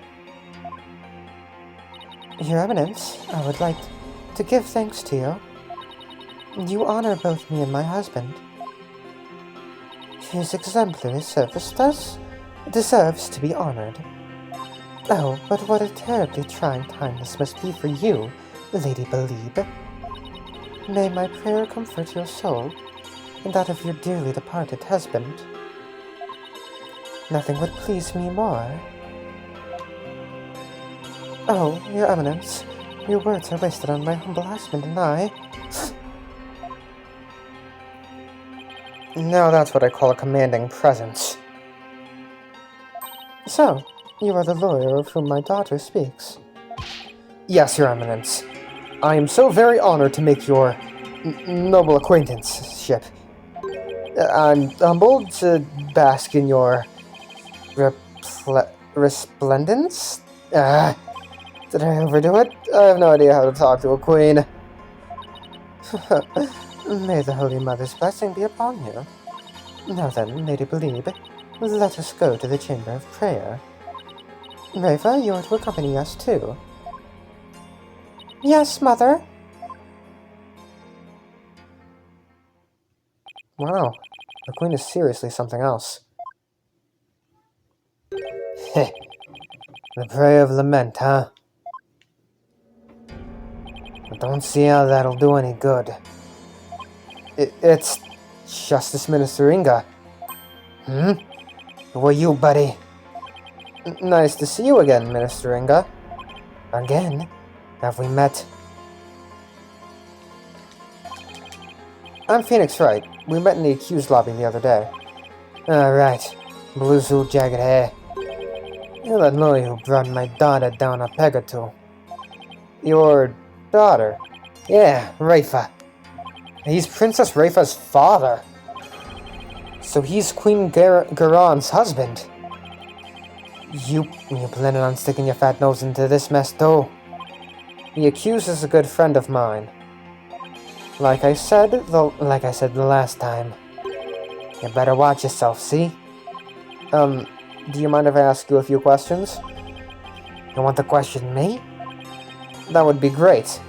Your Eminence, I would like to give thanks to you. You honor both me and my husband. His exemplary service deserves to be honored. Oh, but what a terribly trying time this must be for you, Lady Believe. May my prayer comfort your soul, and that of your dearly departed husband. Nothing would please me more. Oh, Your Eminence, your words are wasted on my humble husband and I. Now that's what I call a commanding presence. So, you are the lawyer of whom my daughter speaks. Yes, Your Eminence. I am so very honored to make your noble acquaintanceship. I'm humbled to bask in your resplendence? Did I overdo it? I have no idea how to talk to a queen. May the Holy Mother's blessing be upon you. Now then, Lady Believe, let us go to the Chamber of Prayer. Reva, you are to accompany us too. Yes, Mother. Wow, the Queen is seriously something else. Heh, the Prayer of Lament, huh? I don't see how that'll do any good. It's Justice Minister Inga. Who are you, buddy? Nice to see you again, Minister Inga. Again? Have we met? I'm Phoenix Wright. We met in the accused lobby the other day. Right. Blue suit, jagged hair. You're that lawyer who brought my daughter down a peg or two. Your daughter? Yeah, Rafa. He's Princess Rafa's father. So he's Queen Garon's husband. You planning on sticking your fat nose into this mess too? The accused is a good friend of mine. Like I said the last time. You better watch yourself, see? Do you mind if I ask you a few questions? You want to question me? That would be great.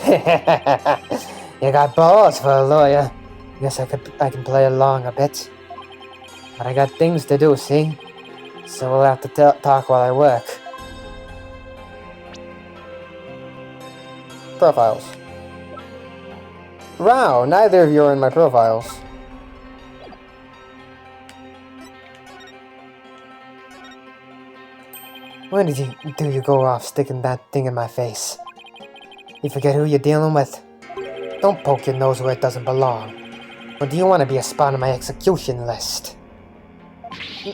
You got balls for a lawyer. Guess I can play along a bit. But I got things to do, see? So we'll have to talk while I work. Profiles. Wow, neither of you are in my profiles. When did you go off sticking that thing in my face? You forget who you're dealing with? Don't poke your nose where it doesn't belong. Or do you want to be a spot on my execution list?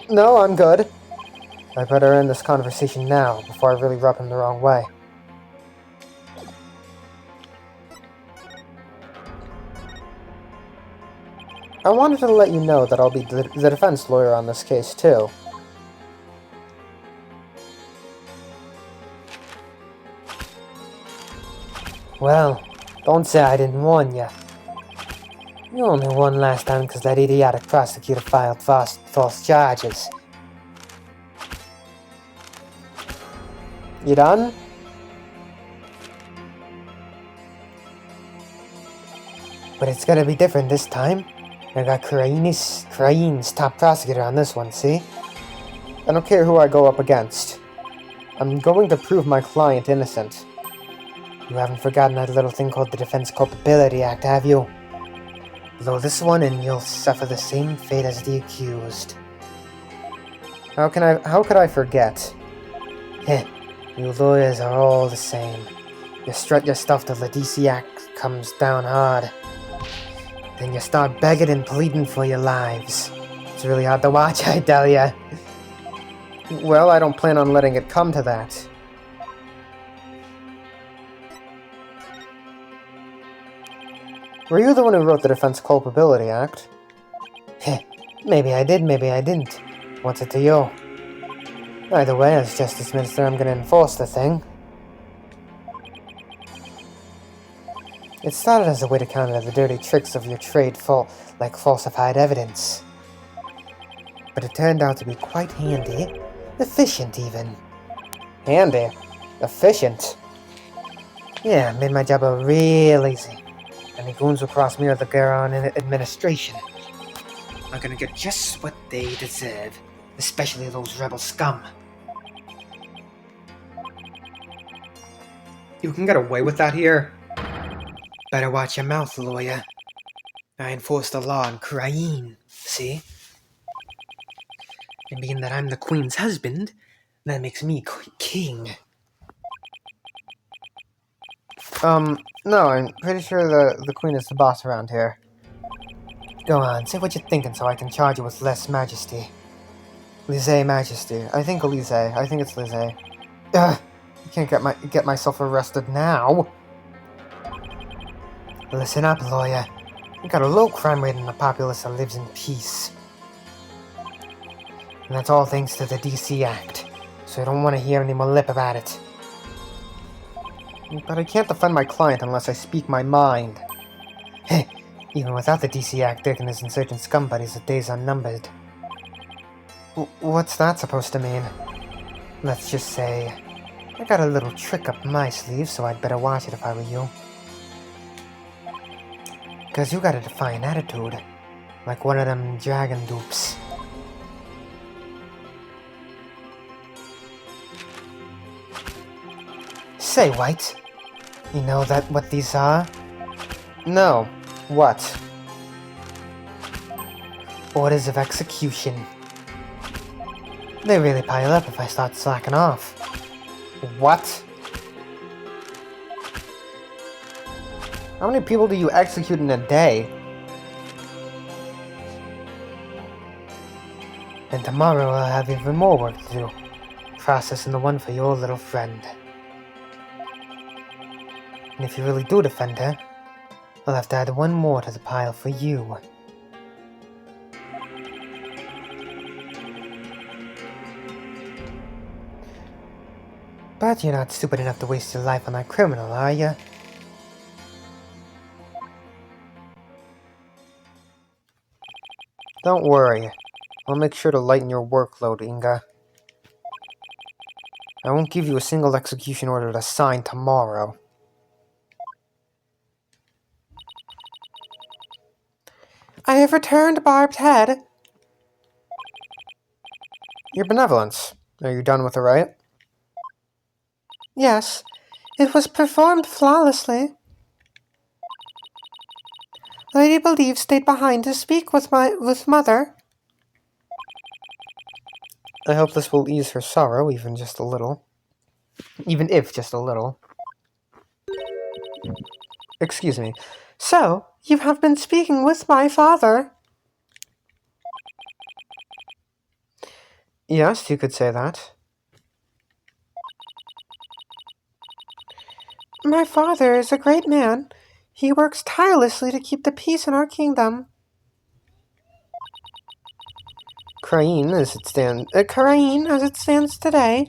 No, I'm good. I better end this conversation now, before I really rub him the wrong way. I wanted to let you know that I'll be the defense lawyer on this case, too. Well, don't say I didn't warn you. You only won last time because that idiotic prosecutor filed false charges. You done? But it's gonna be different this time. I got Crane's top prosecutor on this one, see? I don't care who I go up against. I'm going to prove my client innocent. You haven't forgotten that little thing called the Defense Culpability Act, have you? Blow this one and you'll suffer the same fate as the accused. How could I forget? Heh, you lawyers are all the same. You strut your stuff till the DC Act comes down hard. Then you start begging and pleading for your lives. It's really hard to watch, I tell ya. Well, I don't plan on letting it come to that. Were you the one who wrote the Defense Culpability Act? Heh, maybe I did, maybe I didn't. What's it to you? Either way, as Justice Minister, I'm gonna enforce the thing. It started as a way to counter the dirty tricks of your trade like falsified evidence. But it turned out to be quite handy. Efficient, even. Handy? Efficient? Yeah, made my job real easy. Any goons who cross me or the Garon administration are gonna get just what they deserve. Especially those rebel scum. You can get away with that here? Better watch your mouth, lawyer. I enforce the law in Craine, see? And being that I'm the queen's husband, that makes me king. No, I'm pretty sure the queen is the boss around here. Go on, say what you're thinking so I can charge you with less majesty. Lise Majesty. I think Lise. I think it's Lise. Ugh! I can't get myself arrested now. Listen up, lawyer. We got a low crime rate in the populace that lives in peace. And that's all thanks to the DC Act. So I don't want to hear any more lip about it. But I can't defend my client unless I speak my mind. Heh, even without the DC Act, Dick and his insurgent scum buddies are days unnumbered. What's that supposed to mean? Let's just say, I got a little trick up my sleeve, so I'd better watch it if I were you. Cause you got a defiant attitude, like one of them dragon dupes. Say, White, you know what these are? No. What? Orders of execution. They really pile up if I start slacking off. What? How many people do you execute in a day? And tomorrow I'll have even more work to do. Processing the one for your little friend. And if you really do defend her, I'll have to add one more to the pile for you. But you're not stupid enough to waste your life on that criminal, are you? Don't worry. I'll make sure to lighten your workload, Inga. I won't give you a single execution order to sign tomorrow. I have returned Barbed Head. Your benevolence. Are you done with the rite? Yes, it was performed flawlessly. Lady Believe stayed behind to speak with Mother. I hope this will ease her sorrow, even just a little. Even if just a little. Excuse me. So, you have been speaking with my father. Yes, you could say that. My father is a great man. He works tirelessly to keep the peace in our kingdom. Krain, as it stands today,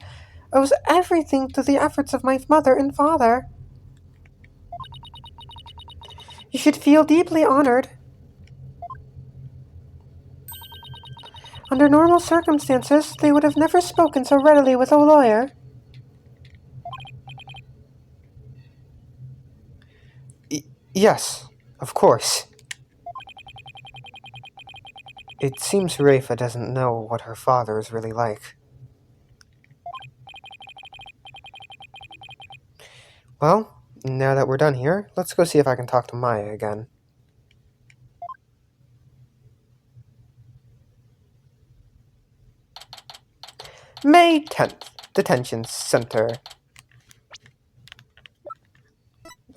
Owes everything to the efforts of my mother and father. You should feel deeply honored. Under normal circumstances, they would have never spoken so readily with a lawyer. Yes, of course. It seems Rafa doesn't know what her father is really like. Well, now that we're done here, let's go see if I can talk to Maya again. May 10th, Detention Center.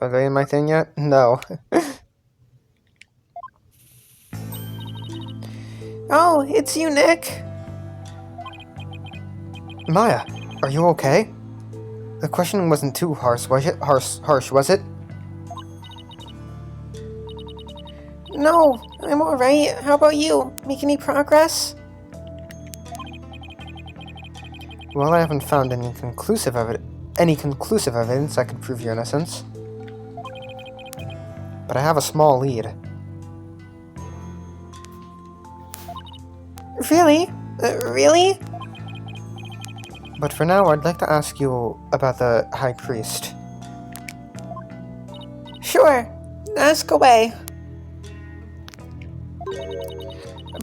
Are they in my thing yet? No. Oh, it's you, Nick. Maya, are you okay? The questioning wasn't too harsh, was it? Harsh, was it? No, I'm alright. How about you? Make any progress? Well, I haven't found any conclusive evidence that could prove your innocence. But I have a small lead. Really? Really? But for now, I'd like to ask you about the High Priest. Sure. Ask away.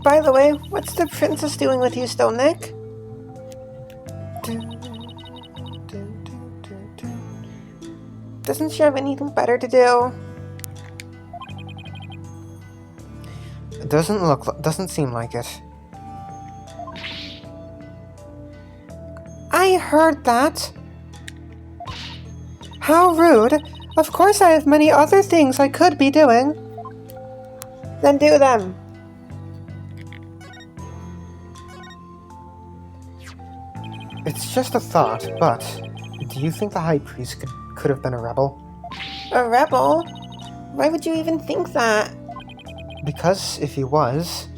By the way, what's the princess doing with you still, Nick? Doesn't she have anything better to do? It doesn't seem like it. I heard that. How rude. Of course I have many other things I could be doing. Then do them. It's just a thought, but do you think the High Priest could have been a rebel? A rebel? Why would you even think that? Because if he was,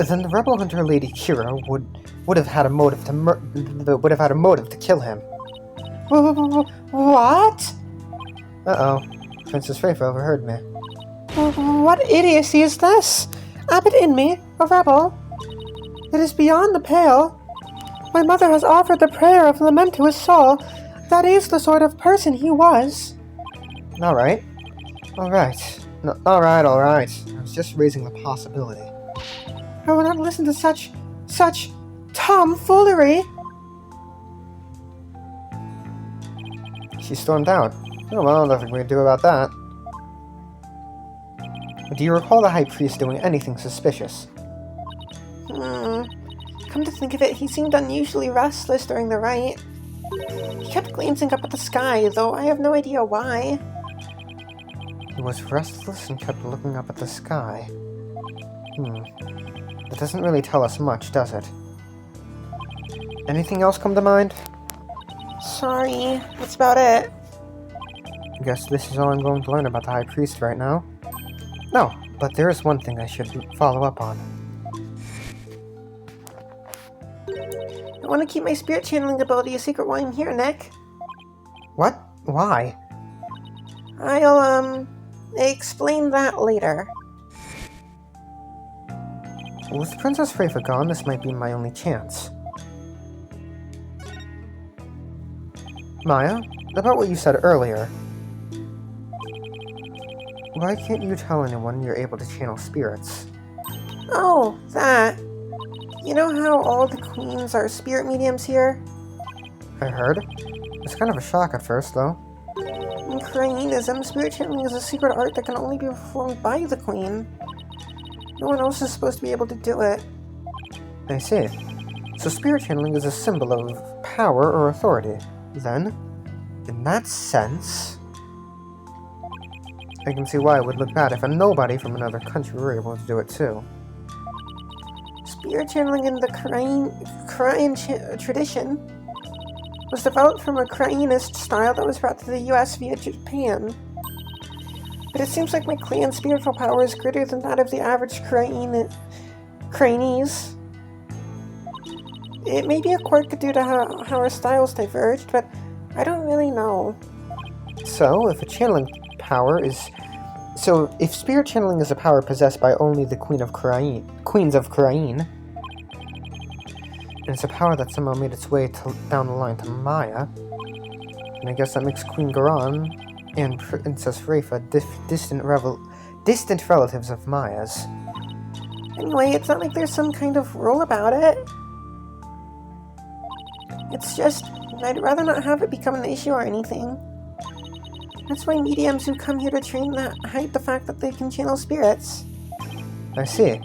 then the rebel hunter Lady Kira would have had a motive to kill him. What? Uh-oh. Princess Rafa overheard me. What idiocy is this? Abbot in me, a rebel? It is beyond the pale. My mother has offered the prayer of lament to his soul. That is the sort of person he was. Alright. No, alright. I was just raising the possibility. I will not listen to such tomfoolery. She stormed out. Oh, well, nothing we can do about that. Do you recall the High Priest doing anything suspicious? Come to think of it, he seemed unusually restless during the rite. He kept glancing up at the sky, though I have no idea why. He was restless and kept looking up at the sky. That doesn't really tell us much, does it? Anything else come to mind? Sorry, that's about it. Guess this is all I'm going to learn about the High Priest right now. No, but there is one thing I should follow up on. I want to keep my spirit channeling ability a secret while I'm here, Nick. What? Why? I'll, explain that later. With Princess Rafa gone, this might be my only chance. Maya, about what you said earlier. Why can't you tell anyone you're able to channel spirits? Oh, that. You know how all the queens are spirit mediums here? I heard. It's kind of a shock at first, though. In Koreanism, spirit channeling is a secret art that can only be performed by the queen. No one else is supposed to be able to do it. I see. So spirit channeling is a symbol of power or authority. Then, in that sense, I can see why it would look bad if a nobody from another country were able to do it too. Spirit channeling in the Korean tradition was developed from a Koreanist style that was brought to the US via Japan. But it seems like my clan's spiritual power is greater than that of the average Koreanese. It may be a quirk due to how our styles diverged, but I don't really know. So, if spirit channeling is a power possessed by only the queens of Korean, and it's a power that somehow made its way down the line to Maya, and I guess that makes Queen Garan and Princess Rafa distant relatives of Maya's. Anyway, it's not like there's some kind of rule about it. It's just, I'd rather not have it become an issue or anything. That's why mediums who come here to train hide the fact that they can channel spirits. I see.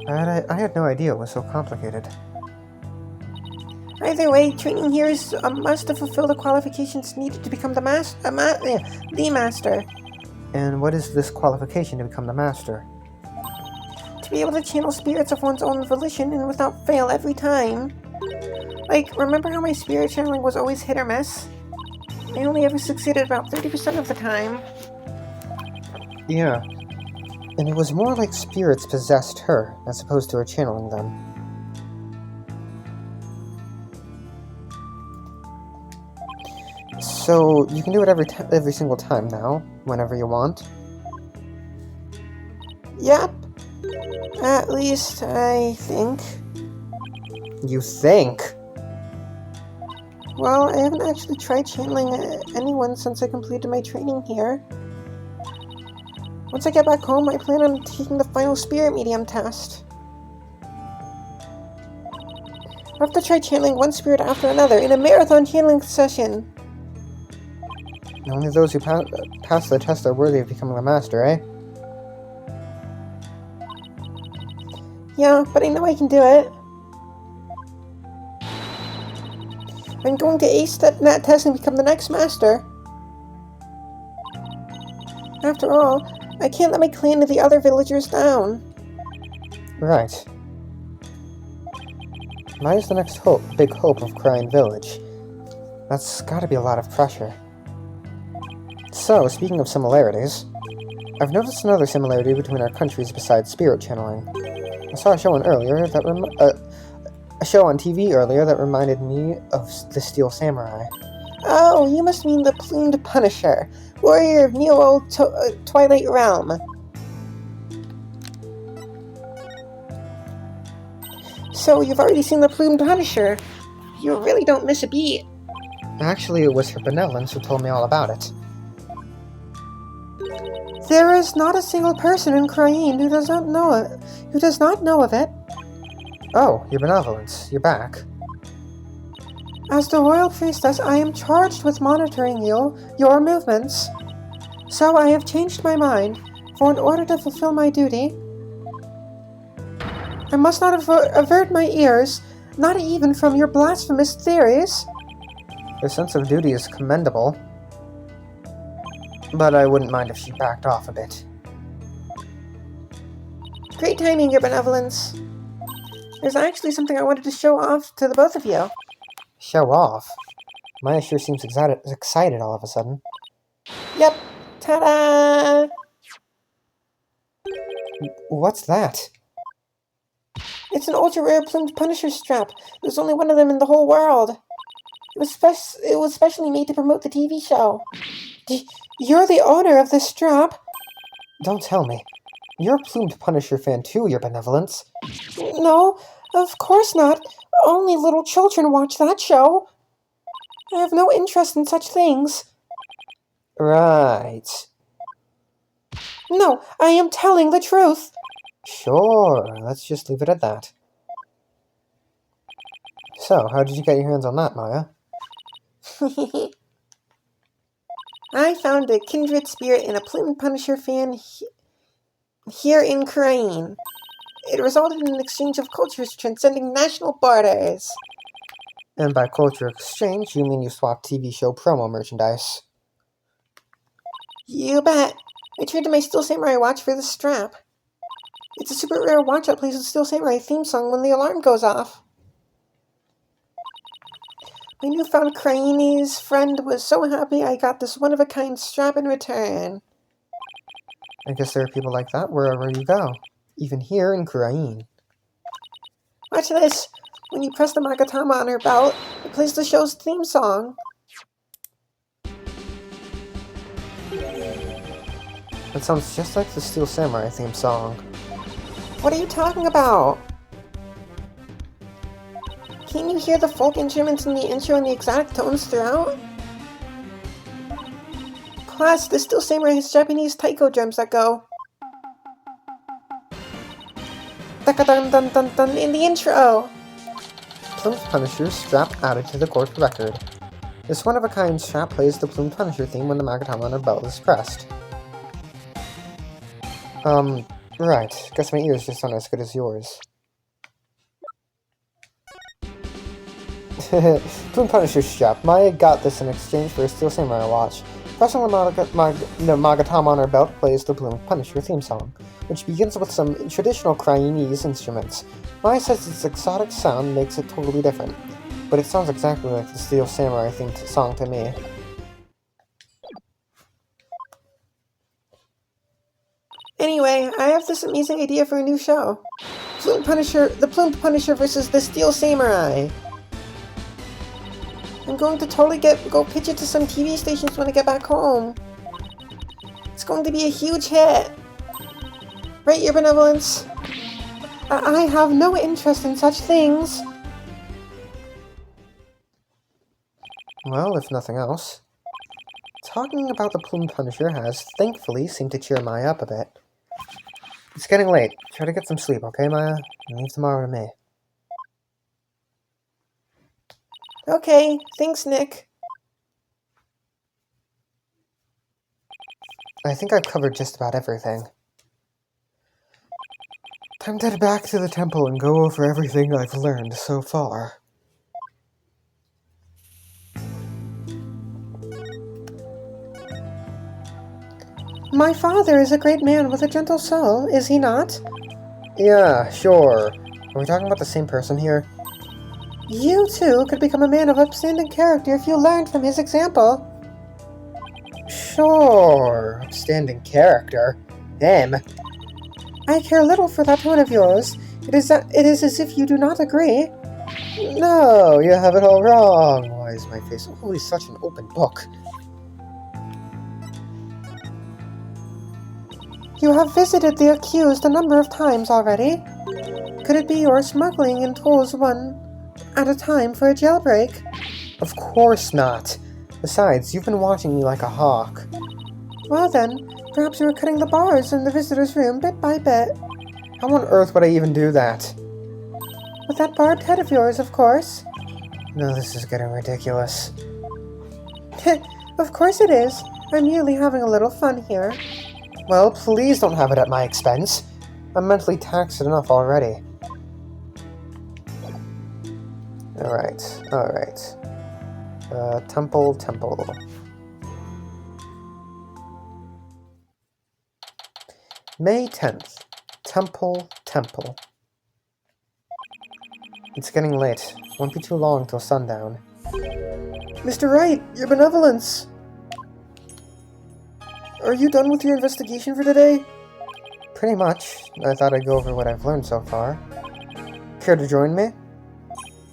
I had no idea it was so complicated. Either way, training here is a must to fulfill the qualifications needed to become the master. And what is this qualification to become the master? To be able to channel spirits of one's own volition and without fail every time. Like, remember how my spirit channeling was always hit or miss? I only ever succeeded about 30% of the time. Yeah. And it was more like spirits possessed her, as opposed to her channeling them. So, you can do it every single time now, whenever you want? Yep. At least, I think. You think? Well, I haven't actually tried channeling anyone since I completed my training here. Once I get back home, I plan on taking the final spirit medium test. I'll have to try channeling one spirit after another in a marathon channeling session. Only those who pass the test are worthy of becoming the master, eh? Yeah, but I know I can do it. I'm going to ace that test and become the next master. After all, I can't let my clan and the other villagers down. Right. Maya's the next big hope of Crying Village. That's gotta be a lot of pressure. So, speaking of similarities, I've noticed another similarity between our countries besides spirit channeling. I saw a show on TV earlier that reminded me of the Steel Samurai. Oh, you must mean the plumed Punisher, warrior of Neo Twilight Realm. So, you've already seen the plumed Punisher. You really don't miss a beat. Actually, it was her benevolence who told me all about it. There is not a single person in Cryene who does not know of it. Oh, your benevolence. You're back. As the royal priestess, I am charged with monitoring your movements. So I have changed my mind, for in order to fulfill my duty, I must not avert my ears, not even from your blasphemous theories. Your sense of duty is commendable, but I wouldn't mind if she backed off a bit. Great timing, your benevolence. There's actually something I wanted to show off to the both of you. Show off? Maya sure seems excited all of a sudden. Yep. Ta-da! What's that? It's an ultra-rare plumed Punisher strap. There's only one of them in the whole world. It was specially made to promote the TV show. You're the owner of this strap? Don't tell me. You're a plumed Punisher fan too, Your Benevolence. No, of course not. Only little children watch that show. I have no interest in such things. Right. No, I am telling the truth. Sure, let's just leave it at that. So, how did you get your hands on that, Maya? I found a kindred spirit in a plumed Punisher fan here in Krain. It resulted in an exchange of cultures transcending national borders. And by culture exchange, you mean you swapped TV show promo merchandise. You bet. I traded my Steel Samurai watch for this strap. It's a super rare watch that plays the Steel Samurai theme song when the alarm goes off. My newfound Chinese friend was so happy I got this one-of-a-kind strap in return. I guess there are people like that wherever you go. Even here in Krain. Watch this. When you press the Magatama on her belt, it plays the show's theme song. That sounds just like the Steel Samurai theme song. What are you talking about? Can't you hear the folk instruments in the intro and the exotic tones throughout? Plus, the Steel Samurai has Japanese taiko drums that go "Dun-dun-dun-dun-dun" in the intro. Plumed Punisher strap added to the court record. This one-of-a-kind strap plays the Plumed Punisher theme when the Magatama on her belt is pressed. Right. Guess my ears just aren't as good as yours. Plumed Punisher strap. Maya got this in exchange for a Steel Samurai watch. Pressing the Magatama on her belt plays the Plumed Punisher theme song, which begins with some traditional Chinese instruments. Maya says its exotic sound makes it totally different, but it sounds exactly like the Steel Samurai themed song to me. Anyway, I have this amazing idea for a new show. The Plumed Punisher versus the Steel Samurai. I'm going to totally go pitch it to some TV stations when I get back home. It's going to be a huge hit. Right, Your Benevolence? I have no interest in such things. Well, if nothing else, talking about the Plumed Punisher has, thankfully, seemed to cheer Maya up a bit. It's getting late. Try to get some sleep, okay, Maya? And leave tomorrow to me. Okay, thanks, Nick. I think I've covered just about everything. Time to head back to the temple and go over everything I've learned so far. My father is a great man with a gentle soul, is he not? Yeah, sure. Are we talking about the same person here? You, too, could become a man of upstanding character if you learned from his example. Sure. Upstanding character. Him. I care little for that tone of yours. It is as if you do not agree. No, you have it all wrong. Why is my face always such an open book? You have visited the accused a number of times already. Could it be you're smuggling in tolls one at a time for a jailbreak? Of course not. Besides, you've been watching me like a hawk. Well then, perhaps you were cutting the bars in the visitor's room bit by bit. How on earth would I even do that? With that barbed head of yours, of course. No, this is getting ridiculous. Of course it is. I'm merely having a little fun here. Well, please don't have it at my expense. I'm mentally taxed enough already. Alright. Temple. May 10th. Temple. It's getting late. Won't be too long till sundown. Mr. Wright, Your Benevolence! Are you done with your investigation for today? Pretty much. I thought I'd go over what I've learned so far. Care to join me?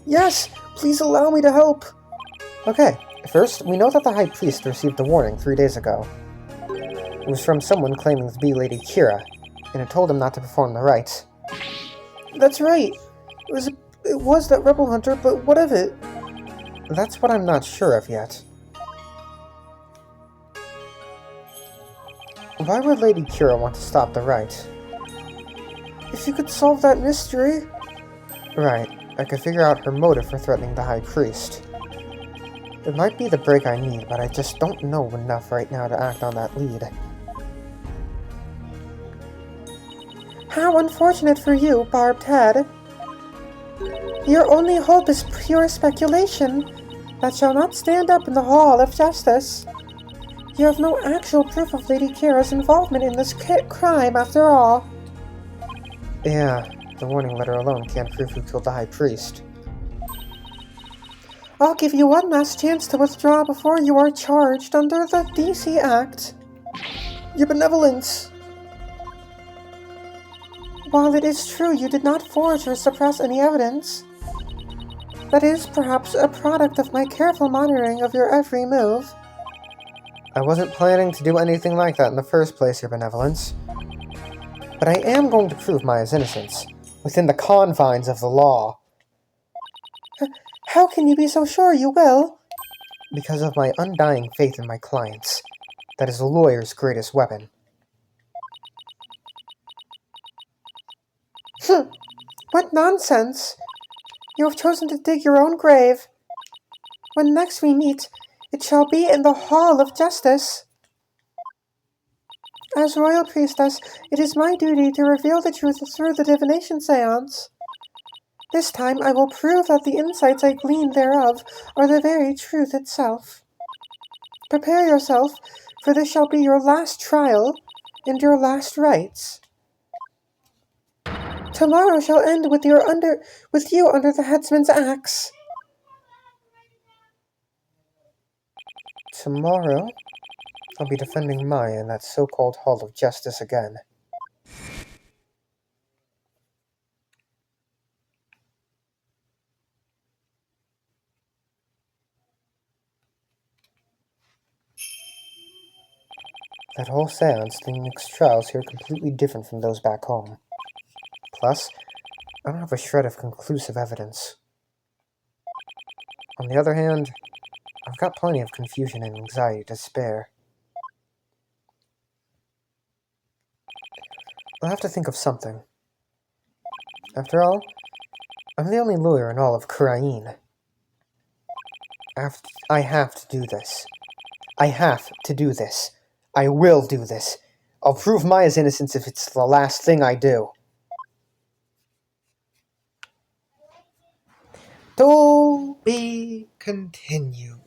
Yes! Please allow me to help! Okay. First, we know that the High Priest received a warning 3 days ago. It was from someone claiming to be Lady Kira. and it told him not to perform the rites. That's right. It was that rebel hunter, but what of it? That's what I'm not sure of yet. Why would Lady Kira want to stop the rite? If you could solve that mystery... Right, I could figure out her motive for threatening the High Priest. It might be the break I need, but I just don't know enough right now to act on that lead. How unfortunate for you, Barbed Head. Your only hope is pure speculation that shall not stand up in the Hall of Justice. You have no actual proof of Lady Kira's involvement in this crime, after all. Yeah, the warning letter alone can't prove who killed the High Priest. I'll give you one last chance to withdraw before you are charged under the DC Act. Your benevolence. While it is true you did not forge or suppress any evidence, that is perhaps a product of my careful monitoring of your every move. I wasn't planning to do anything like that in the first place, Your Benevolence. But I am going to prove Maya's innocence, within the confines of the law. How can you be so sure you will? Because of my undying faith in my clients. That is a lawyer's greatest weapon. What nonsense! You have chosen to dig your own grave. When next we meet, it shall be in the Hall of Justice. As Royal Priestess, it is my duty to reveal the truth through the divination seance. This time I will prove that the insights I gleaned thereof are the very truth itself. Prepare yourself, for this shall be your last trial and your last rites. Tomorrow shall end with you under the headsman's axe. Tomorrow, I'll be defending Maya in that so-called Hall of Justice again. That whole seance thing makes trials here completely different from those back home. Plus, I don't have a shred of conclusive evidence. On the other hand, I've got plenty of confusion and anxiety to spare. I'll have to think of something. After all, I'm the only lawyer in all of Krain. I have to do this. I have to do this. I will do this. I'll prove Maya's innocence if it's the last thing I do. To be continued.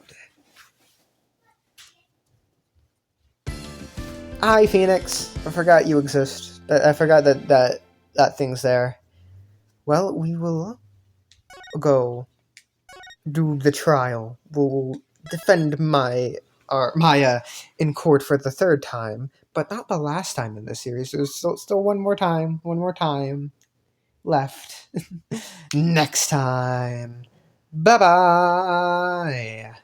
Hi, Phoenix. I forgot you exist. I forgot that thing's there. Well, we will go do the trial. We'll defend Maya in court for the third time, but not the last time in this series. There's still one more time left. Next time. Bye-bye.